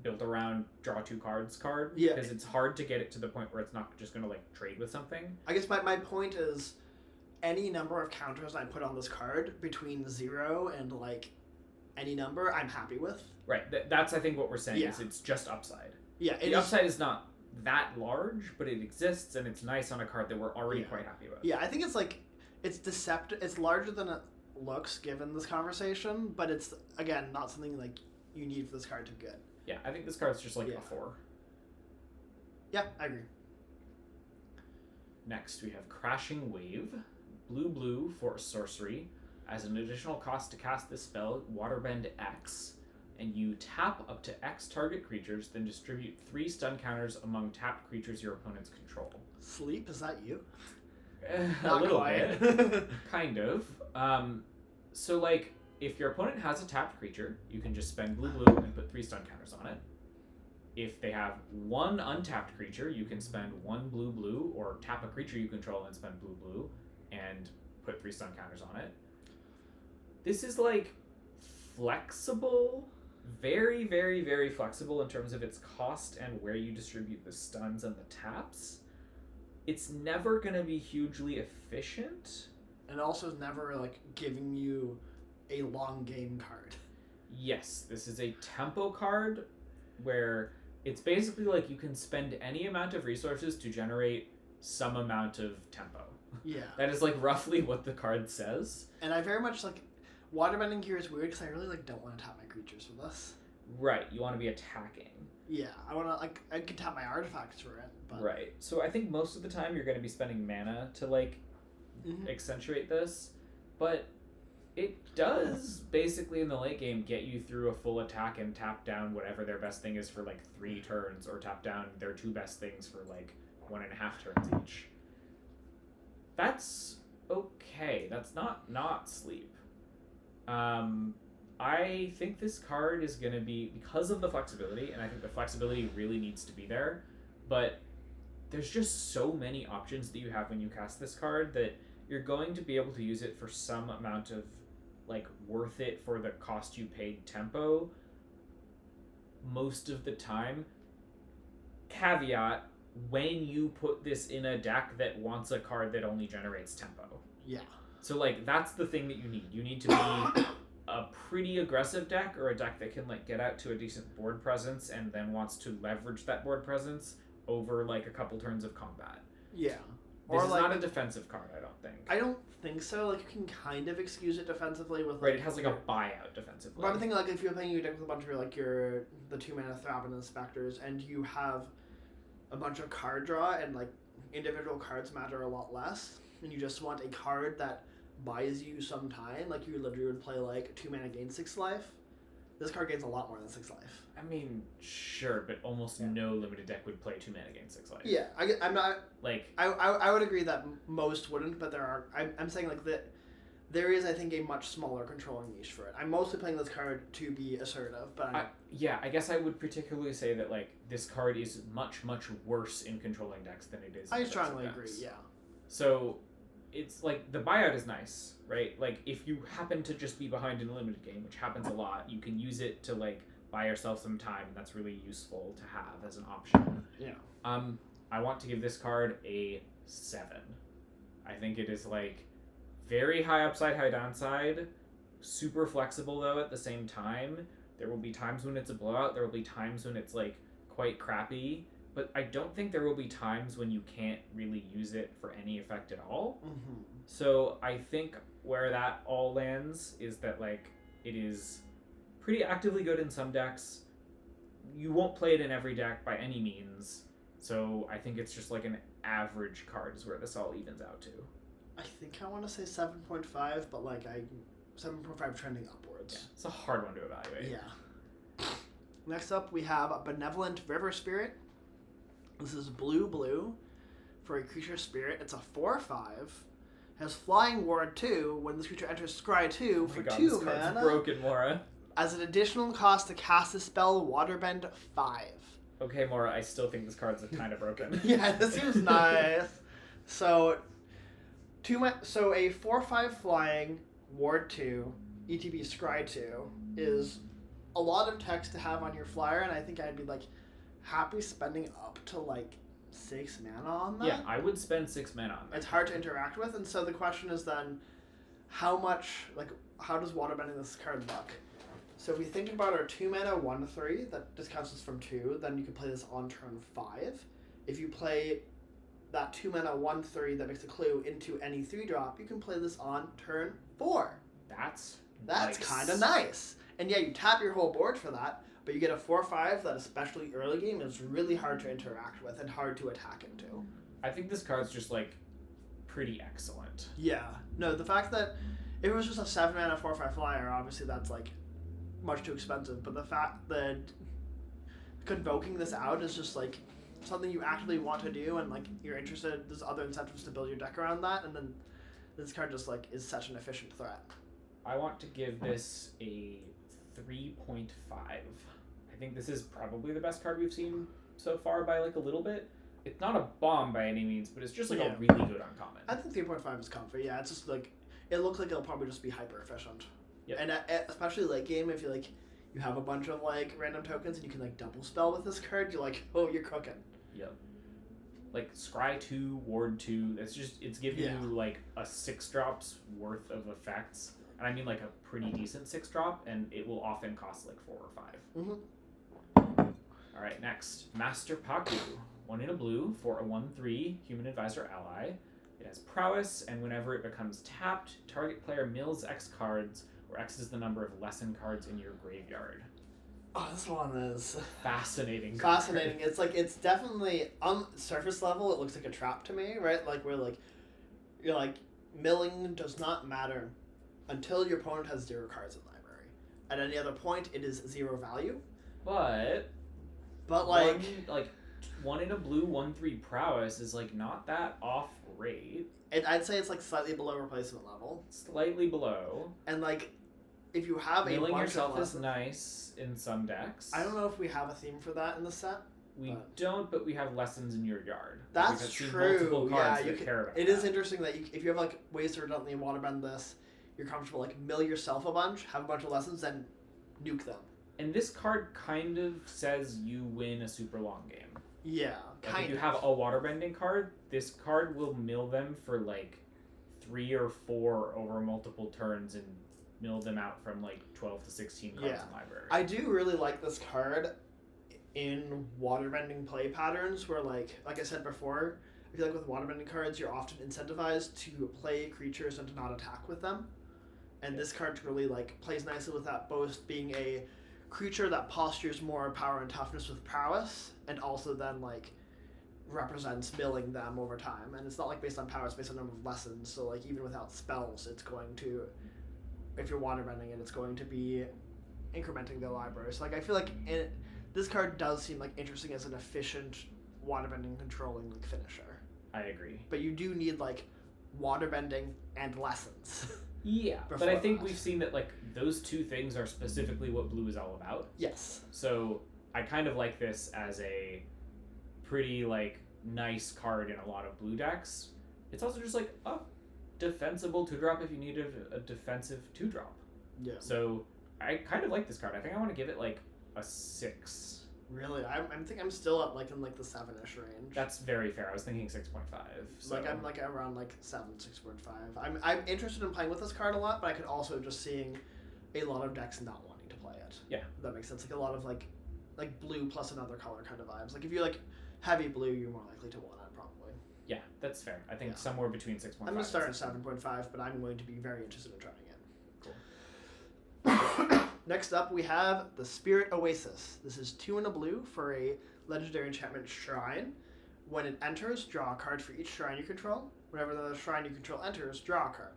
built around draw 2 cards card. Yeah. Because it's hard to get it to the point where it's not just going to like trade with something. I guess my point is any number of counters I put on this card between 0 and like any number I'm happy with. Right. That's I think what we're saying Yeah. is it's just upside. Yeah. The upside is not that large, but it exists and it's nice on a card that we're already quite happy with. Yeah, I think it's like it's deceptive. It's larger than it looks given this conversation, but it's again not something like you need for this card to be good. Yeah, I think this card's just like a 4. Yeah, I agree. Next, we have Crashing Wave. Blue for a sorcery. As an additional cost to cast this spell, Waterbend X. And you tap up to X target creatures, then distribute 3 stun counters among tapped creatures your opponents control. Sleep, is that you? A little bit. Kind of. So, like, if your opponent has a tapped creature, you can just spend blue and put 3 stun counters on it. If they have 1 untapped creature, you can spend 1 blue, or tap a creature you control and spend blue, and put 3 stun counters on it. This is, like, flexible. Very, very, very flexible in terms of its cost and where you distribute the stuns and the taps. It's never going to be hugely efficient. And also is never like giving you a long game card. Yes, this is a tempo card where it's basically like you can spend any amount of resources to generate some amount of tempo. Yeah. That is like roughly what the card says. And I very much like waterbending here is weird because I really like don't want to tap my creatures for this. Right, you want to be attacking. Yeah, I want to like I can tap my artifacts for it. But... Right. So I think most of the time you're going to be spending mana to like accentuate this, but it does basically in the late game get you through a full attack and tap down whatever their best thing is for like 3 turns, or tap down their 2 best things for like 1.5 turns each. That's okay. That's not sleep. I think this card is going to be, because of the flexibility, and I think the flexibility really needs to be there, but there's just so many options that you have when you cast this card that you're going to be able to use it for some amount of, like, worth it for the cost you paid tempo most of the time. Caveat, when you put this in a deck that wants a card that only generates tempo. Yeah. So, like, that's the thing that you need. You need to be a pretty aggressive deck, or a deck that can, like, get out to a decent board presence and then wants to leverage that board presence over, like, a couple turns of combat. Yeah. This or is like, not a defensive card, I don't think. I don't think so. Like, you can kind of excuse it defensively with, like... Right, it has, like, a buyout defensively. But I'm thinking, like, if you're playing your deck with a bunch of, like, the 2-mana Thrap and the Specters, and you have a bunch of card draw, and, like, individual cards matter a lot less, and you just want a card that buys you some time, like you literally would play, like, 2-mana gain 6 life, this card gains a lot more than 6 life. I mean, sure, but almost no limited deck would play 2 mana gain 6 life. Yeah, I'm not... Like... I would agree that most wouldn't, but there are... I'm saying, like, that there is, I think, a much smaller controlling niche for it. I'm mostly playing this card to be assertive, but I guess I would particularly say that, like, this card is much, much worse in controlling decks than it is in I defensive strongly decks. agree, yeah. So, it's, like, the buyout is nice, right? Like, if you happen to just be behind in a limited game, which happens a lot, you can use it to, like, buy yourself some time, and that's really useful to have as an option. Yeah. I want to give this card a 7. I think it is, like, very high upside, high downside, super flexible, though, at the same time. There will be times when it's a blowout, there will be times when it's, like, quite crappy, but I don't think there will be times when you can't really use it for any effect at all. Mm-hmm. So I think where that all lands is that, like, it is pretty actively good in some decks. You won't play it in every deck by any means, so I think it's just like an average card is where this all evens out to. I think I want to say 7.5, but like 7.5 trending upwards. Yeah, it's a hard one to evaluate. Yeah. Next up, we have a Benevolent River Spirit. This is blue for a creature spirit. It's a 4/5. Has Flying Ward 2. When this creature enters Scry 2 for 2 this card's mana. broken, Mora. As an additional cost to cast the spell Waterbend 5. Okay, Mora, I still think this card's kind of broken. Yeah, this seems nice. So, so a 4/5 flying Ward 2 ETB Scry 2 is a lot of text to have on your flyer, and I think I'd be like happy spending up to like 6 mana on that. Yeah, I would spend 6 mana on that. It's hard to interact with, and so the question is then, how does waterbending this card look? So if we think about our 2 mana 1/3 that discounts us from 2, then you can play this on turn 5. If you play that 2 mana 1/3 that makes a clue into any 3-drop, you can play this on turn 4. That's That's nice. kind of nice. And yeah, you tap your whole board for that, but you get a 4/5 that, especially early game, is really hard to interact with and hard to attack into. I think this card's just like pretty excellent. Yeah. No, the fact that if it was just a 7 mana 4/5 flyer, obviously that's like much too expensive. But the fact that convoking this out is just like something you actively want to do, and like you're interested, there's other incentives to build your deck around that, and then this card just like is such an efficient threat. I want to give this a 3.5. I think this is probably the best card we've seen so far by like a little bit. It's not a bomb by any means, but it's just like a really good uncommon. I think 3.5 is comfy. Yeah, it's just like it looks like it'll probably just be hyper efficient. Yep. And especially late game, if you have a bunch of like random tokens and you can like double spell with this card, you're like, oh, you're cooking. Yep. Like Scry 2, Ward 2. It's giving you like a 6-drops worth of effects. And I mean like a pretty decent 6-drop, and it will often cost like 4 or 5. Mm-hmm. All right, next, Master Paku. 1 in a blue for a 1/3 human advisor ally. It has prowess, and whenever it becomes tapped, target player mills X cards, where X is the number of lesson cards in your graveyard. Oh, this one is Fascinating. fascinating. It's like it's definitely on surface level. It looks like a trap to me, right? Like where like you're like milling does not matter until your opponent has 0 cards in the library. At any other point, it is 0 value. But like 1 in a blue 1/3 prowess is like not that off rate. I'd say it's like slightly below replacement level. Slightly below. And like if you have Milling a bunch yourself of lessons, is nice in some decks. I don't know if we have a theme for that in the set. We don't, but we have lessons in your yard. That's We've seen true. multiple cards Yeah, that care about it that. is interesting that if you have like ways to redundantly waterbend this, you're comfortable like mill yourself a bunch, have a bunch of lessons, then nuke them. And this card kind of says you win a super long game. Yeah, Like if you have a waterbending card, this card will mill them for like 3 or 4 over multiple turns and mill them out from like 12 to 16 cards in library. I do really like this card in waterbending play patterns where like I said before, I feel like with waterbending cards you're often incentivized to play creatures and to not attack with them. And this card really like plays nicely with that, both being a creature that postures more power and toughness with prowess, and also then like represents milling them over time. And it's not like based on power, it's based on number of lessons. So like even without spells, it's going to, if you're waterbending it, it's going to be incrementing the library. So like I feel like this card does seem like interesting as an efficient waterbending controlling like finisher. I agree. But you do need like waterbending and lessons. Yeah, but I think we've seen that like those two things are specifically what blue is all about. Yes. So I kind of like this as a pretty like nice card in a lot of blue decks. It's also just like a defensible 2-drop if you needed a defensive 2-drop. Yeah. So I kind of like this card. I think I want to give it like a 6. Really, I think I'm still at like in like the 7-ish range. That's very fair. I was thinking 6.5. So. Like I'm like around like 7, 6.5. I'm interested in playing with this card a lot, but I could also just seeing a lot of decks not wanting to play it. Yeah, if that makes sense. Like a lot of like blue plus another color kind of vibes. Like if you like heavy blue, you're more likely to want it probably. Yeah, that's fair. I think somewhere between 6.5. I'm gonna start at 7.5, but I'm going to be very interested in trying it. Cool. Next up, we have the Spirit Oasis. This is 2 in a blue for a legendary enchantment Shrine. When it enters, draw a card for each shrine you control. Whenever the shrine you control enters, draw a card.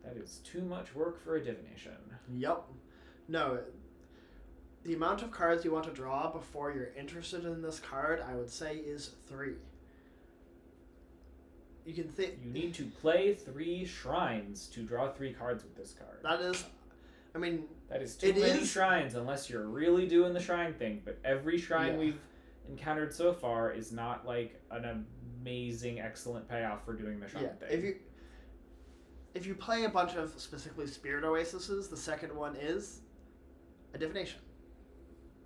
That is too much work for a divination. Yep. No, the amount of cards you want to draw before you're interested in this card, I would say, is 3. You can think... You need to play 3 shrines to draw 3 cards with this card. That is... I mean... That is too many shrines unless you're really doing the shrine thing. But every shrine we've encountered so far is not like an amazing, excellent payoff for doing the shrine thing. If you play a bunch of specifically Spirit Oases, the second one is a divination.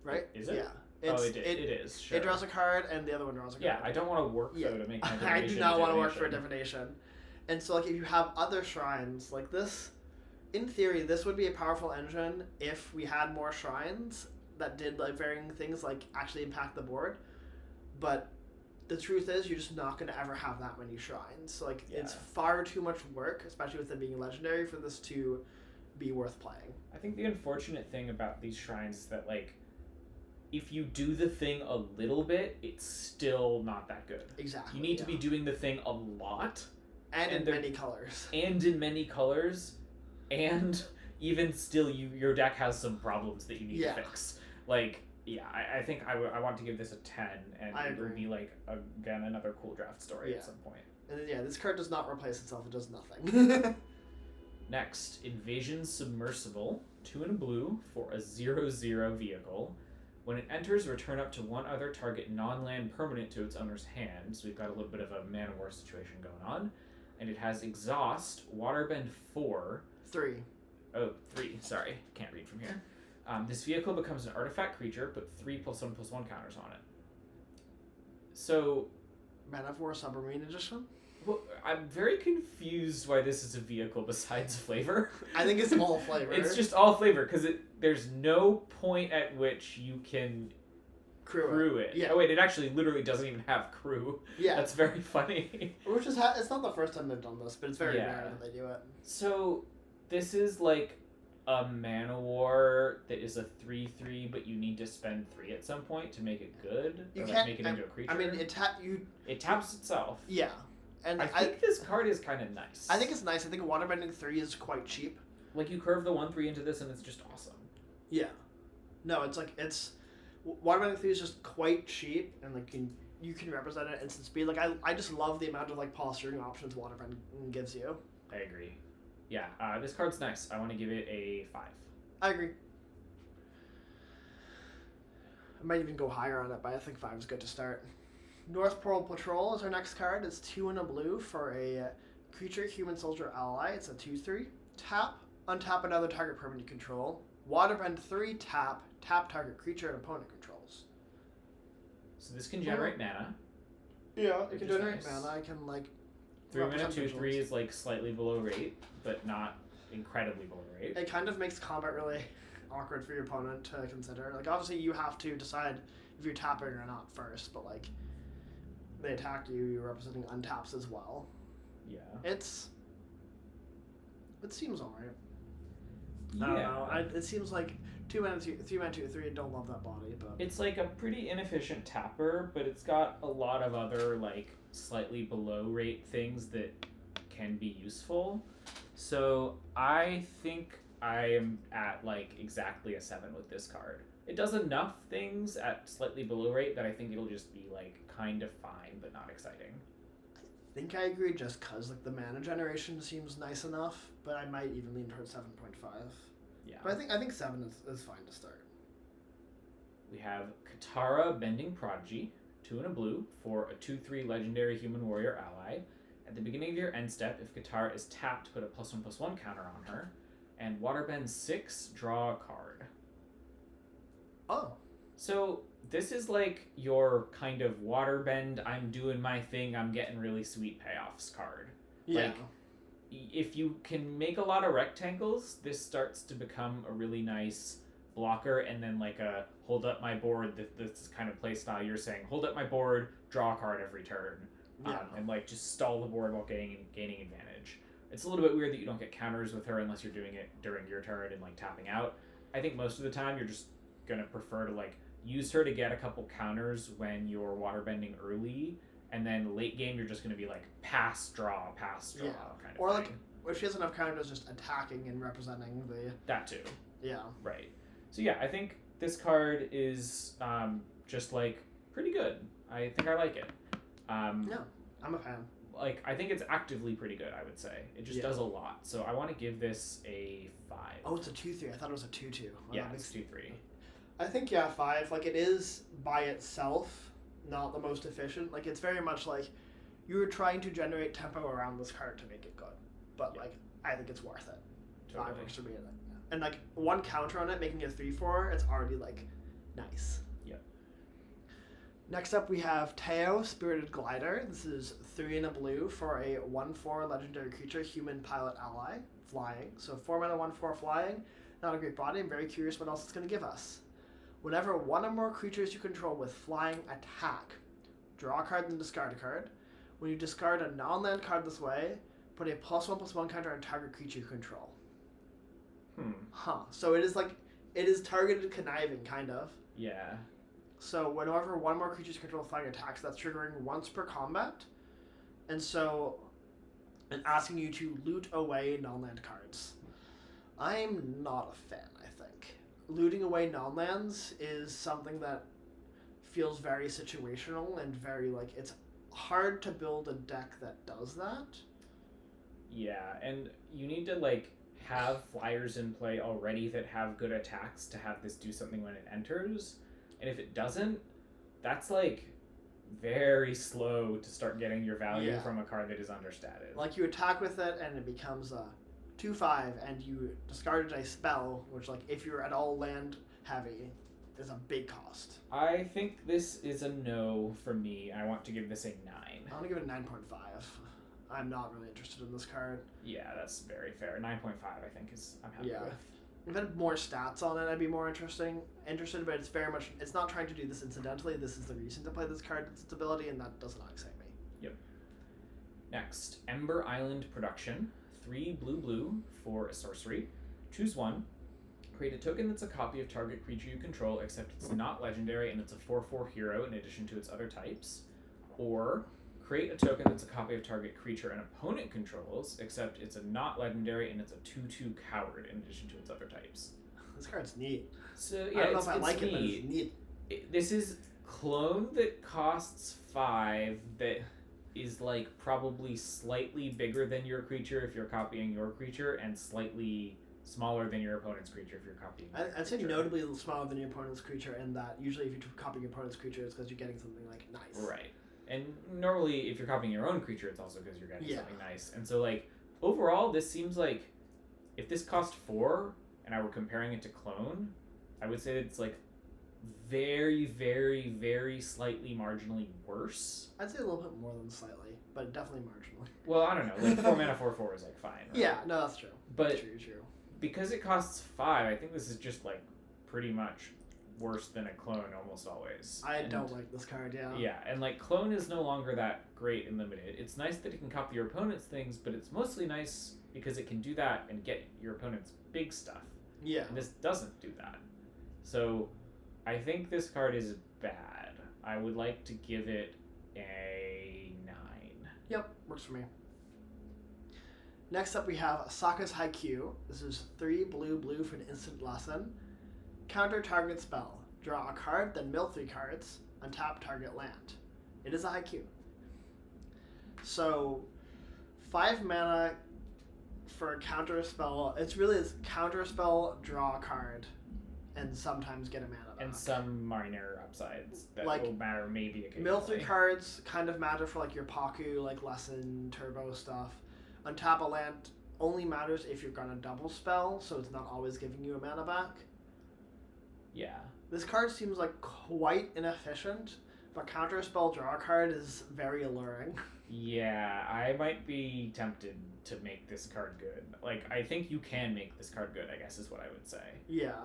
Right? Is it? Yeah. It is. Sure. It draws a card, and the other one draws a card. Yeah, I don't want to work though to make my divination. I do not want to work for a divination. And so, like, if you have other shrines like this, in theory, this would be a powerful engine if we had more shrines that did like varying things, like actually impact the board. But the truth is, you're just not going to ever have that many shrines. So, like, it's far too much work, especially with them being legendary, for this to be worth playing. I think the unfortunate thing about these shrines is that, like, if you do the thing a little bit, it's still not that good. Exactly. You need to be doing the thing a lot. And in many colors. And in many colors. And even still, your deck has some problems that you need to fix. Like, I think I want to give this a 10, and it would be, like, again, another cool draft story at some point. And this card does not replace itself. It does nothing. Next, Invasion Submersible. 2 and a blue for a 0/0 vehicle. When it enters, return up to one other target non-land permanent to its owner's hand. So we've got a little bit of a Man of War situation going on. And it has Exhaust, Waterbend 4. 3. Oh, 3. Sorry. Can't read from here. This vehicle becomes an artifact creature, put 3+1/+1 counters on it. So... Man of War Submarine Edition? Well, I'm very confused why this is a vehicle besides flavor. I think it's all flavor. It's just all flavor, because there's no point at which you can crew it. Yeah. Oh wait, it actually literally doesn't even have crew. Yeah. That's very funny. Which is it's not the first time they've done this, but it's very rare that they do it. So this is like a Man of War that is a 3/3, but you need to spend 3 at some point to make it good. You can't can't make it into a creature. I mean, it taps itself. Yeah. And I think this card is kind of nice. I think it's nice. I think Waterbending 3 is quite cheap. Like, you curve the 1/3 into this, and it's just awesome. Yeah. No, Waterbending 3 is just quite cheap, and like you can represent it at instant speed. Like, I just love the amount of like posturing options Waterbending gives you. I agree. Yeah, this card's nice. I want to give it a 5. I agree. I might even go higher on it, but I think 5 is good to start. North Pole Patrol is our next card. It's 2 and a blue for a creature human soldier ally. It's a 2/3. Tap, untap another target permanent you control. Waterbend 3, tap target creature and opponent controls. So this can generate mana. Yeah, it can generate mana. I can, like... 3 mana 2/3 is, like, slightly below rate, but not incredibly below rate. It kind of makes combat really awkward for your opponent to consider. Like, obviously you have to decide if you're tapping or not first, but, like, they attack you, you're representing untaps as well. Yeah. It seems alright. Yeah. I don't know. It seems like 2 mana 2, 3 mana 2/3. I don't love that body, but it's like a pretty inefficient tapper, but it's got a lot of other like slightly below rate things that can be useful. So I think I am at like exactly a 7 with this card. It does enough things at slightly below rate that I think it'll just be like kind of fine, but not exciting. I think I agree just because like the mana generation seems nice enough, but I might even lean towards 7.5. Yeah. But I think 7 is fine to start. We have Katara Bending Prodigy, 2 and a blue for a 2/3 legendary human warrior ally. At the beginning of your end step, if Katara is tapped, put a +1/+1 counter on her. And Waterbend 6, draw a card. Oh. So this is like your kind of Waterbend, I'm doing my thing, I'm getting really sweet payoffs card. Yeah. Like, if you can make a lot of rectangles, this starts to become a really nice blocker, and then like a hold up my board, this kind of play style you're saying, hold up my board, draw a card every turn, and like just stall the board while gaining advantage. It's a little bit weird that you don't get counters with her unless you're doing it during your turn and like tapping out. I think most of the time you're just gonna prefer to like use her to get a couple counters when you're waterbending early, and then late game you're just going to be like pass draw Yeah. kind of Or thing. like if she has enough counters, just attacking and representing the. That too. Yeah. Right. So yeah, I think this card is just like pretty good. I think I like it. Yeah, I'm a fan. Like I think it's actively pretty good. I would say it just does a lot. So I want to give this a 5. Oh, it's a 2/3. I thought it was a 2/2. Well, yeah, it's 2/3. I think 5. Like it is by itself not the most efficient. Like it's very much like you're trying to generate tempo around this card to make it good. But like I think it's worth it. Totally. 5 works for me. And like one counter on it, making it 3/4, it's already like nice. Yep. Next up we have Teo, Spirited Glider. This is 3 and a blue for a 1/4 legendary creature, human pilot ally, flying. So 4 mana 1/4 flying. Not a great body. I'm very curious what else it's going to give us. Whenever one or more creatures you control with flying attack, draw a card and discard a card. When you discard a non-land card this way, put a +1/+1 counter on target creature you control. So it is targeted conniving, kind of. Yeah. So whenever one more creature's control flying attacks, that's triggering once per combat. And asking you to loot away non-land cards. I'm not a fan, I think. Looting away non-lands is something that feels very situational and very, like, it's hard to build a deck that does that. Yeah, and you need to, like, have flyers in play already that have good attacks to have this do something when it enters. And if it doesn't, that's like very slow to start getting your value from a card that is understated. Like you attack with it and it becomes a 2/5 and you discarded a spell, which like if you're at all land heavy is a big cost. I think this is a no for me. I want to give this a 9. I want to give it a 9.5. I'm not really interested in this card. Yeah, that's very fair. 9.5 I think is I'm happy with. If it had more stats on it, I'd be more interested, but it's very much, it's not trying to do this incidentally. This is the reason to play this card, its ability, and that does not excite me. Yep. Next, Ember Island Production. 3 blue for a sorcery. Choose one. Create a token that's a copy of target creature you control, except it's not legendary and it's a 4/4 hero in addition to its other types. Or create a token that's a copy of target creature an opponent controls, except it's a not legendary and it's a 2/2 coward in addition to its other types. This card's neat. So yeah, I don't know if I like it, but it's neat. This is clone that costs 5 that is like probably slightly bigger than your creature if you're copying your creature and slightly smaller than your opponent's creature if you're copying your I'd say creature. notably smaller than your opponent's creature, in that usually if you copy your opponent's creature, it's because you're getting something like nice. Right. And normally, if you're copying your own creature, it's also because you're getting something nice. And so, like, overall, this seems like if this cost 4 and I were comparing it to Clone, I would say that it's like very, very, very slightly marginally worse. I'd say a little bit more than slightly, but definitely marginally. Well, I don't know. Like, 4 mana, 4/4 is like fine. Right? Yeah, no, that's true. But true. Because it costs 5, I think this is just like pretty much worse than a Clone almost always. I don't like this card, yeah. Yeah, and like Clone is no longer that great in Limited. It's nice that it can copy your opponent's things, but it's mostly nice because it can do that and get your opponent's big stuff. Yeah. And this doesn't do that. So I think this card is bad. I would like to give it a 9. Yep, works for me. Next up we have Sokka's Haikyuu. This is 3 blue for an instant lesson. Counter target spell. Draw a card, then mill 3 cards. Untap target land. It is a Haikyuu. So 5 mana for a counter spell. It's counter spell, draw a card, and sometimes get a mana back. And some minor upsides that Like, will matter maybe occasionally. Mill 3 cards kind of matter for like your Paku, like lesson, turbo stuff. Untap a land only matters if you're gonna double spell, so it's not always giving you a mana back. Yeah. This card seems like quite inefficient, but counter spell draw card is very alluring. Yeah, I might be tempted to make this card good. Like, I think you can make this card good, I guess is what I would say. Yeah,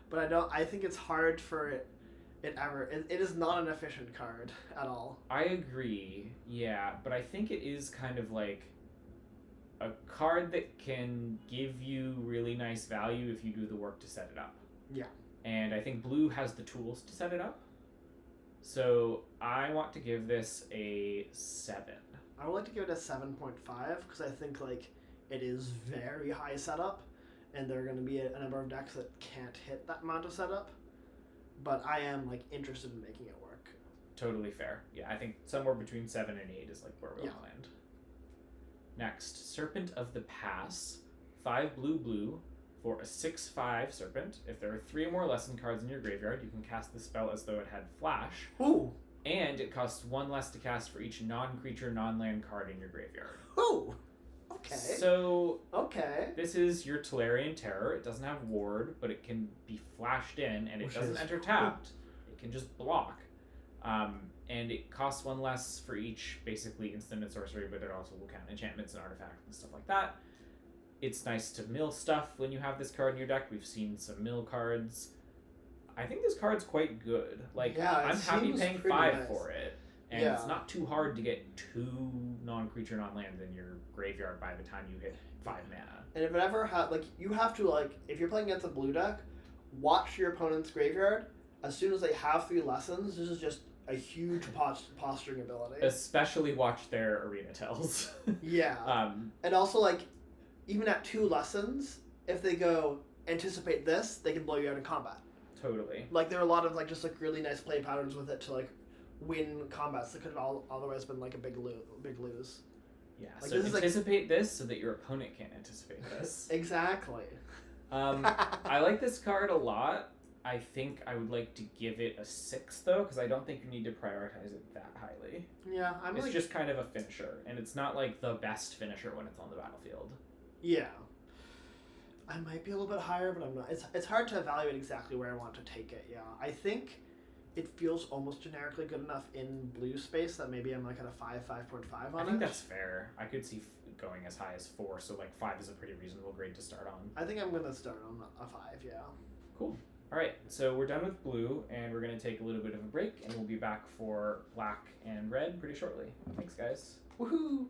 but I think it's hard for it is not an efficient card at all. I agree, yeah, but I think it is kind of like a card that can give you really nice value if you do the work to set it up. Yeah. And I think blue has the tools to set it up. So I want to give this a 7. I would like to give it a 7.5 because I think like it is very high setup, and there are going to be a number of decks that can't hit that amount of setup. But I am like interested in making it work. Totally fair. Yeah, I think somewhere between 7 and 8 is like where we'll Yeah. land. Next, Serpent of the Pass. 5 blue for a 6/5 Serpent. If there are 3 or more lesson cards in your graveyard, you can cast the spell as though it had Flash. Ooh. And it costs 1 less to cast for each non-creature, non-land card in your graveyard. Ooh. Okay. So Okay. this is your Tolarian Terror. It doesn't have Ward, but it can be flashed in, and it Which doesn't is enter tapped. It can just block. And it costs 1 less for each, basically, instant and sorcery, but it also will count enchantments and artifacts and stuff like that. It's nice to mill stuff when you have this card in your deck. We've seen some mill cards. I think this card's quite good. Like, Yeah, it I'm happy seems paying pretty 5 nice. for it. And Yeah. it's not too hard to get 2 non-creature, non-lands in your graveyard by the time you hit 5 mana. And if it ever you have to like, if you're playing against a blue deck, watch your opponent's graveyard. As soon as they have 3 lessons, this is just a huge posturing ability. Especially watch their Arena Tells. Yeah. And also, like, even at 2 lessons, if they go anticipate this, they can blow you out in combat. Totally. Like, there are a lot of like just like really nice play patterns with it to like win combats that could have otherwise been like a big lose. Yeah. Like, So this is, anticipate this so that your opponent can't anticipate this. Exactly. I like this card a lot. I think I would like to give it a 6 though, because I don't think you need to prioritize it that highly. Yeah, I'm It's like, just kind of a finisher, and it's not like the best finisher when it's on the battlefield. yeah. I might be a little bit higher, but I'm not. It's hard to evaluate exactly where I want to take it. Yeah, I think it feels almost generically good enough in blue space that maybe I'm like at a 5.5 on it. I think that's fair. I could see going as high as 4, so like 5 is a pretty reasonable grade to start on. I think I'm gonna start on a 5. Yeah. Cool. All right, so we're done with blue, and we're going to take a little bit of a break, and we'll be back for black and red pretty shortly. Thanks, guys. Woohoo!